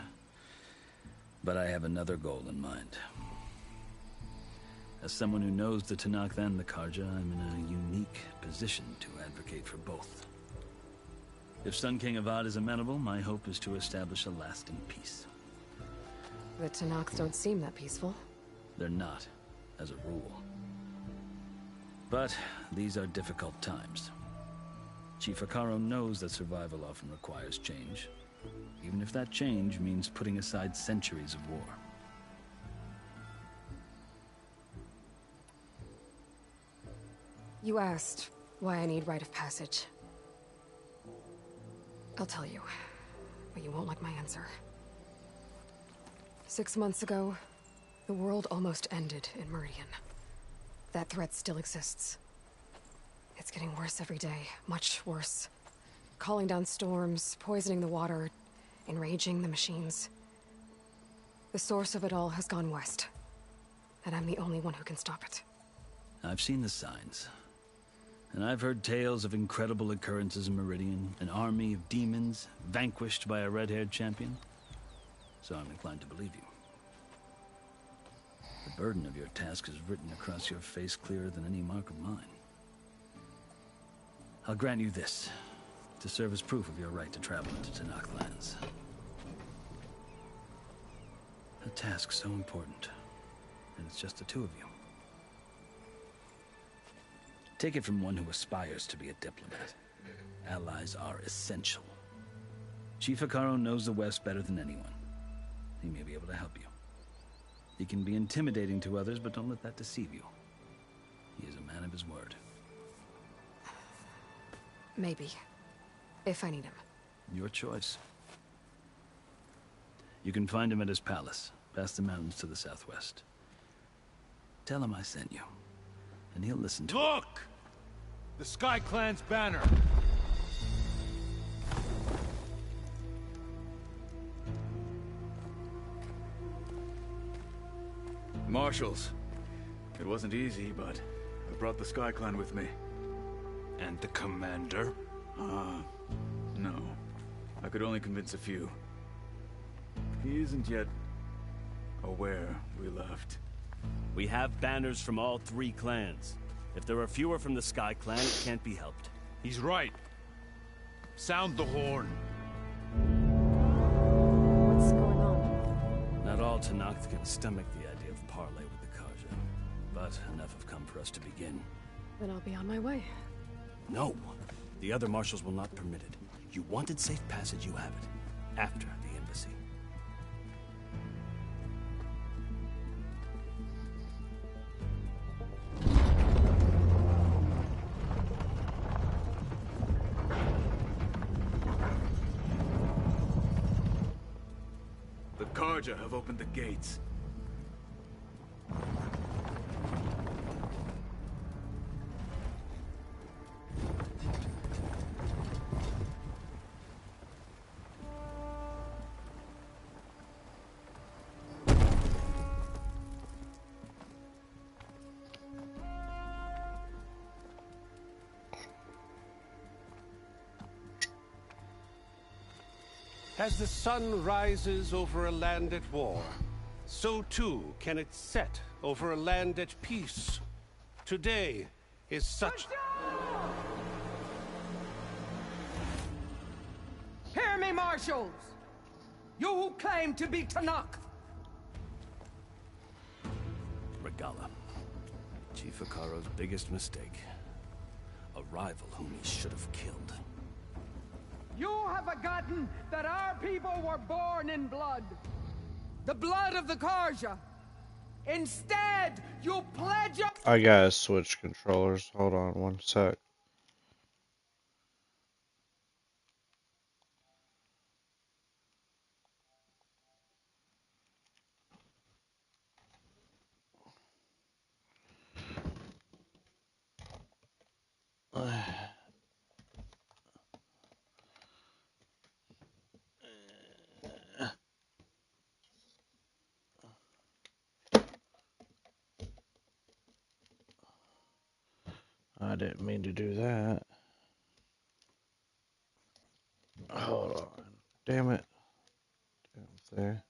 But I have another goal in mind. As someone who knows the Tenakth and the Carja, I'm in a unique position to advocate for both. If Sun King Avad is amenable, my hope is to establish a lasting peace. The Tenakth don't seem that peaceful. They're not, as a rule. But these are difficult times. Chief Hekarro knows that survival often requires change, even if that change means putting aside centuries of war. You asked why I need rite of passage. I'll tell you, but you won't like my answer. 6 months ago, the world almost ended in Meridian. That threat still exists. It's getting worse every day, much worse. Calling down storms, poisoning the water, enraging the machines. The source of it all has gone west, and I'm the only one who can stop it. I've seen the signs. And I've heard tales of incredible occurrences in Meridian, an army of demons vanquished by a red-haired champion. So I'm inclined to believe you. The burden of your task is written across your face clearer than any mark of mine. I'll grant you this, to serve as proof of your right to travel into Tenakth lands. A task so important, and it's just the two of you. Take it from one who aspires to be a diplomat. Allies are essential. Chief Hekarro knows the West better than anyone. He may be able to help you. He can be intimidating to others, but don't let that deceive you. He is a man of his word. Maybe. If I need him. Your choice. You can find him at his palace, past the mountains to the southwest. Tell him I sent you, and he'll listen to Look! The Sky Clan's banner! Marshals. It wasn't easy, but I brought the Sky Clan with me. And the commander? No. I could only convince a few. He isn't yet aware we left. We have banners from all 3 clans. If there are fewer from the Sky Clan, it can't be helped. He's right. Sound the horn. What's going on? Not all Tenakth can stomach the idea of parley with the Carja, but enough have come for us to begin. Then I'll be on my way. No. The other marshals will not permit it. You wanted safe passage, you have it. After the embassy. The Carja have opened the gates. As the sun rises over a land at war, so too can it set over a land at peace. Today is such... say, Marshals? You who claim to be Tanakh. Regalla. Chief Hekarro's biggest mistake. A rival whom he should have killed. You have forgotten that our people were born in blood. The blood of the Carja. Instead, you pledge your... I gotta switch controllers. Hold on one sec. I didn't mean to do that. Hold on. Damn it. Damn there.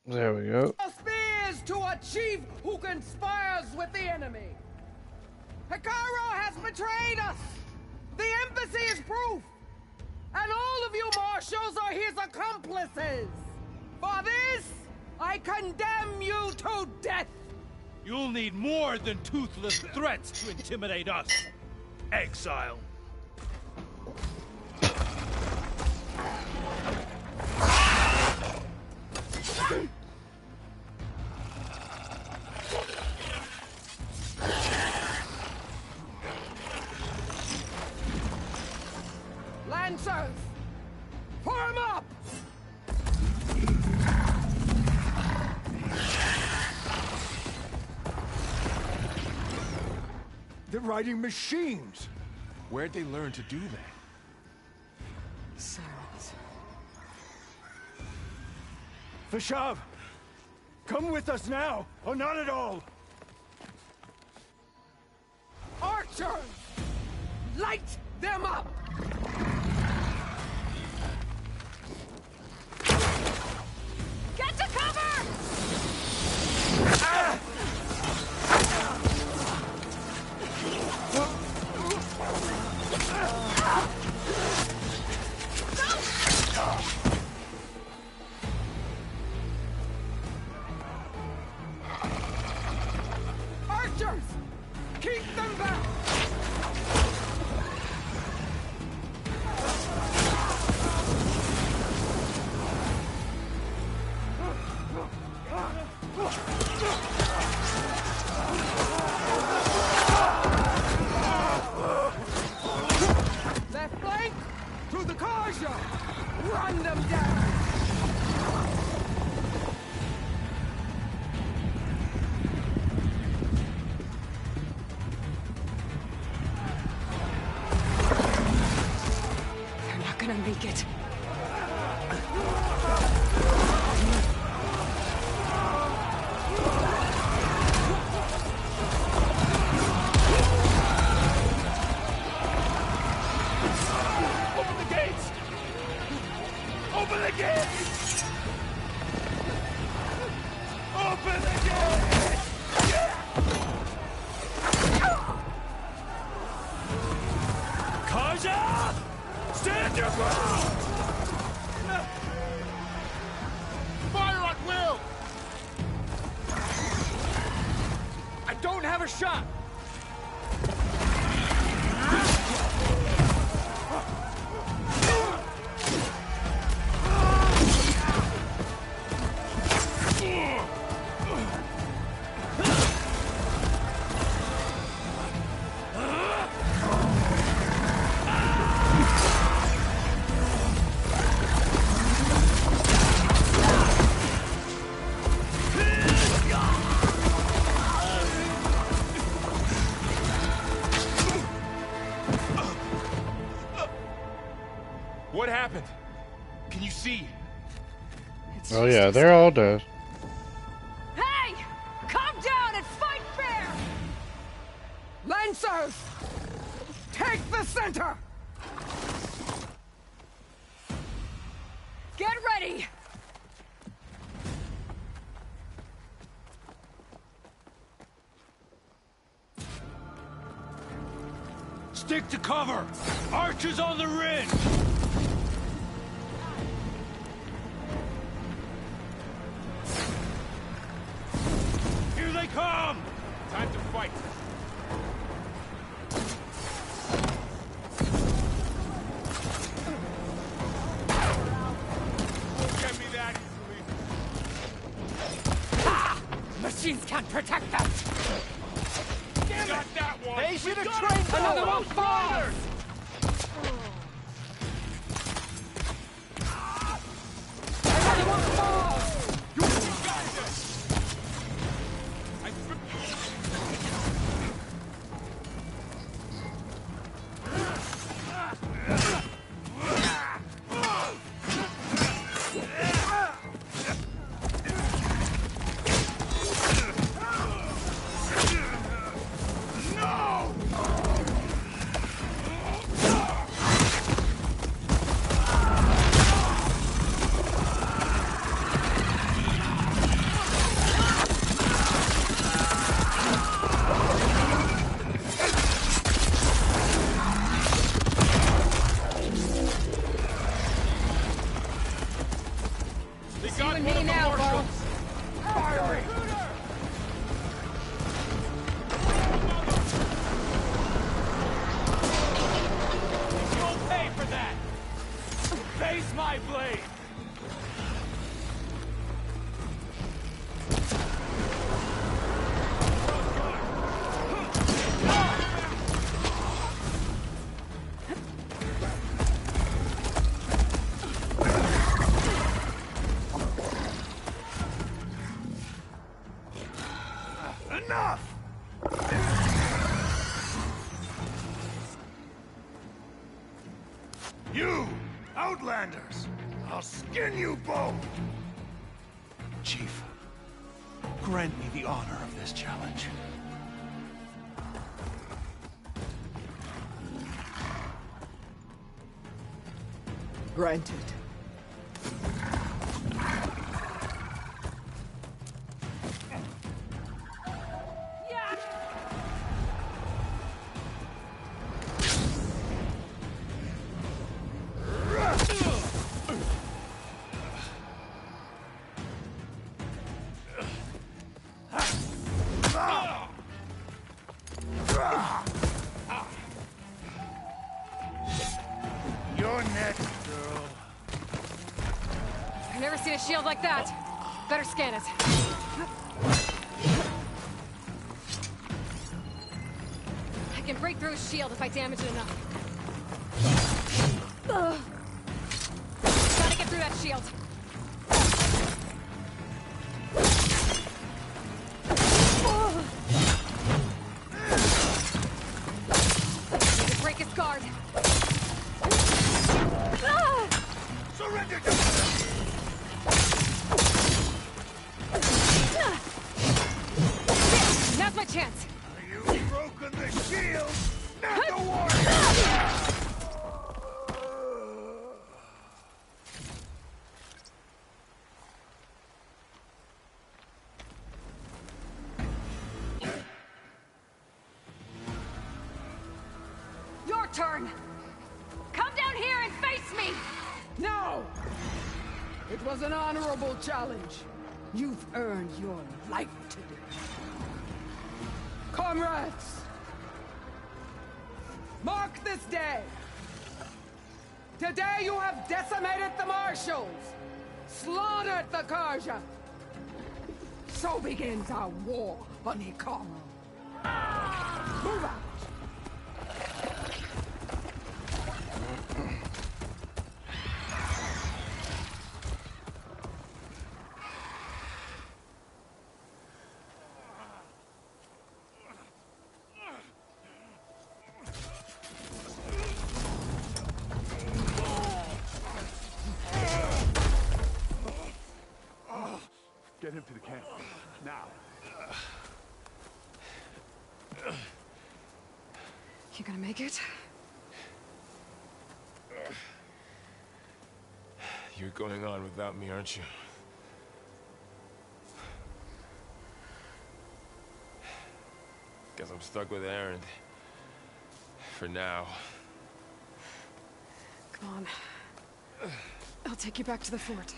There we go. Spears to a chief who conspires with the enemy. Hekarro has betrayed us. The embassy is proof. And all of you marshals are his accomplices. For this, I condemn you to death. You'll need more than toothless threats to intimidate us. Exile. Lancers, form up! They're riding machines. Where'd they learn to do that? Silence. Vashav, come with us now, or not at all. Archers, light them up! Get to cover! Ah! Archers! Keep them back! Left flank! To the Carja! Run them down! They're not gonna make it. Open the gates! Open the gates! Open the gates! Carja! Stand your ground! Fire at will! I don't have a shot! What happened? Can you see? Oh yeah, they're all dead. Hey! Calm down and fight fair! Lancers! Take the center! Get ready! Stick to cover! Archers on the ridge! Here they come! Time to fight. Won't get me that easily. Machines can't protect us! Damn got that one! They should have We got trained it! Another one Those falls! riders! Another one falls! You got this! They You got and one me of the now, marshals! Bo. Firing! You'll pay for that! Face my blade! Enough! You, Outlanders! I'll skin you both! Chief, grant me the honor of this challenge. Granted. You're next, girl. I've never seen a shield like that. Better scan it. I can break through a shield if I damage it enough. Ugh. Gotta get through that shield. Need to break his guard. Surrender! Now's my chance. You've broken the shield, not the warrior! Your turn. Come down here and face me. No! It was an honorable challenge. You've earned your life today. Comrades! Mark this day! Today you have decimated the Marshals! Slaughtered the Karja! So begins our war on Hikaru. Move out! Get him to the camp. Now. You gonna make it? You're going on without me, aren't you? Guess I'm stuck with Aaron. for now. Come on. I'll take you back to the fort.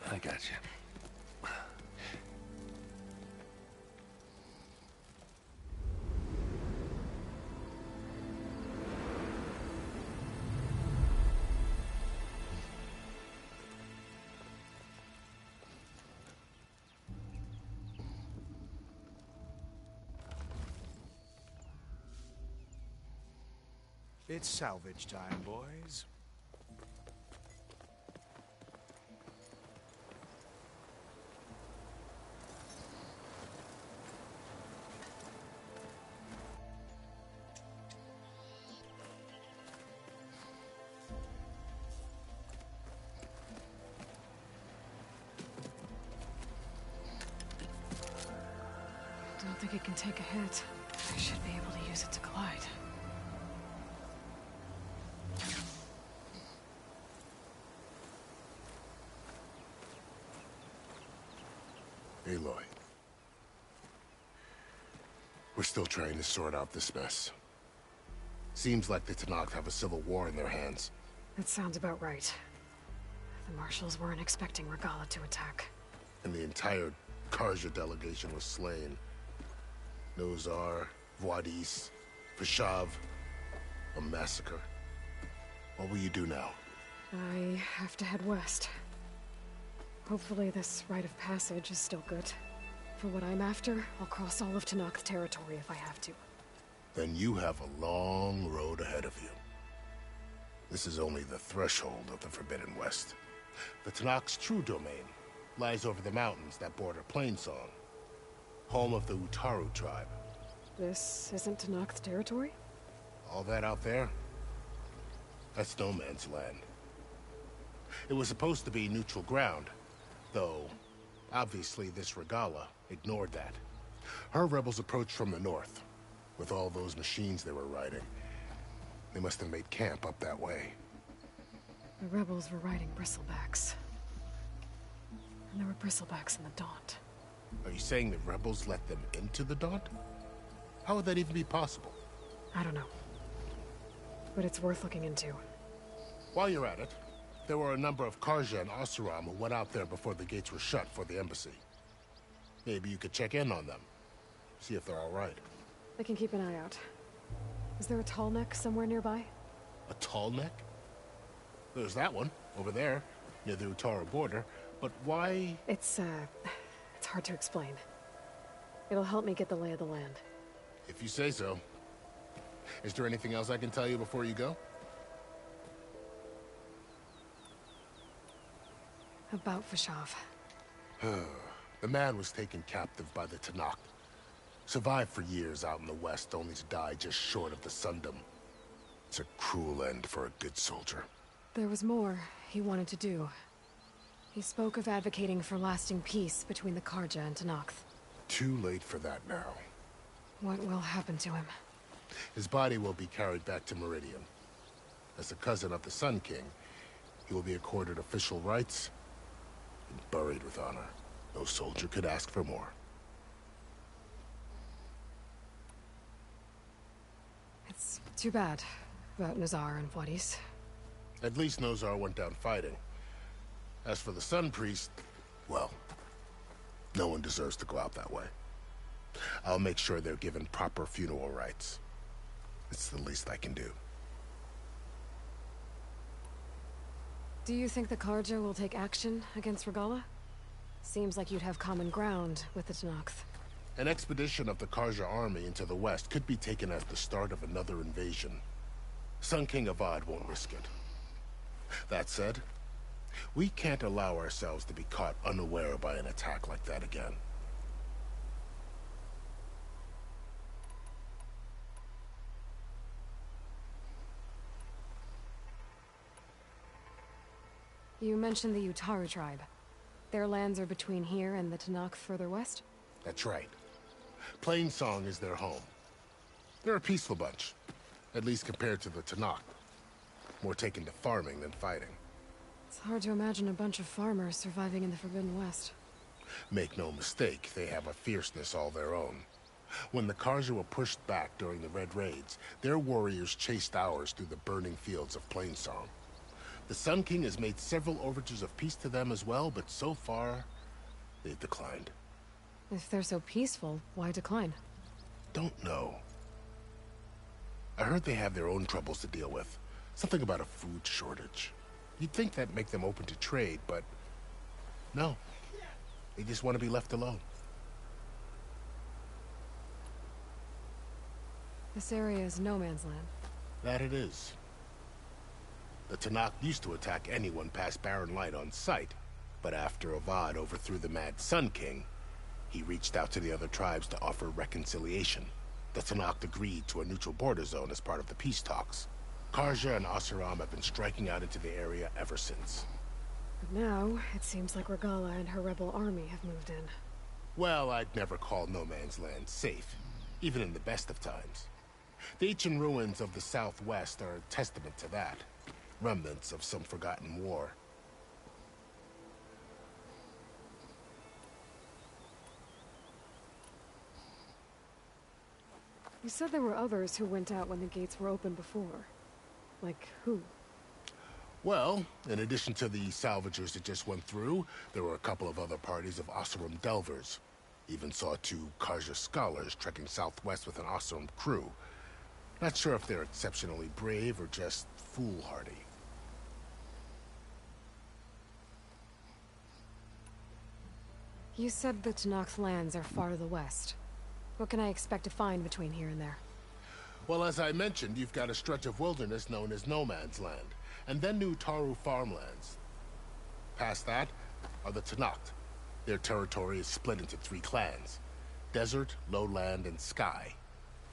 I got you. It's salvage time, boys. Don't think it can take a hit. I should be able to use it to glide. Aloy. We're still trying to sort out this mess. Seems like the Tenakth have a civil war in their hands. That sounds about right. The Marshals weren't expecting Regalla to attack. And the entire Carja delegation was slain. Nozar, Vuadis, Fashav. A massacre. What will you do now? I have to head west. Hopefully this rite of passage is still good. For what I'm after, I'll cross all of Tenakth territory if I have to. Then you have a long road ahead of you. This is only the threshold of the Forbidden West. The Tenakth's true domain lies over the mountains that border Plainsong, home of the Utaru tribe. This isn't Tenakth territory? All that out there? That's no man's land. It was supposed to be neutral ground, though obviously this Regalla ignored that. Her rebels approached from the north, with all those machines they were riding. They must have made camp up that way. The rebels were riding bristlebacks. And there were bristlebacks in the Daunt. Are you saying the rebels let them into the Daunt? How would that even be possible? I don't know. But it's worth looking into. While you're at it, there were a number of Carja and Oseram who went out there before the gates were shut for the embassy. Maybe you could check in on them. See if they're all right. I can keep an eye out. Is there a tall neck somewhere nearby? A tall neck? There's that one, over there, near the Utaru border. But why? It's hard to explain. It'll help me get the lay of the land. If you say so. Is there anything else I can tell you before you go? About Fashav. The man was taken captive by the Tenakth. Survived for years out in the west, only to die just short of the Sundom. It's a cruel end for a good soldier. There was more he wanted to do. He spoke of advocating for lasting peace between the Carja and Tenakth. Too late for that now. What will happen to him? His body will be carried back to Meridian. As a cousin of the Sun King, he will be accorded official rights and buried with honor. No soldier could ask for more. It's too bad about Nozar and Vuadis. At least Nozar went down fighting. As for the Sun Priest, well, no one deserves to go out that way. I'll make sure they're given proper funeral rites. It's the least I can do. Do you think the Carja will take action against Regalla? Seems like you'd have common ground with the Tenakth. An expedition of the Carja army into the west could be taken as the start of another invasion. Sun King Avad won't risk it. That said, we can't allow ourselves to be caught unaware by an attack like that again. You mentioned the Utaru tribe. Their lands are between here and the Tenakth further west? That's right. Plainsong is their home. They're a peaceful bunch, at least compared to the Tenakth. More taken to farming than fighting. It's hard to imagine a bunch of farmers surviving in the Forbidden West. Make no mistake, they have a fierceness all their own. When the Carja were pushed back during the Red Raids, their warriors chased ours through the burning fields of Plainsong. The Sun King has made several overtures of peace to them as well, but so far, they've declined. If they're so peaceful, why decline? Don't know. I heard they have their own troubles to deal with. Something about a food shortage. You'd think that'd make them open to trade, but no. They just want to be left alone. This area is no man's land. That it is. The Tenakth used to attack anyone past Barren Light on sight, but after Avad overthrew the Mad Sun King, he reached out to the other tribes to offer reconciliation. The Tenakth agreed to a neutral border zone as part of the peace talks. Carja and Oseram have been striking out into the area ever since. But now, it seems like Regalla and her rebel army have moved in. Well, I'd never call no man's land safe, even in the best of times. The ancient ruins of the Southwest are a testament to that. Remnants of some forgotten war. You said there were others who went out when the gates were open before. Like who? Well, in addition to the salvagers that just went through, there were a couple of other parties of Oseram delvers. Even saw 2 Carja scholars trekking southwest with an Oseram crew. Not sure if they're exceptionally brave or just foolhardy. You said the Tenakth lands are far to the west. What can I expect to find between here and there? Well, as I mentioned, you've got a stretch of wilderness known as No Man's Land, and then New Taru farmlands. Past that are the Tenakth. Their territory is split into 3 clans: Desert, Lowland, and Sky.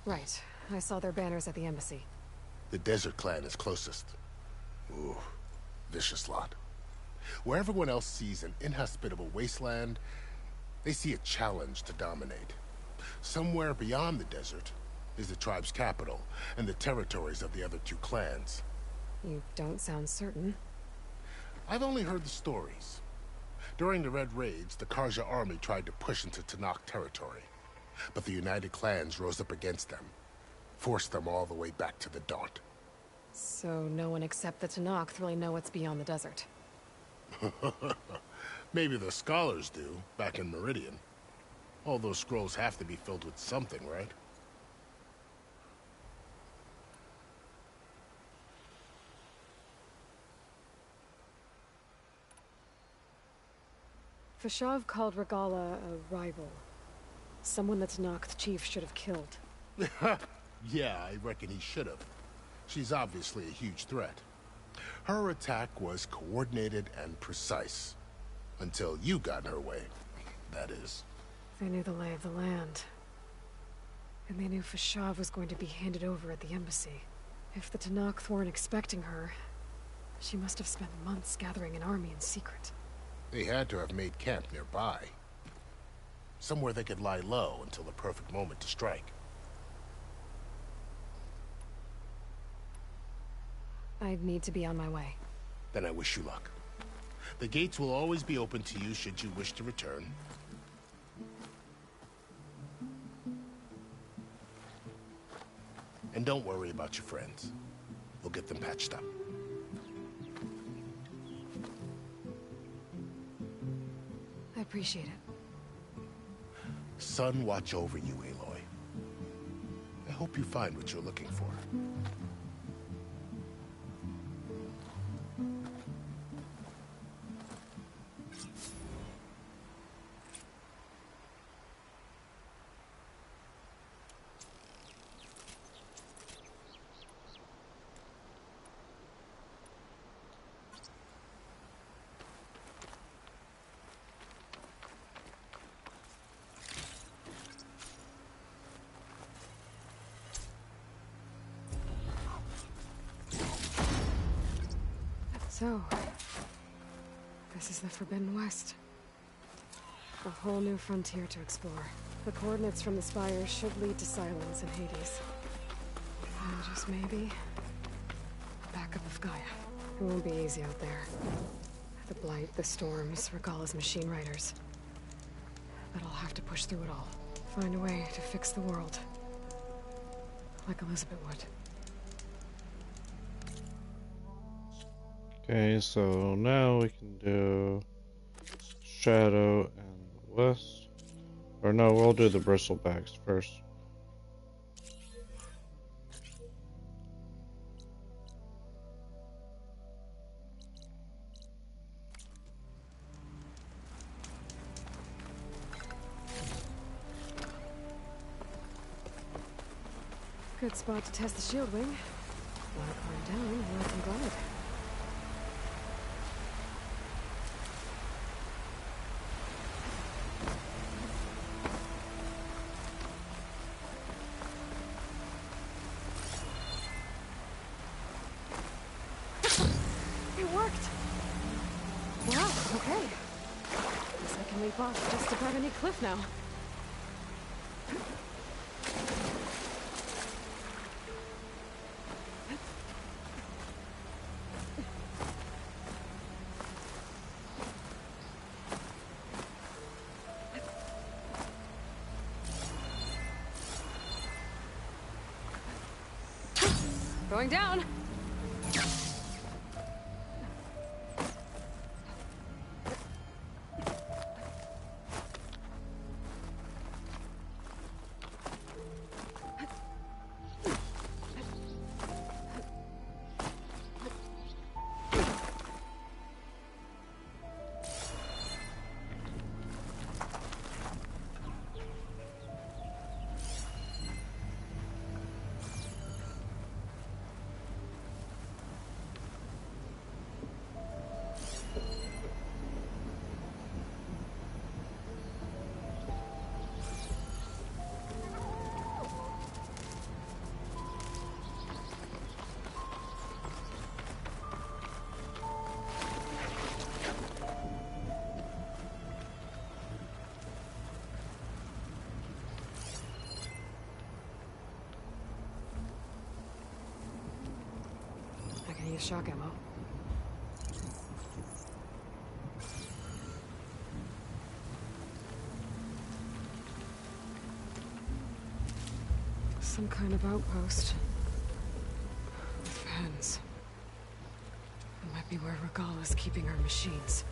Right. I saw their banners at the embassy. The Desert clan is closest. Ooh, vicious lot. Where everyone else sees an inhospitable wasteland, they see a challenge to dominate. Somewhere beyond the desert is the tribe's capital and the territories of the other 2 clans. You don't sound certain. I've only heard the stories. During the Red Raids, the Carja army tried to push into Tenakth territory, but the United Clans rose up against them, forced them all the way back to the Daunt. So no one except the Tenakth really know what's beyond the desert. Maybe the scholars do, back in Meridian. All those scrolls have to be filled with something, right? Fashav called Regalla a rival. Someone the Tenakth chief should have killed. Yeah, I reckon he should have. She's obviously a huge threat. Her attack was coordinated and precise. Until you got in her way, that is. They knew the lay of the land. And they knew Fashav was going to be handed over at the embassy. If the Tenakth weren't expecting her, she must have spent months gathering an army in secret. They had to have made camp nearby. Somewhere they could lie low until the perfect moment to strike. I'd need to be on my way. Then I wish you luck. The gates will always be open to you should you wish to return. And don't worry about your friends. We'll get them patched up. I appreciate it. Sun watch over you, Aloy. I hope you find what you're looking for. So, this is the Forbidden West. A whole new frontier to explore. The coordinates from the spires should lead to Silence and Hades. And just maybe, a backup of Gaia. It won't be easy out there. The Blight, the Storms, Regalla's machine riders. But I'll have to push through it all. Find a way to fix the world. Like Elizabeth would. Okay, so now we can do Shadow and West. Or no, we'll do the Bristlebacks first. Good spot to test the shield wing. Want to climb down, learn some glide. It worked! Wow, okay. Guess I can leap off just above any cliff now. Going down. Use shock ammo. Some kind of outpost. With pens. It might be where Regalla's keeping her machines.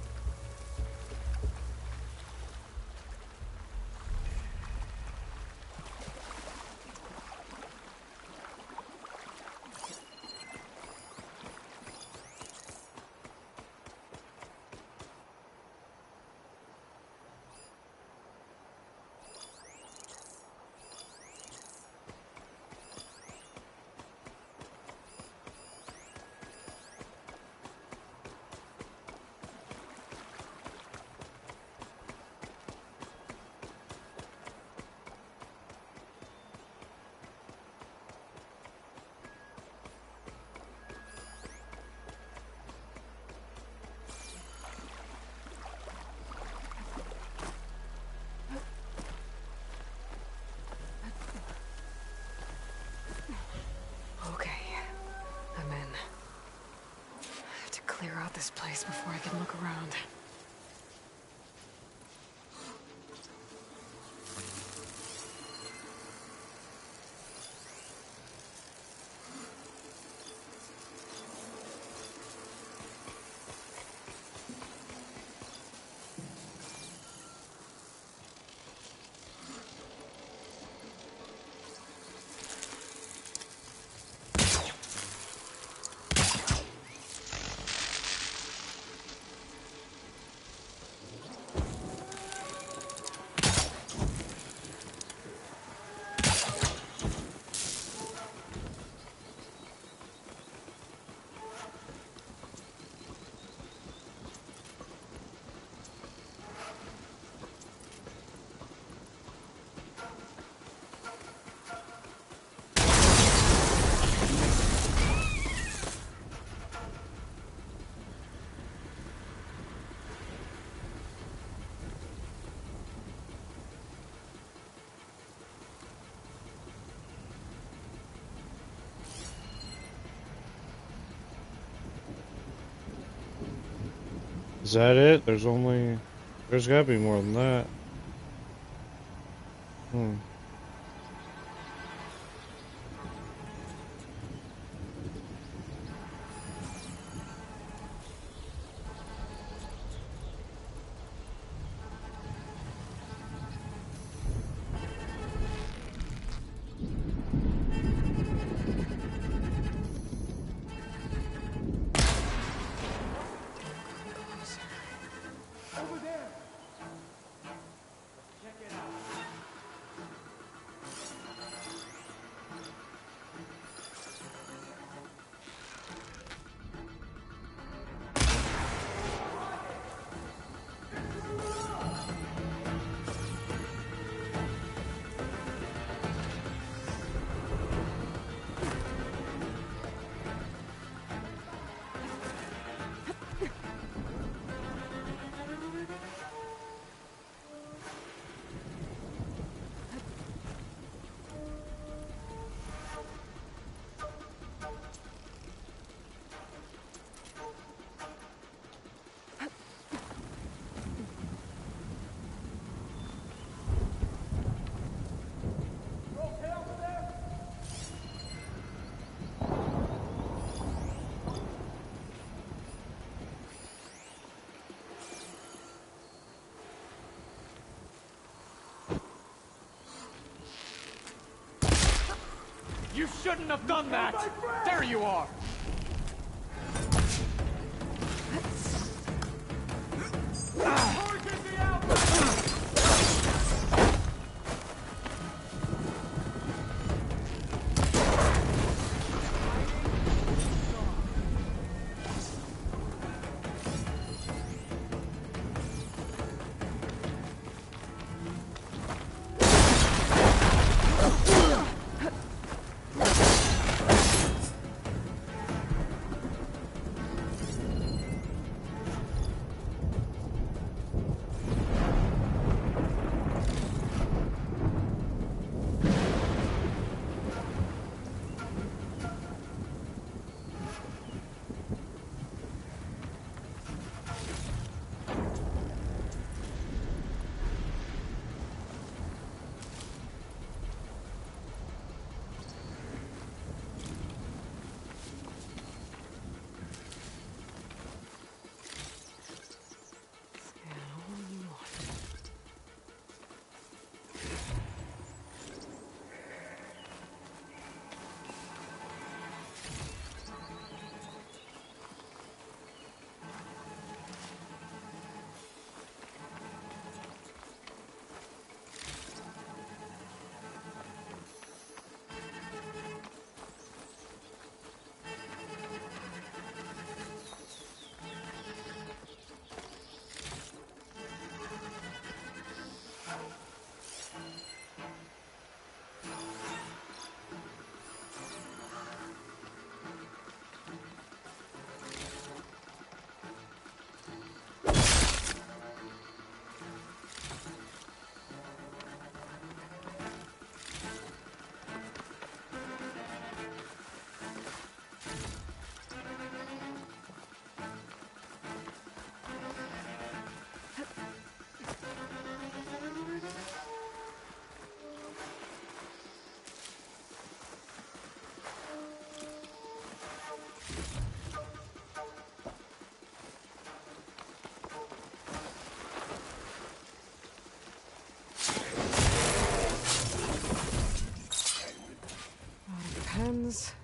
Clear out this place before I can look around. Is that it? There's gotta be more than that. You shouldn't have done that! There you are!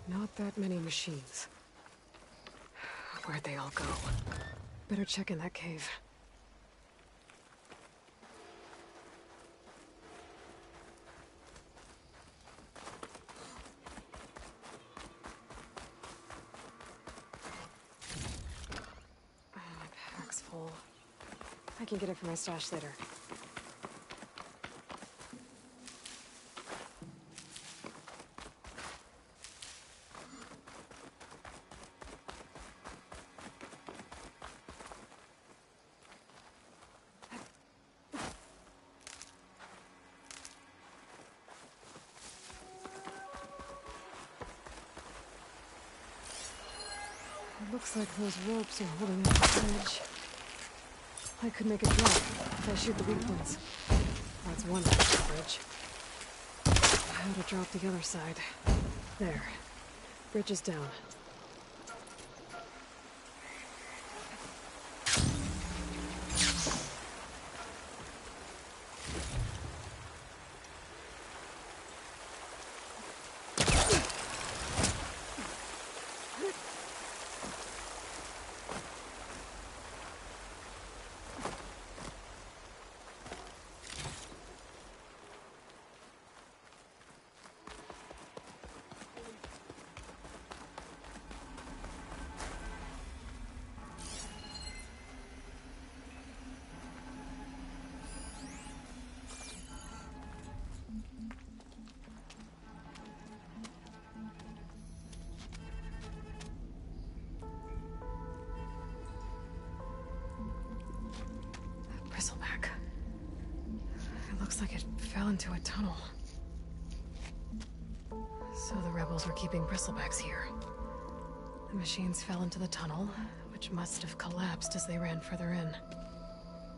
Not that many machines. Where'd they all go? Better check in that cave. My pack's full. I can get it from my stash later. Looks like those ropes are holding up the bridge. I could make it drop if I shoot the weak points. That's one side of the bridge. How to drop the other side. There. Bridge is down. Bristleback. It looks like it fell into a tunnel. So the rebels were keeping bristlebacks here. The machines fell into the tunnel, which must have collapsed as they ran further in.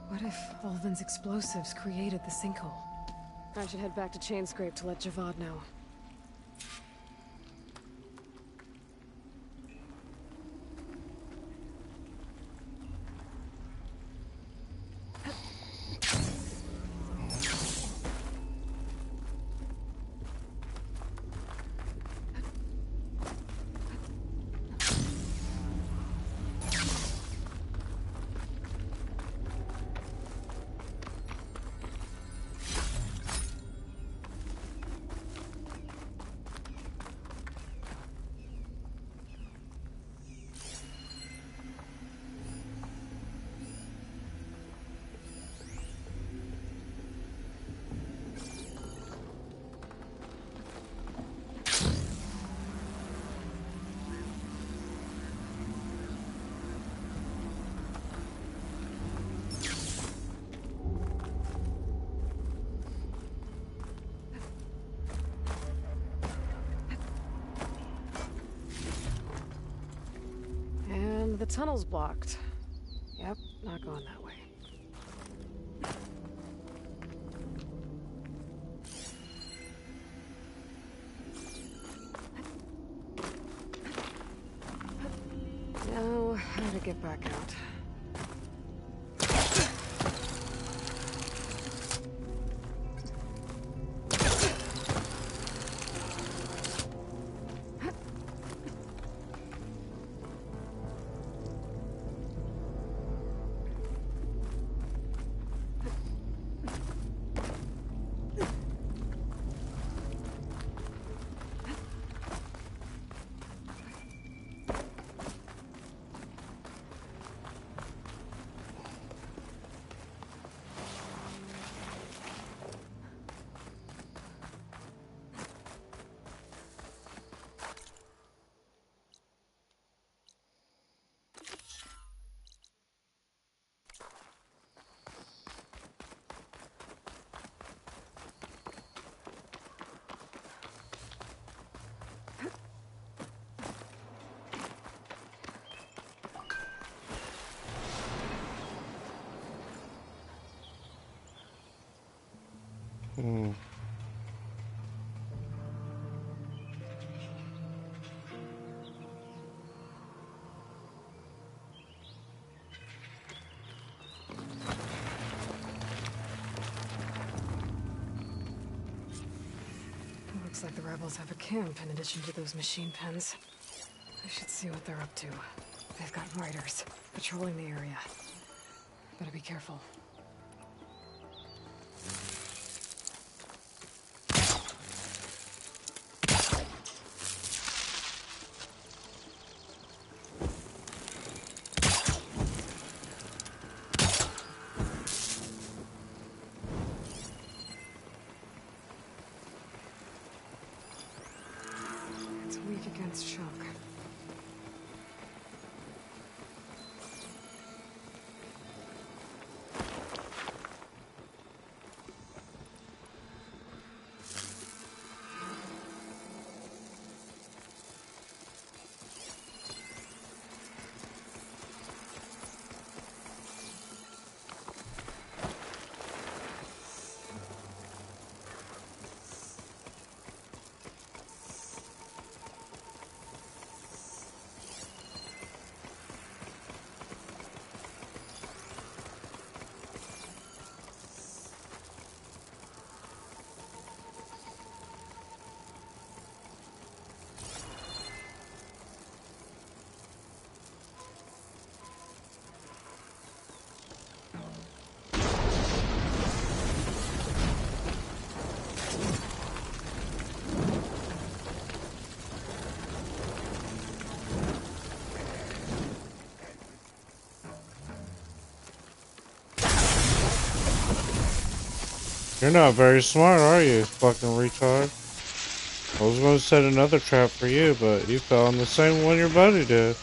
What if Ulvin's explosives created the sinkhole? I should head back to Chainscrape to let Javad know. The tunnel's blocked. Yep, not going that way. Now, how to get back out? Looks like the rebels have a camp in addition to those machine pens. I should see what they're up to. They've got riders patrolling the area. Better be careful. It's weak against shock. You're not very smart, are you, fucking retard? I was going to set another trap for you, but you fell in the same one your buddy did.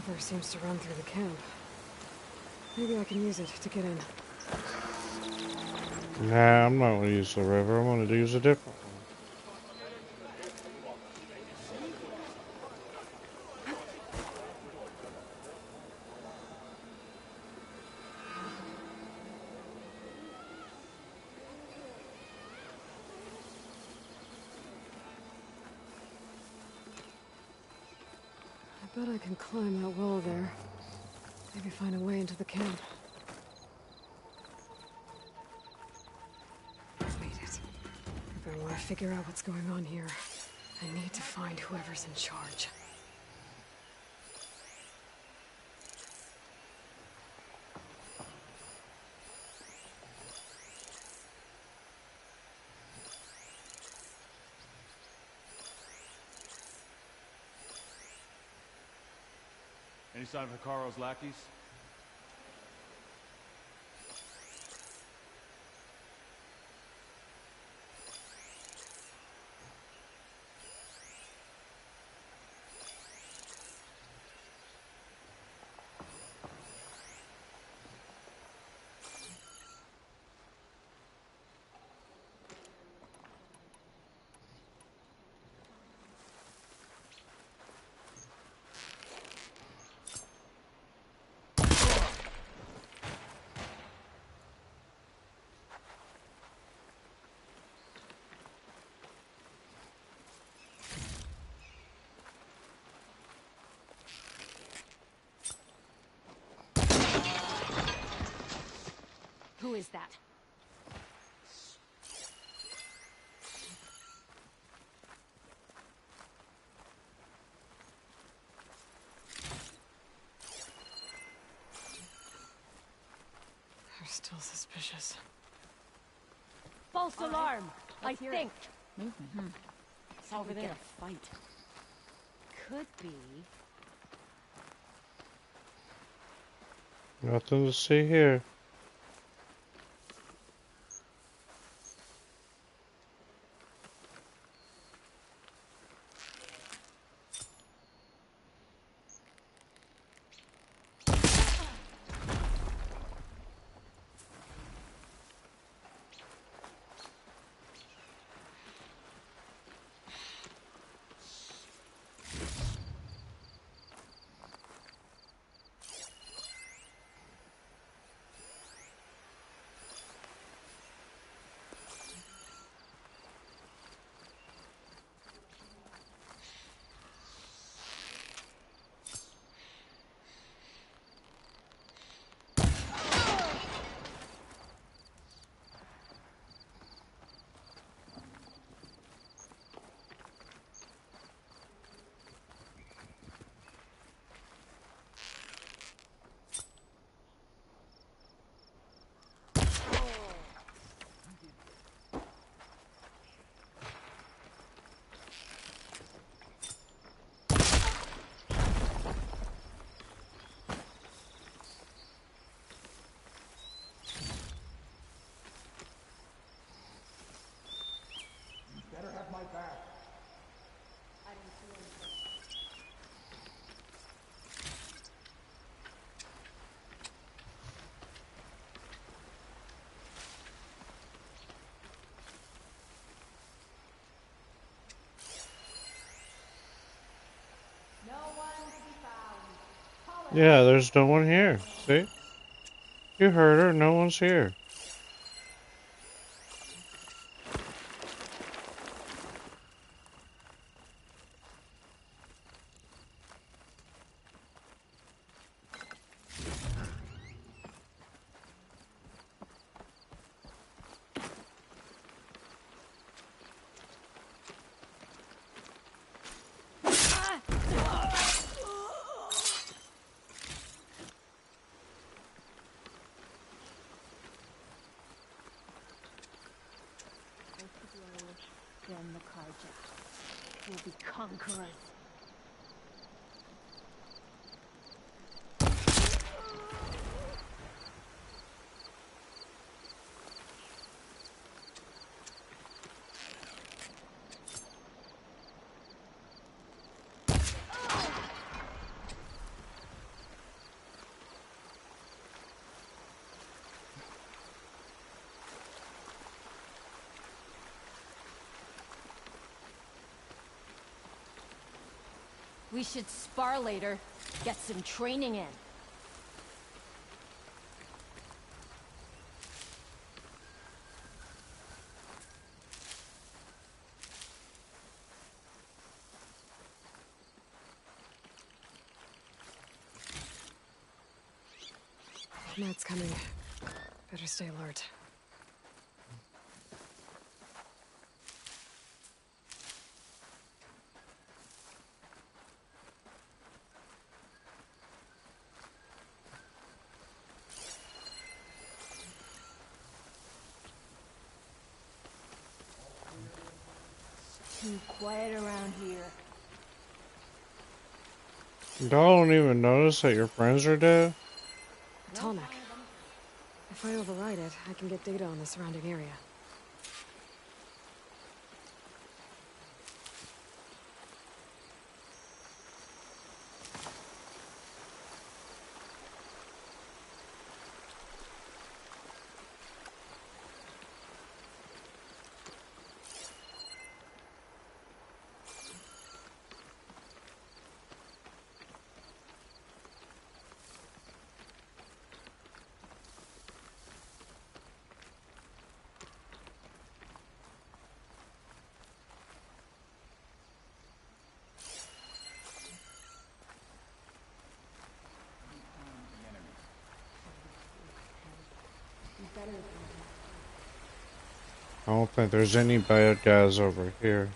River seems to run through the camp. Maybe I can use it to get in. Nah, I'm not going to use the river. I'm going to use a different one. I bet I can climb that wall there. Maybe find a way into the camp. Wait it. If I want to figure out what's going on here, I need to find whoever's in charge. Any sign of Hekarro's lackeys? Who is that? They're still suspicious. False alarm! I think. Movement. It's over there. A fight. Could be. Nothing to see here. Yeah, there's no one here. See? You heard her, no one's here. Then the Carja will be conquerors. We should spar later. Get some training in. Matt's coming. Better stay alert. Too quiet around here. Y'all don't even notice that your friends are dead? Tallneck. If I override it, I can get data on the surrounding area. I don't think there's any bad guys over here.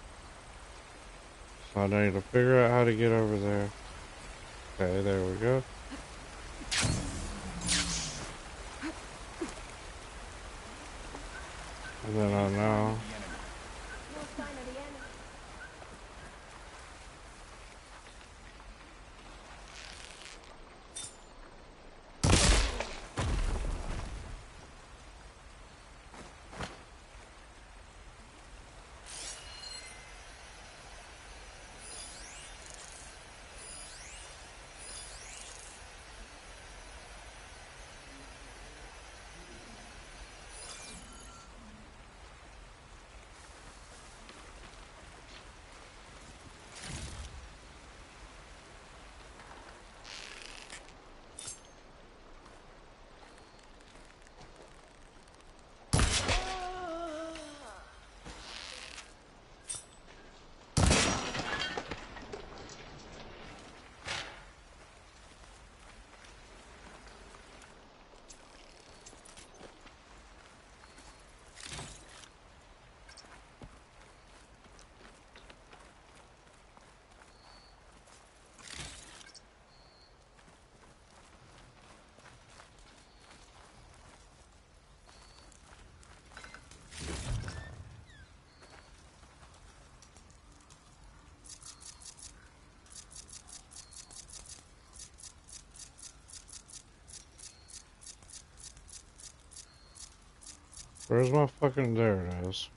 So I need to figure out how to get over there. Okay, there we go. And then I know. Where's my fucking... There it is.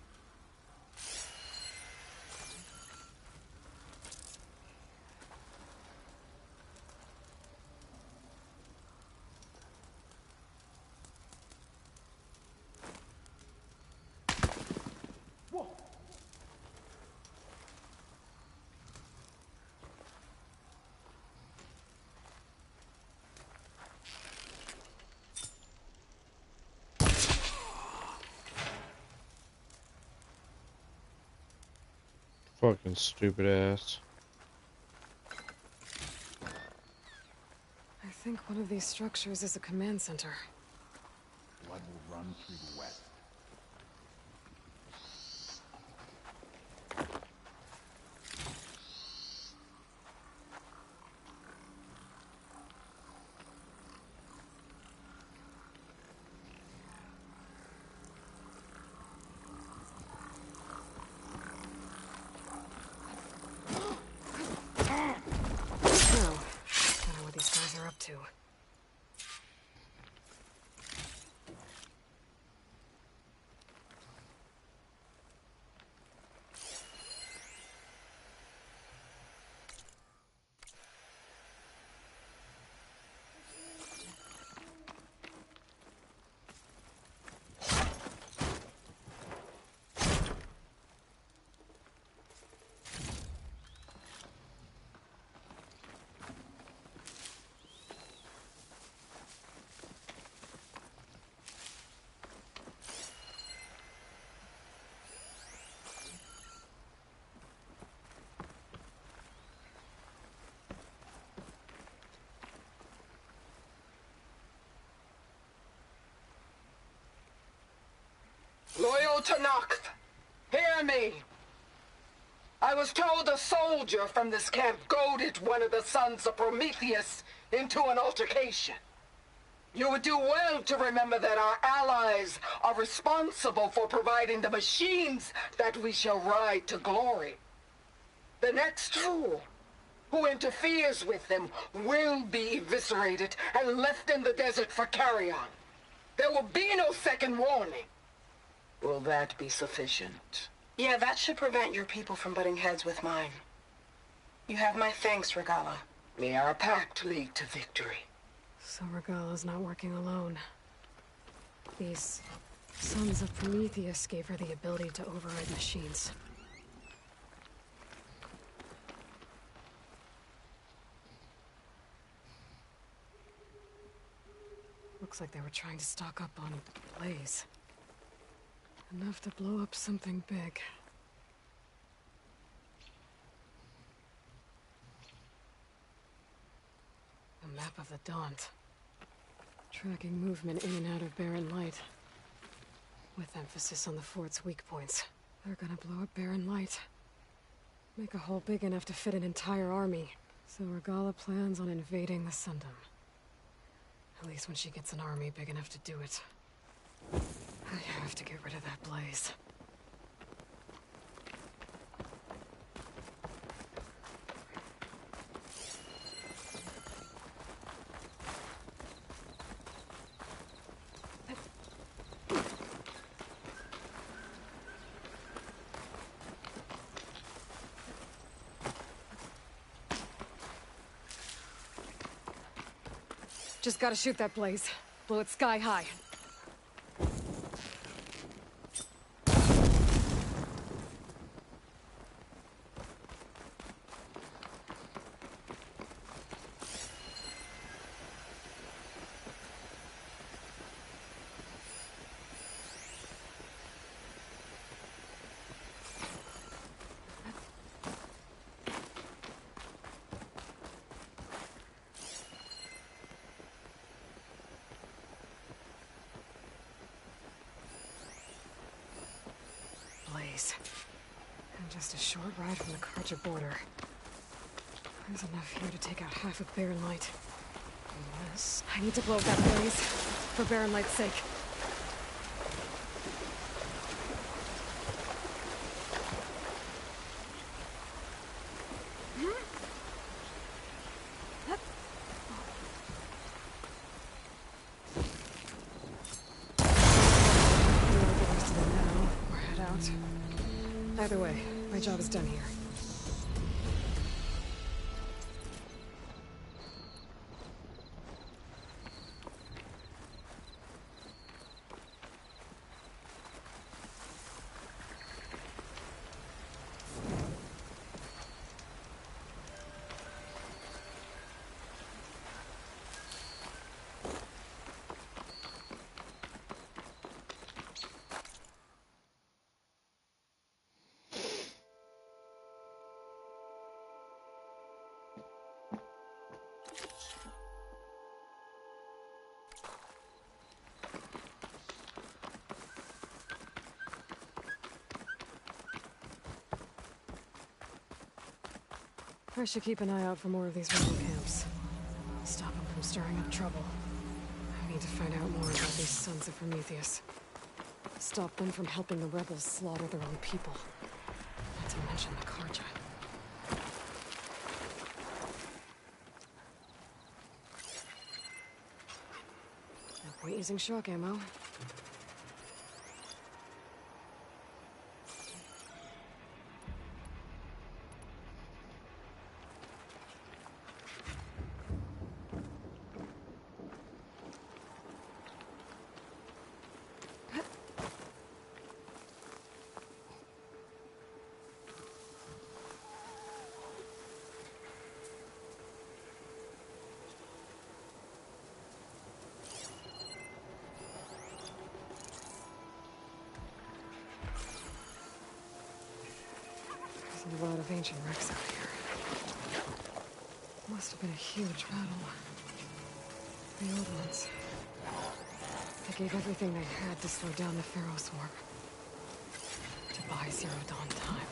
Fucking stupid ass. I think one of these structures is a command center. Blood will run through the west. To. Loyal Tenakth, hear me. I was told a soldier from this camp goaded one of the sons of Prometheus into an altercation. You would do well to remember that our allies are responsible for providing the machines that we shall ride to glory. The next fool who interferes with them will be eviscerated and left in the desert for carrion. There will be no second warning. Will that be sufficient? Yeah, that should prevent your people from butting heads with mine. You have my thanks, Regalla. May our pact lead to victory. So Regalla's not working alone. These sons of Prometheus gave her the ability to override machines. Looks like they were trying to stock up on Blaze. Enough to blow up something big. A map of the Daunt. Tracking movement in and out of Barren Light. With emphasis on the fort's weak points. They're gonna blow up Barren Light. Make a hole big enough to fit an entire army. So Regalla plans on invading the Sundom. At least when she gets an army big enough to do it. I have to get rid of that Blaze. Just gotta shoot that Blaze. Blow it sky high. And just a short ride from the Carja border. There's enough here to take out half of Barren Light. Unless I need to blow up that Blaze for Barren Light's sake. Either way, my job is done here. I should keep an eye out for more of these rebel camps. Stop them from stirring up trouble. I need to find out more about these sons of Prometheus. Stop them from helping the rebels slaughter their own people. Not to mention the Carja. No point using shock ammo. A lot of ancient wrecks out here. Must have been a huge battle. The old ones. They gave everything they had to slow down the Pharaoh swarm. To buy Zero Dawn time.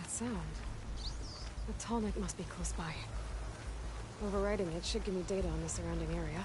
Sound. The Tallneck must be close by. Overriding it should give me data on the surrounding area.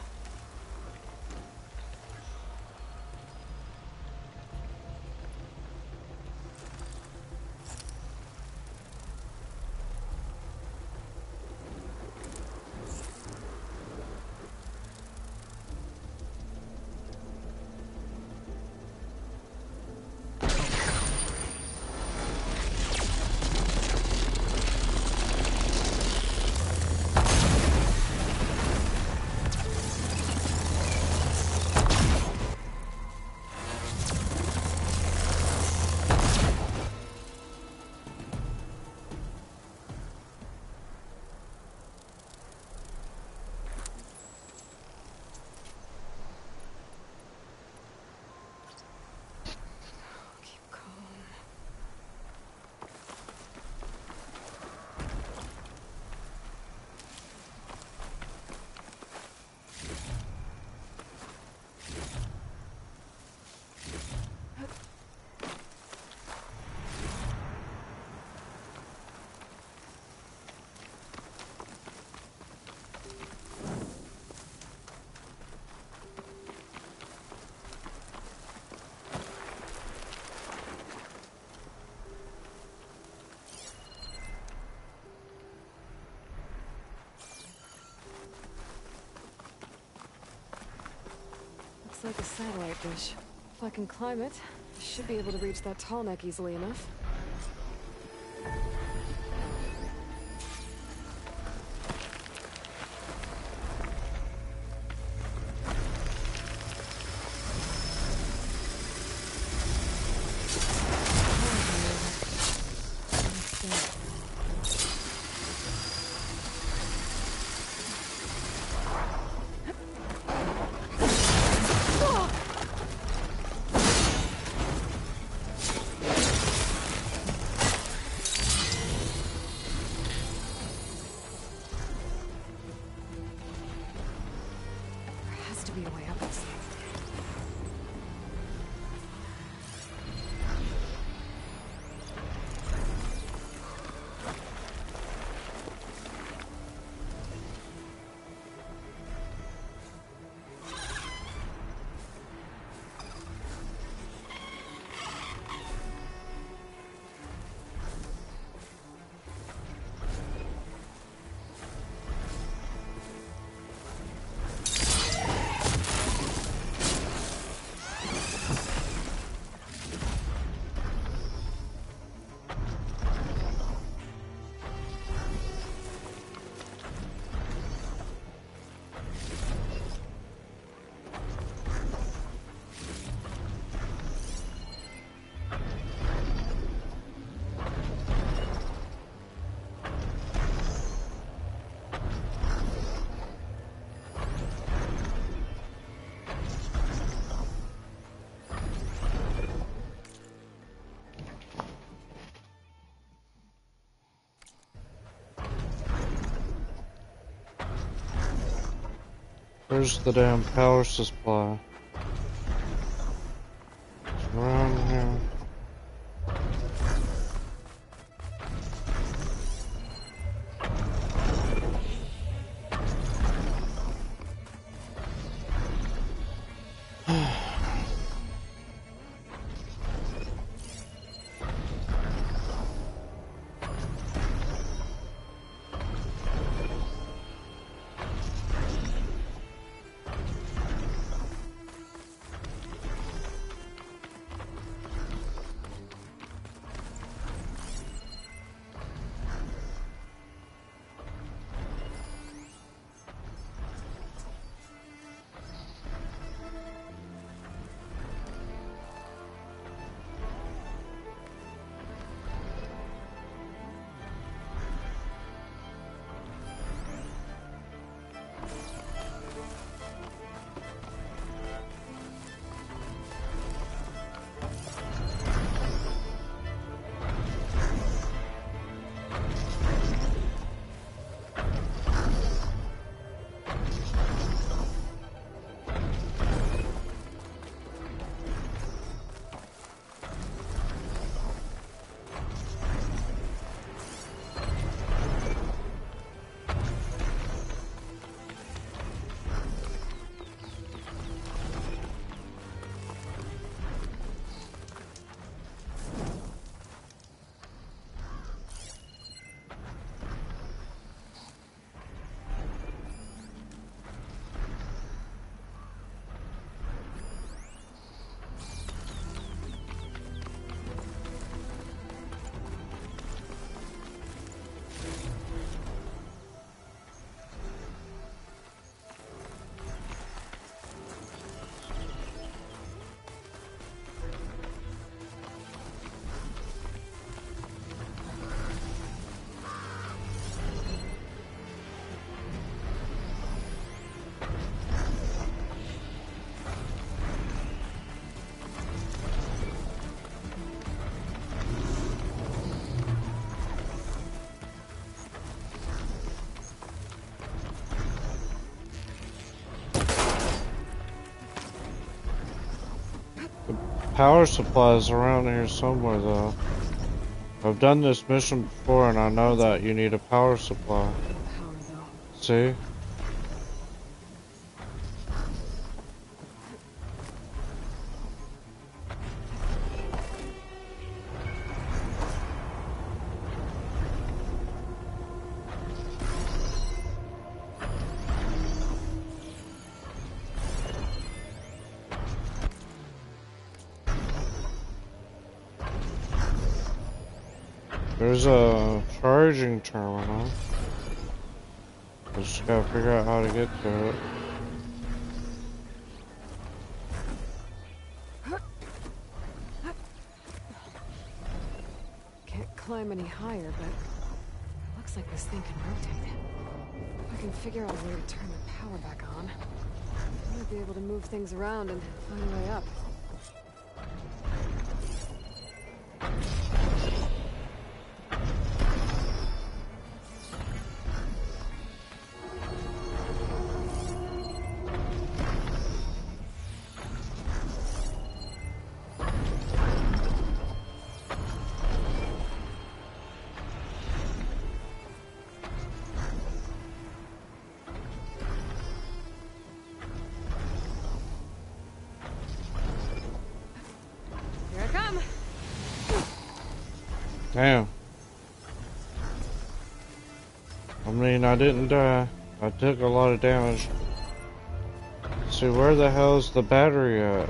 Looks like a satellite dish. If I can climb it, I should be able to reach that tall neck easily enough. Where's the damn power supply? It's around here. Power supplies around here somewhere though. I've done this mission before and I know that you need a power supply. See? There's a charging terminal. Just gotta figure out how to get to it. Can't climb any higher, but looks like this thing can rotate. If I can figure out a way to turn the power back on, I might be able to move things around and find a way up. Damn. I mean, I didn't die. I took a lot of damage. See, where the hell's the battery at?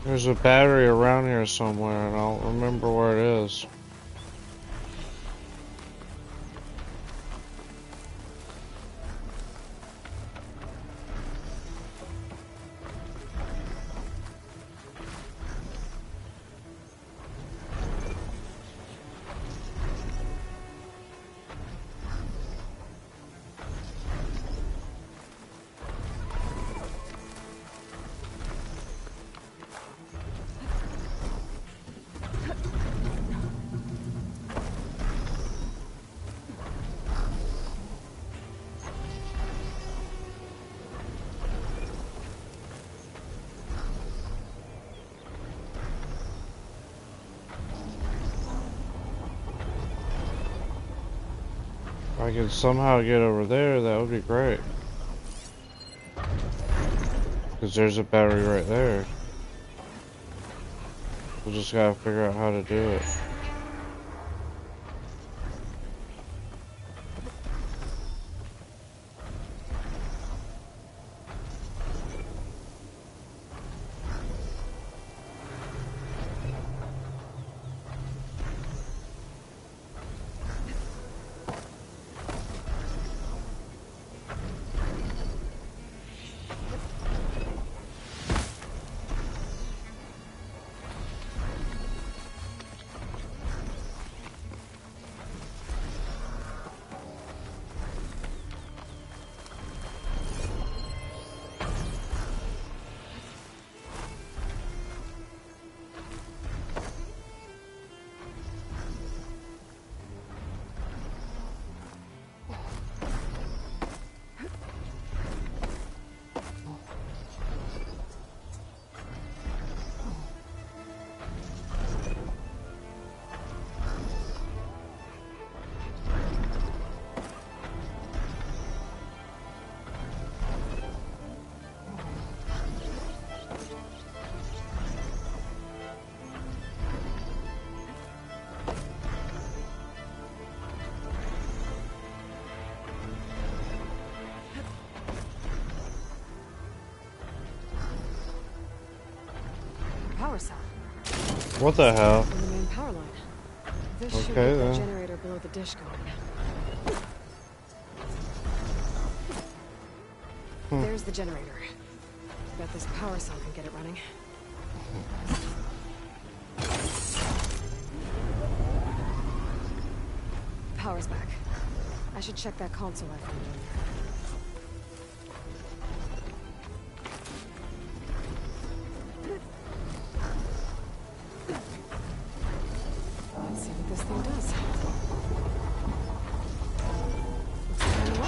There's a battery around here somewhere, and I don't remember where it is. If I could somehow get over there, that would be great. Because there's a battery right there. We just gotta figure out how to do it. Power cell. What the hell? From the main power line. This should Okay, get the then. generator below the dish going. There's the generator. Bet this power cell can get it running. Power's back. I should check that console I found earlier. Let's see what this thing does. Looks kinda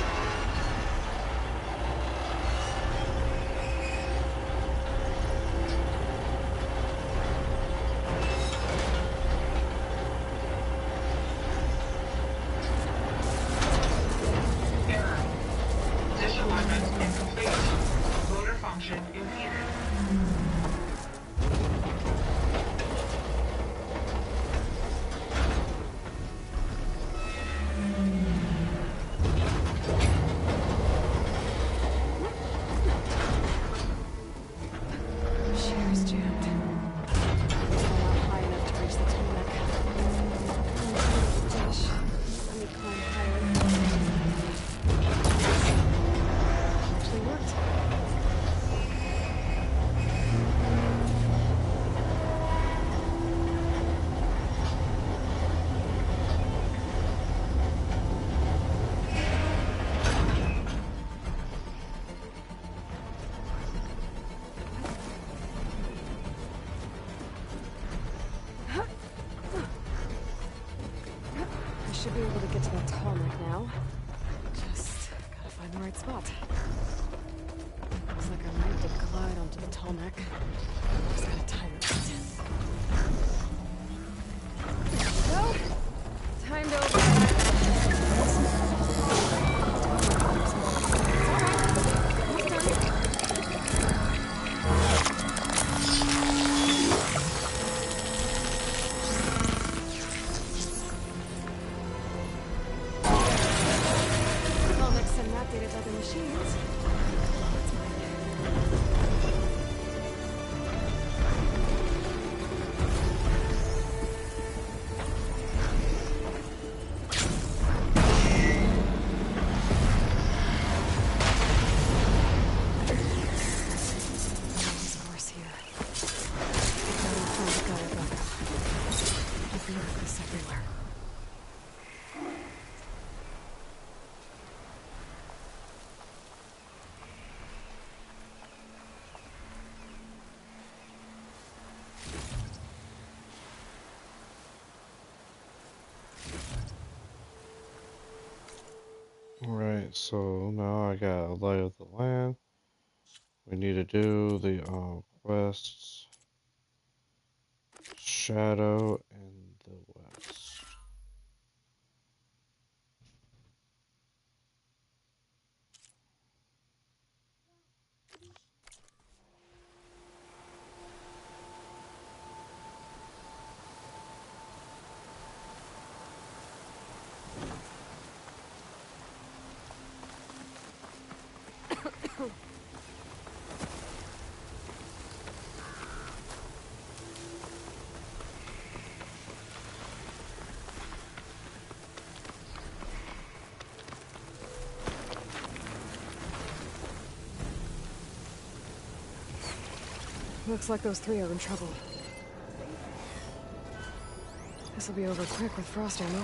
to that tarmac now. Just gotta find the right spot. Looks like I'm ready to glide onto the tarmac. Just gotta time it right. There we go. Time to open it. Right, so now I got a lay of the land. We need to do the quests. Shadow in the West. Looks like those three are in trouble. This'll be over quick with frost ammo.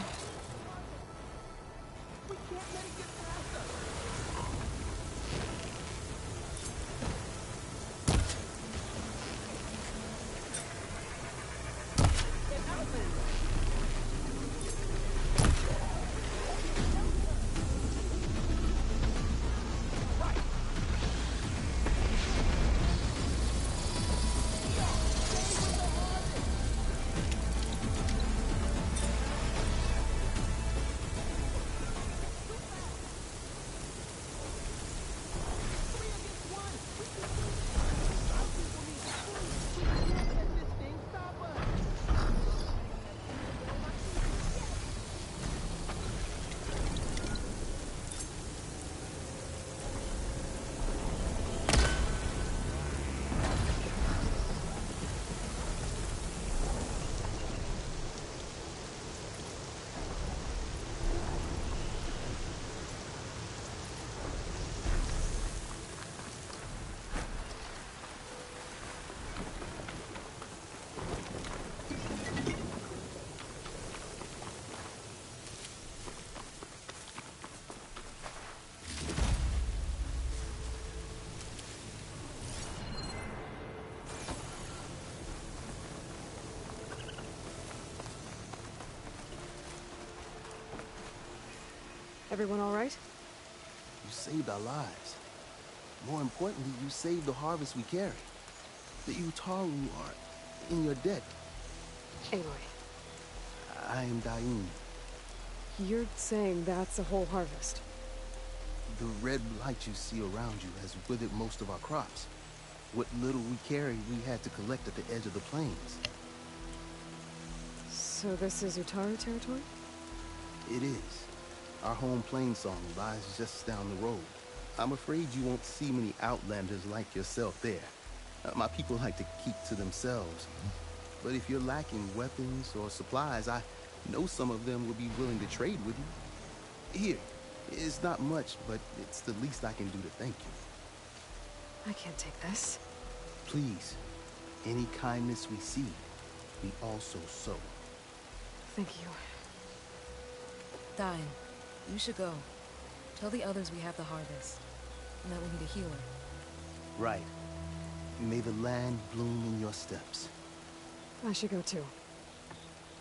Everyone all right? You saved our lives. More importantly, you saved the harvest we carry. The Utaru are in your debt. Aloy. I am Dain. You're saying that's a whole harvest? The red blight you see around you has withered most of our crops. What little we carry, we had to collect at the edge of the plains. So this is Utaru territory? It is. Our home plainsong lies just down the road. I'm afraid you won't see many outlanders like yourself there. My people like to keep to themselves. But if you're lacking weapons or supplies, I know some of them will be willing to trade with you. Here, it's not much, but it's the least I can do to thank you. I can't take this. Please, any kindness we see, we also sow. Thank you. Dain, you should go. Tell the others we have the harvest, and that we need a healer. Right. May the land bloom in your steps. I should go too.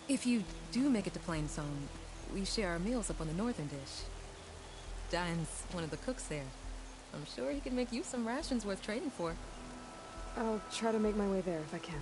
If you do make it to Plainsong, We share our meals up on the northern dish. Diane's one of the cooks there. I'm sure he can make you some rations worth trading for. I'll try to make my way there if I can.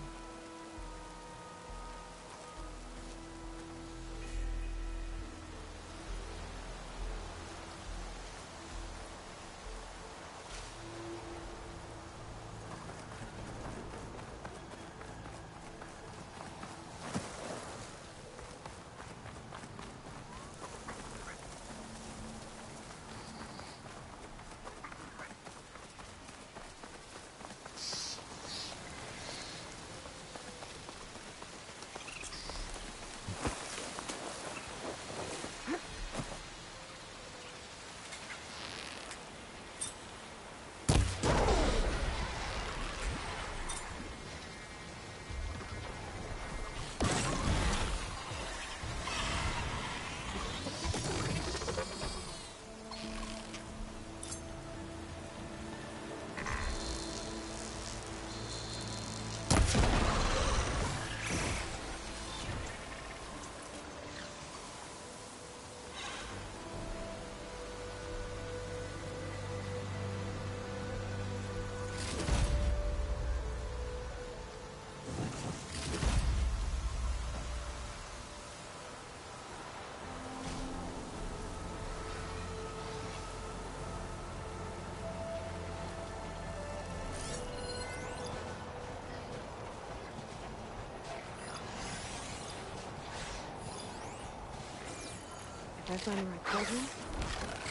If I find the right cauldron,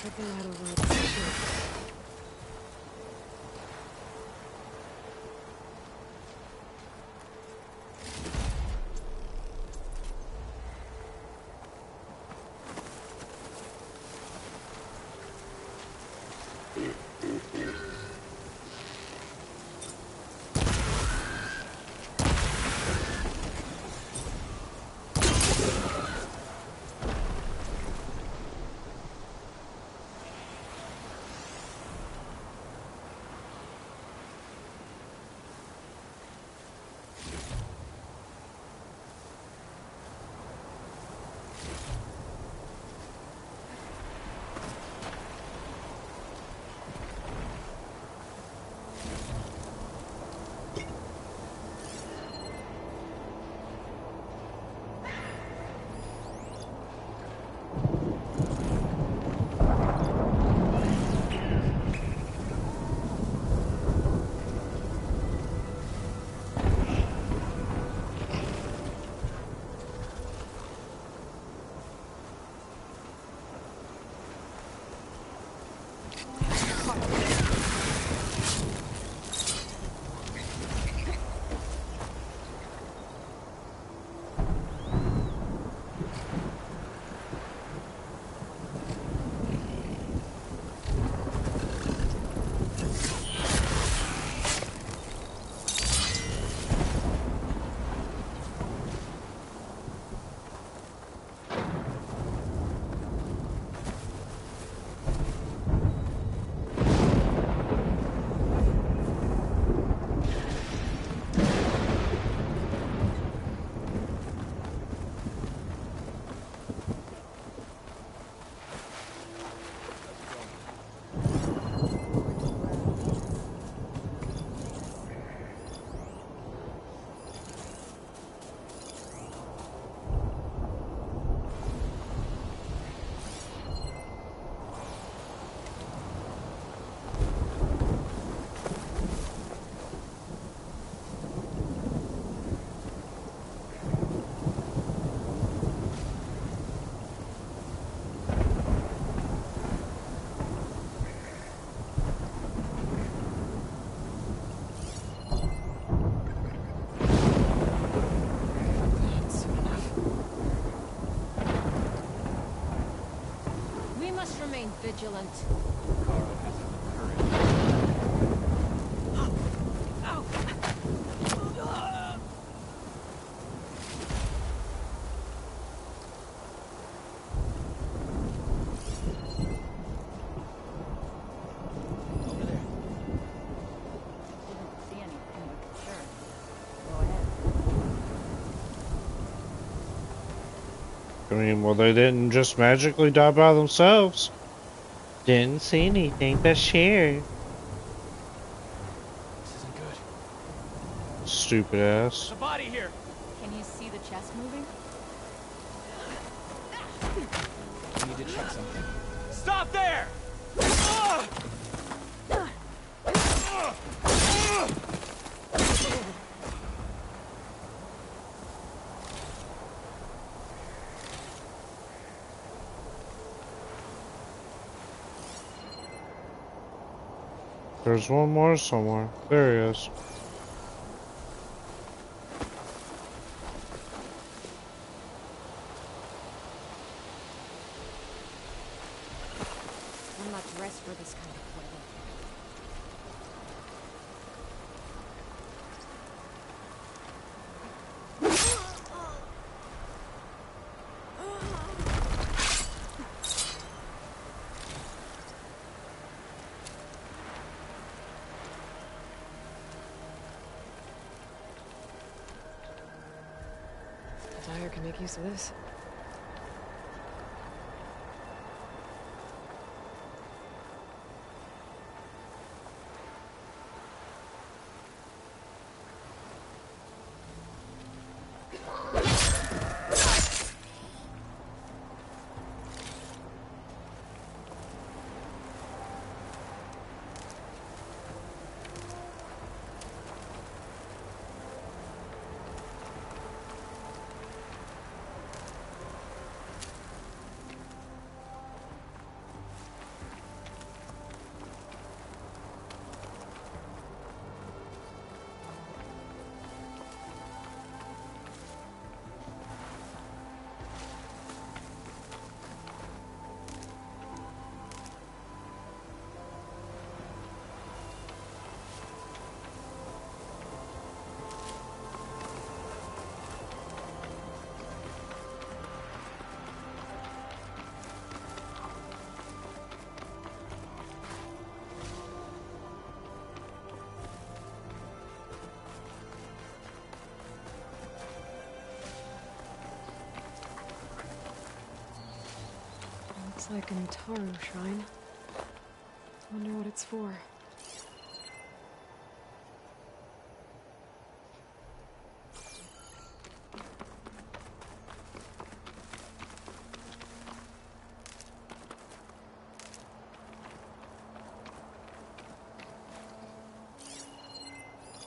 I can head over to the ship. Remain vigilant. I mean, well, they didn't just magically die by themselves. Didn't see anything but share. This isn't good. Stupid ass. There's a body here. Can you see the chest moving? I need to check something. Stop there! There's one more somewhere. There he is. I'm not dressed for this kind of weather. Dyer can make use of this. Looks like an Utaru shrine. Wonder what it's for.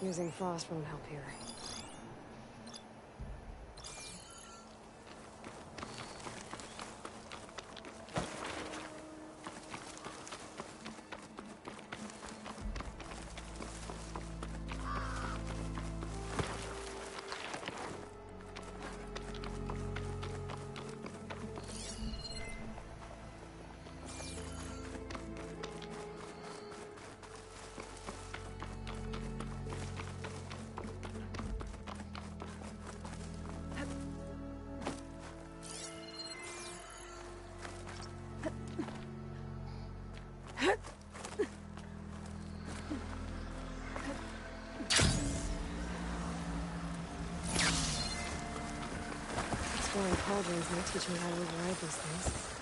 Using frost won't help here. Exploring cauldrons might teach me how to override these things.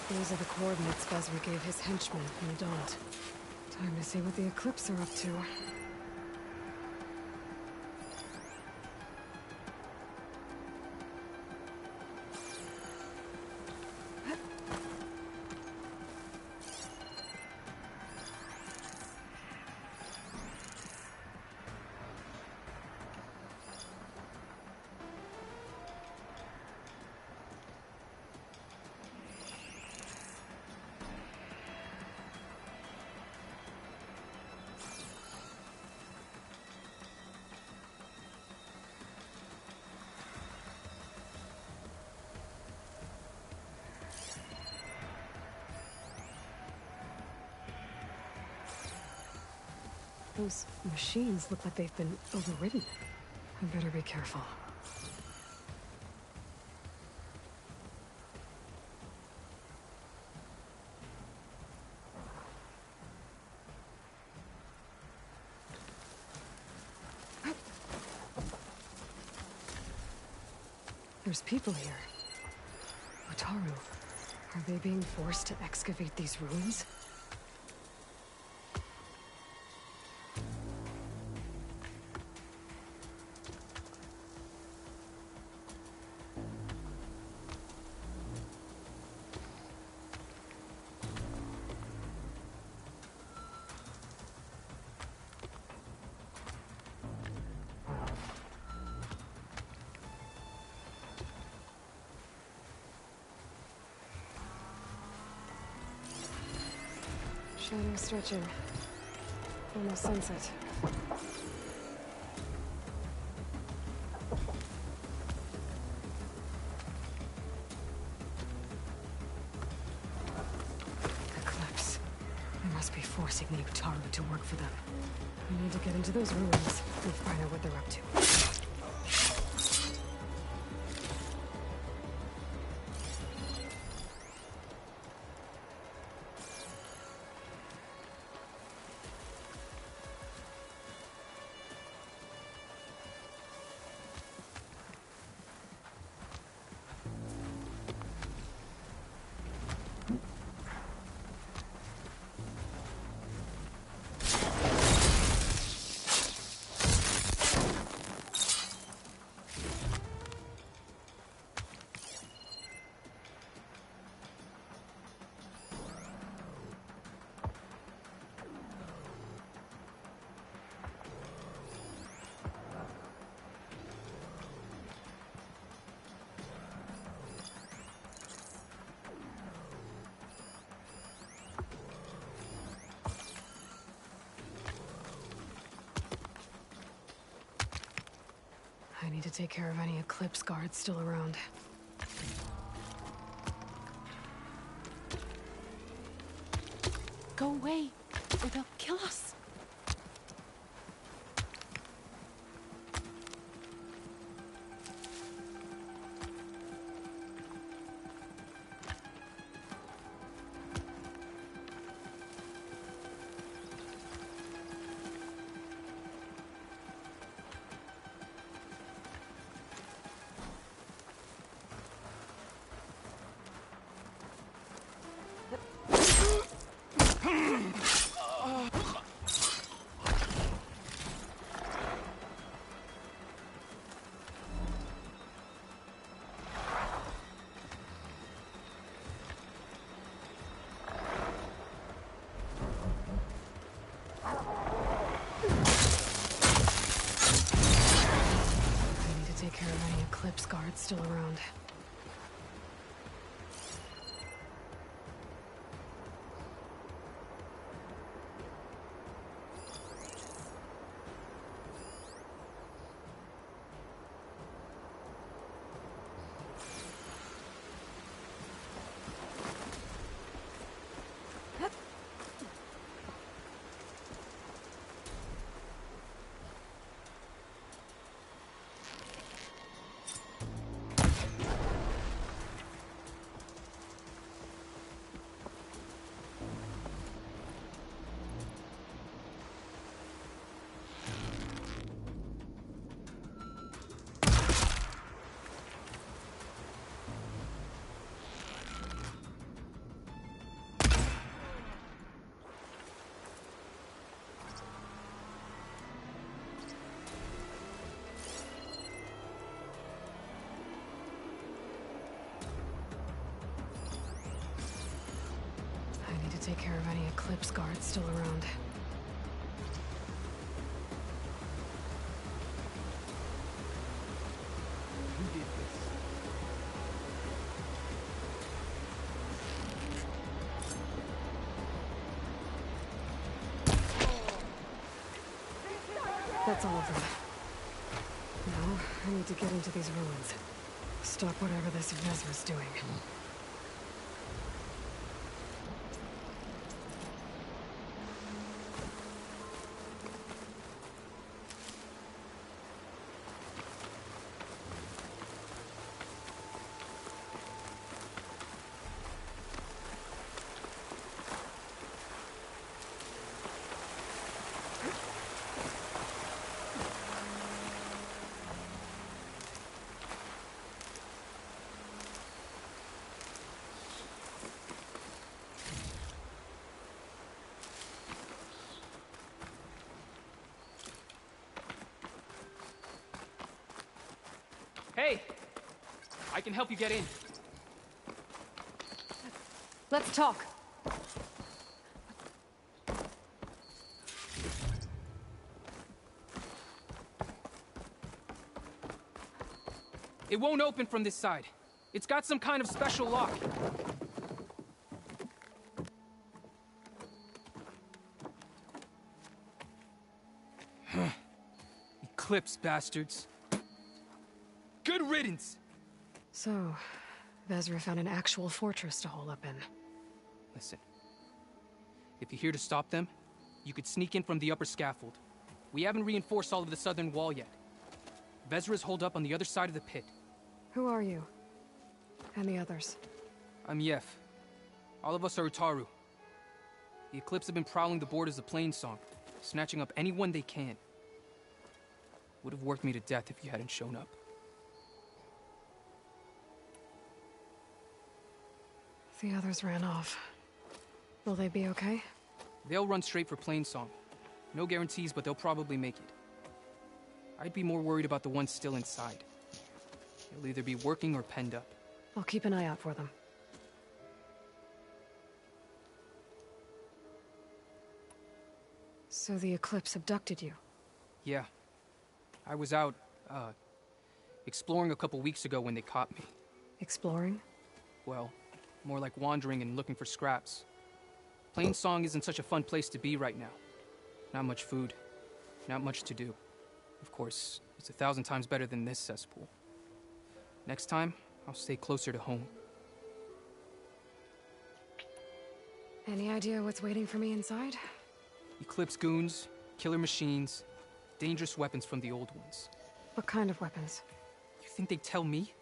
Those are the coordinates Beswick gave his henchmen in the Daunt. Time to see what the Eclipse are up to. Those machines look like they've been overridden. I better be careful. There's people here. Utaru. Are they being forced to excavate these ruins? Shadow stretching. Almost sunset. Eclipse. They must be forcing the Utaru to work for them. We need to get into those ruins and find out what they're up to. I need to take care of any Eclipse guards still around. Go away, or they'll kill us. Eclipse guards still around. take care of any Eclipse guards still around. Who did this? That's all of them. Now, I need to get into these ruins. Stop whatever this Vezra's doing. Hey! I can help you get in. Let's talk. It won't open from this side. It's got some kind of special lock. Eclipse bastards. Good riddance! So, Vezra found an actual fortress to hole up in. Listen. If you're here to stop them, you could sneak in from the upper scaffold. We haven't reinforced all of the southern wall yet. Vezra's holed up on the other side of the pit. Who are you? And the others? I'm Yef. All of us are Utaru. The Eclipse have been prowling the borders of Plainsong, snatching up anyone they can. Would have worked me to death if you hadn't shown up. The others ran off. Will they be okay? They'll run straight for Plainsong. No guarantees, but they'll probably make it. I'd be more worried about the ones still inside. They'll either be working or penned up. I'll keep an eye out for them. So the Eclipse abducted you? Yeah. I was out, exploring a couple weeks ago when they caught me. Exploring? Well, more like wandering and looking for scraps. Plainsong isn't such a fun place to be right now. Not much food. Not much to do. Of course, it's 1,000 times better than this cesspool. Next time, I'll stay closer to home. Any idea what's waiting for me inside? Eclipse goons, killer machines, dangerous weapons from the old ones. What kind of weapons? You think they'd tell me?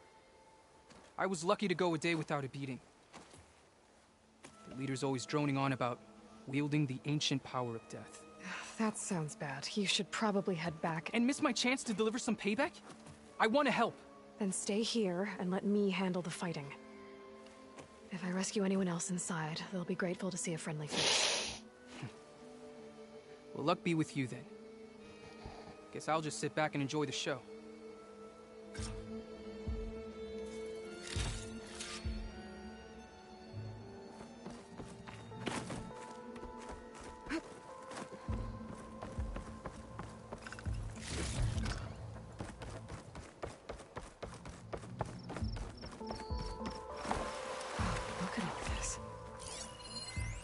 I was lucky to go a day without a beating. The leader's always droning on about wielding the ancient power of death. That sounds bad. You should probably head back. And miss my chance to deliver some payback? I want to help. Then stay here and let me handle the fighting. If I rescue anyone else inside, they'll be grateful to see a friendly face. Well, luck be with you then. Guess I'll just sit back and enjoy the show.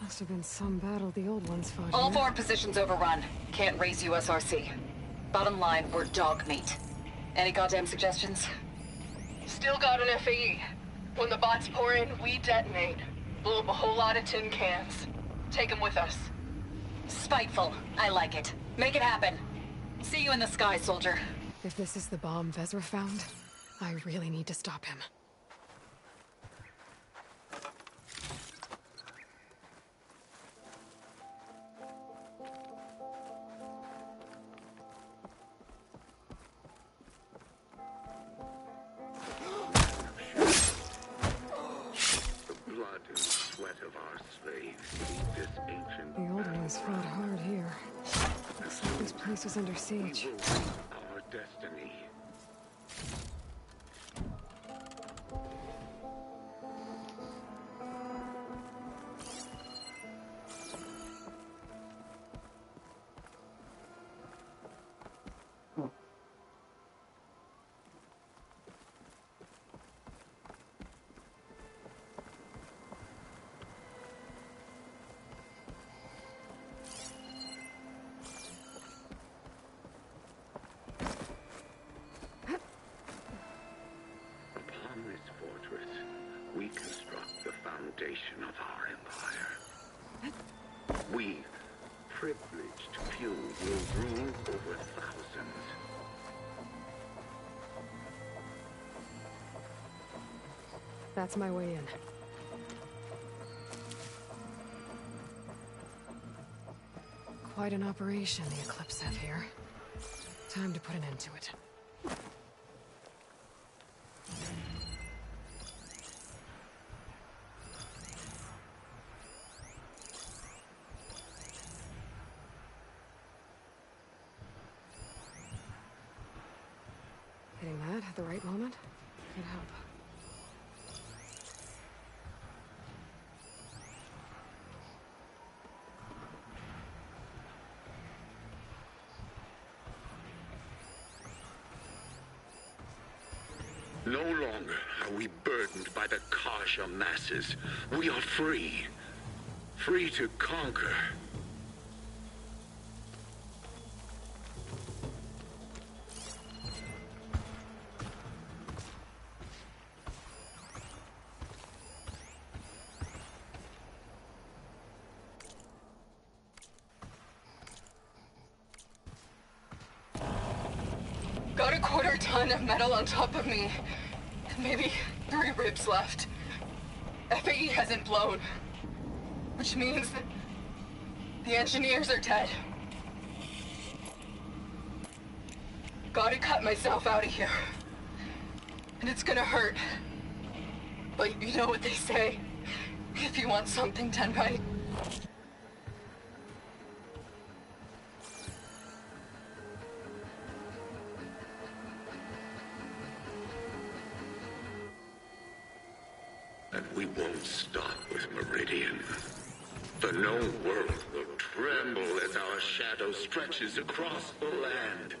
Must have been some battle the old ones fought. All here. forward positions overrun. Can't raise USRC. Bottom line, we're dog meat. Any goddamn suggestions? Still got an FAE. When the bots pour in, we detonate. Blow up a whole lot of tin cans. Take them with us. Spiteful. I like it. Make it happen. See you in the sky, soldier. If this is the bomb Vezra found, I really need to stop him. The old ones fought hard here. Looks like this place was under siege. Our destiny. foundation of our empire. We, privileged few, will rule over thousands. That's my way in. Quite an operation the Eclipse have here. Time to put an end to it. Hitting that at the right moment could help. No longer are we burdened by the Kasha masses. We are free. Free to conquer. Got a quarter-ton of metal on top of me. Maybe 3 ribs left. FAE hasn't blown. Which means that the engineers are dead. Gotta cut myself out of here. And it's gonna hurt. But you know what they say. If you want something done right, And we won't stop with Meridian. The known world will tremble as our shadow stretches across the land.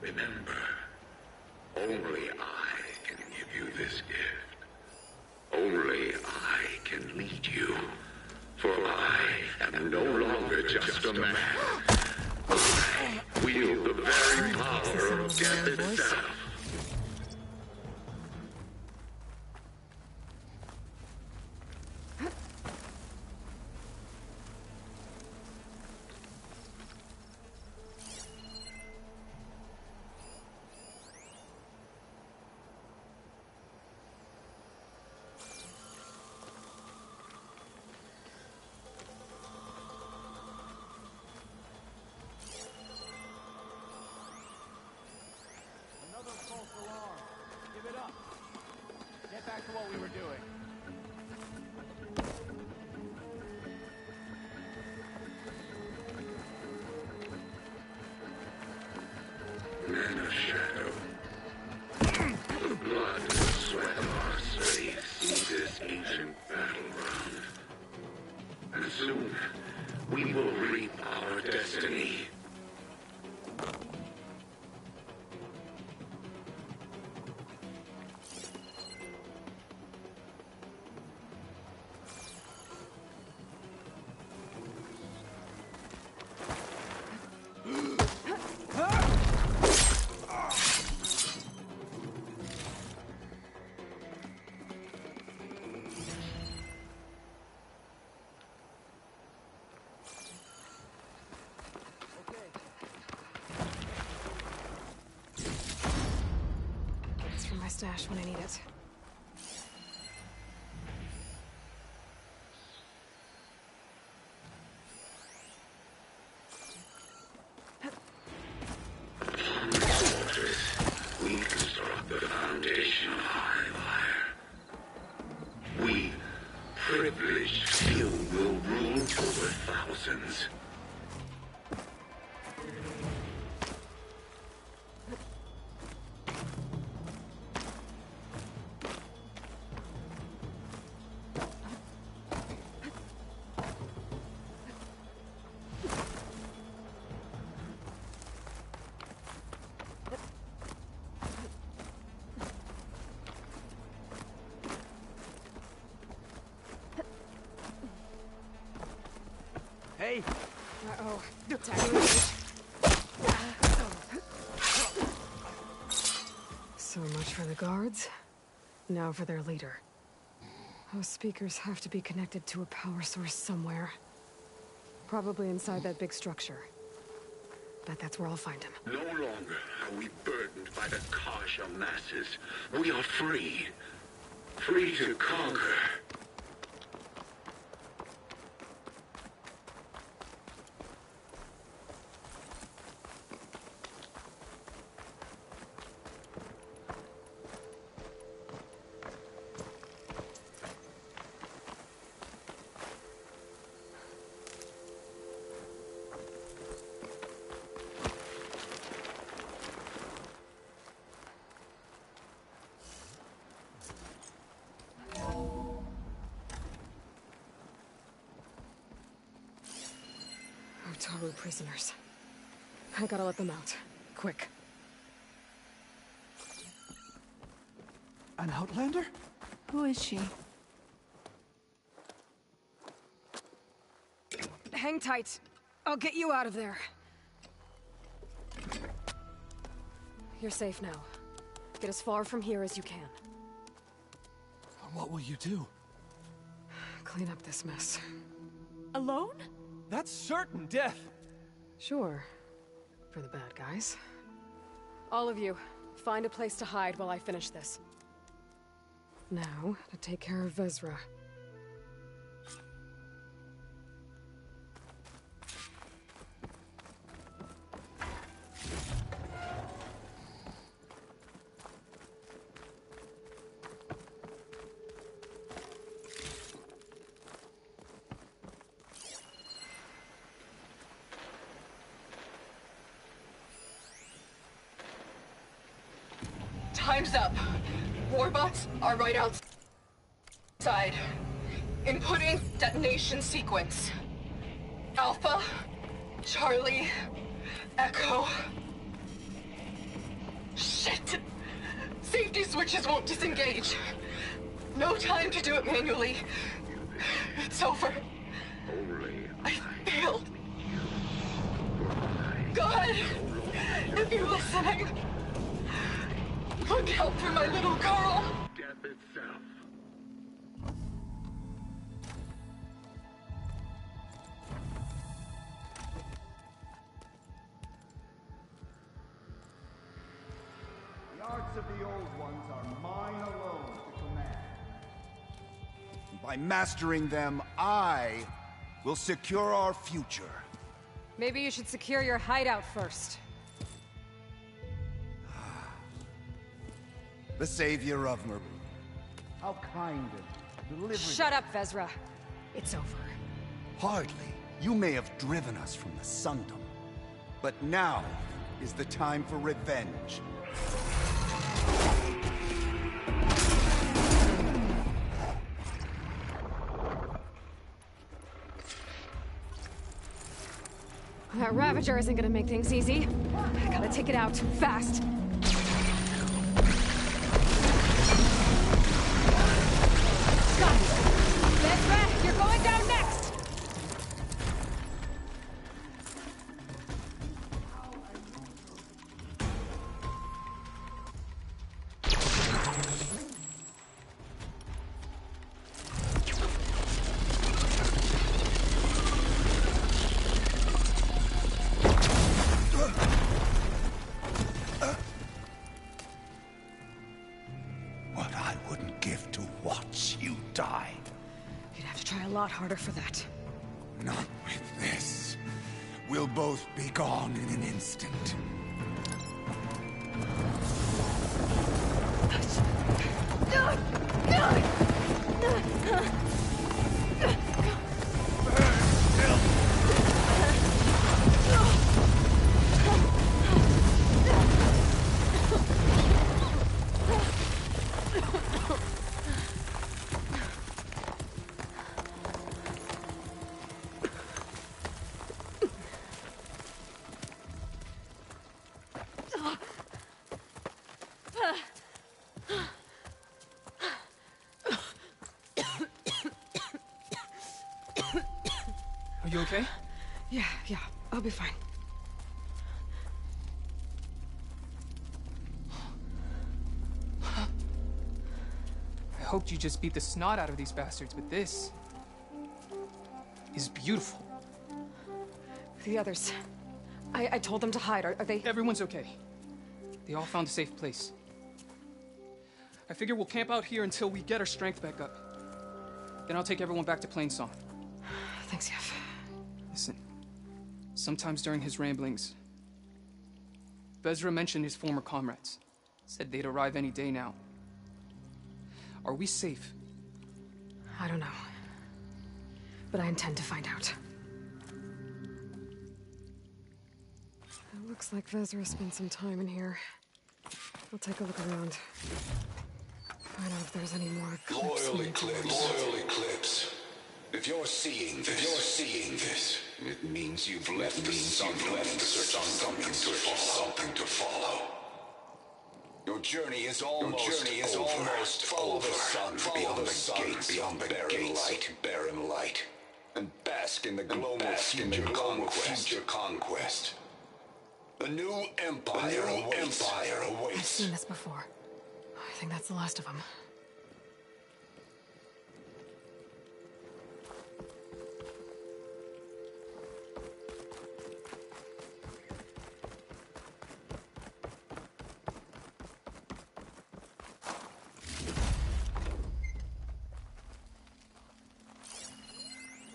Remember, only I can give you this gift. Only I can lead you. For I am no longer just a man. I wield the very power of death itself. Back to what we were doing. Men of Shadow. The blood and sweat of our slaves see this ancient battleground. And soon, we will reap our destiny. My stash when I need it. few will rule over thousands. Hey! Uh-oh. So much for the guards. Now for their leader. Those speakers have to be connected to a power source somewhere. Probably inside that big structure. Bet that's where I'll find him. No longer are we burdened by the Kasha masses. We are free. Free to conquer. Utaru prisoners. I gotta let them out. Quick. An Outlander? Who is she? Hang tight. I'll get you out of there. You're safe now. Get as far from here as you can. What will you do? Clean up this mess. Alone? That's certain death. Sure. For the bad guys. All of you, find a place to hide while I finish this. Now, to take care of Vezra. Time's up. Warbots are right outside. Inputting detonation sequence. Alpha, Charlie, Echo. Shit! Safety switches won't disengage. No time to do it manually. It's over. I failed. God, if you're listening, look out for my little girl. Death itself. The arts of the old ones are mine alone to command. By mastering them, I will secure our future. Maybe you should secure your hideout first. The savior of Mer... How kind and deliberate. Shut up, Vezra. It's over. Hardly. You may have driven us from the Sundom. But now is the time for revenge. That Ravager isn't gonna make things easy. I gotta take it out, fast. Got it. Vezra, you're going down next! What I wouldn't give to watch you die. You'd have to try a lot harder for that. Not with this. We'll both be gone in an instant. Are you okay? Yeah, I'll be fine. I hoped you just beat the snot out of these bastards, but this is beautiful. The others. I told them to hide. Are they? Everyone's okay. They all found a safe place. I figure we'll camp out here until we get our strength back up. Then I'll take everyone back to Plainsong. Thanks, Yef. Listen, sometimes during his ramblings, Vezra mentioned his former comrades. Said they'd arrive any day now. Are we safe? I don't know. But I intend to find out. It looks like Vezra spent some time in here. I'll take a look around. Find out if there's any more Eclipse. Loyal Eclipse. If you're seeing this, it means you've left the sun, something to follow. Your journey is almost follow the sun beyond the gates of barren light, and bask in the glow of future conquest. The new empire awaits. I've seen this before. I think that's the last of them.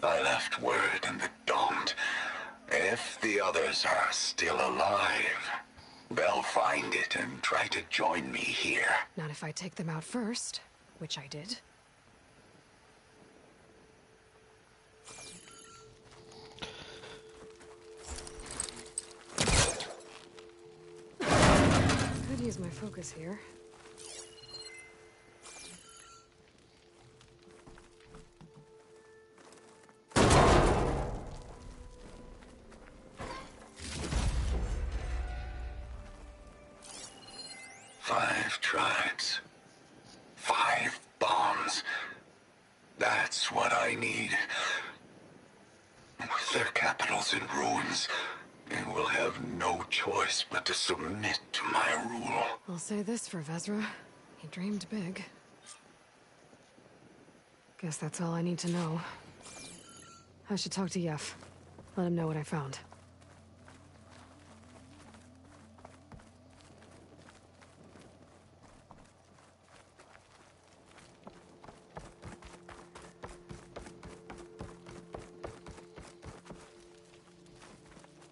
I left word in the Domed. If the others are still alive, they'll find it and try to join me here. Not if I take them out first, which I did. Could use my focus here. Five tribes. 5 bombs. That's what I need. With their capitals in ruins, they will have no choice but to submit to my rule. I'll say this for Vezra. He dreamed big. Guess that's all I need to know. I should talk to Yef. Let him know what I found.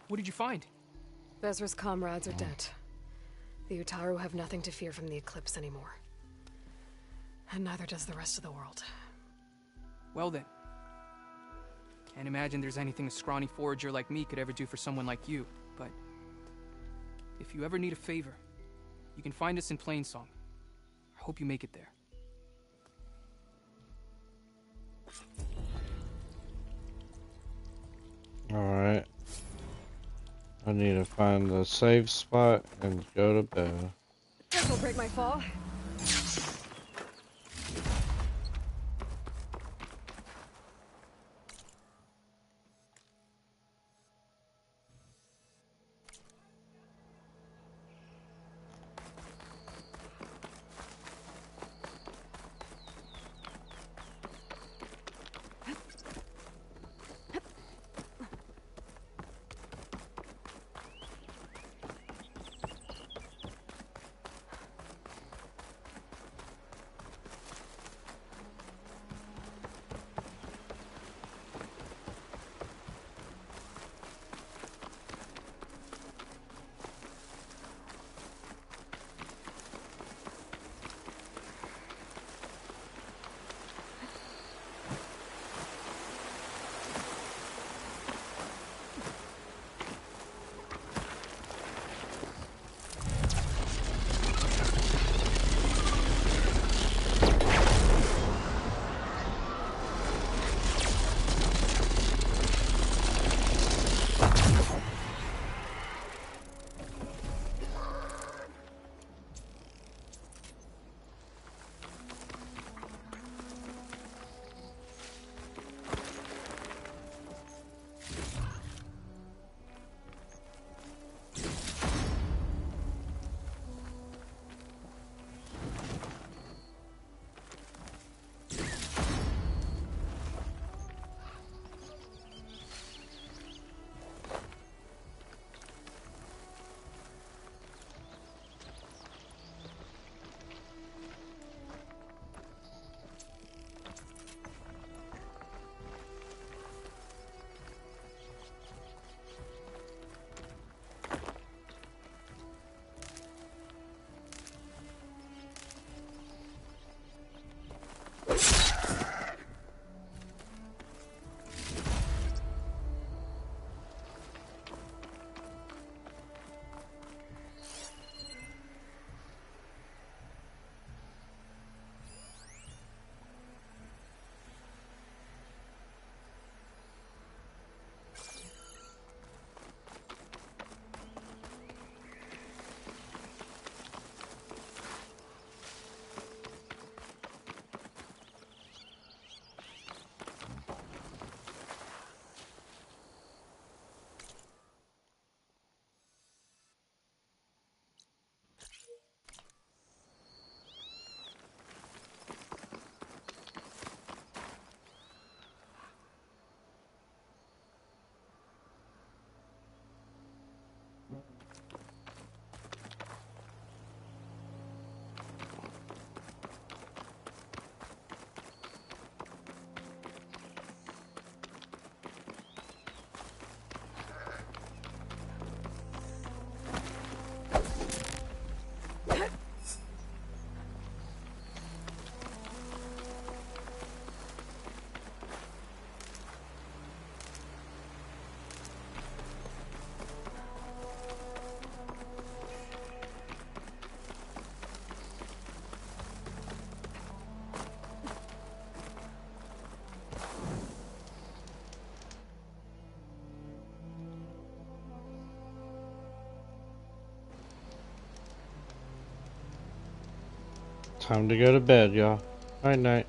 What did you find? Vezra's comrades are dead. The Utaru have nothing to fear from the Eclipse anymore. And neither does the rest of the world. Well then. Can't imagine there's anything a scrawny forager like me could ever do for someone like you, but if you ever need a favor, you can find us in Plainsong. I hope you make it there. Alright. I need to find the safe spot and go to bed. This will break my fall. Time to go to bed, y'all. Night night.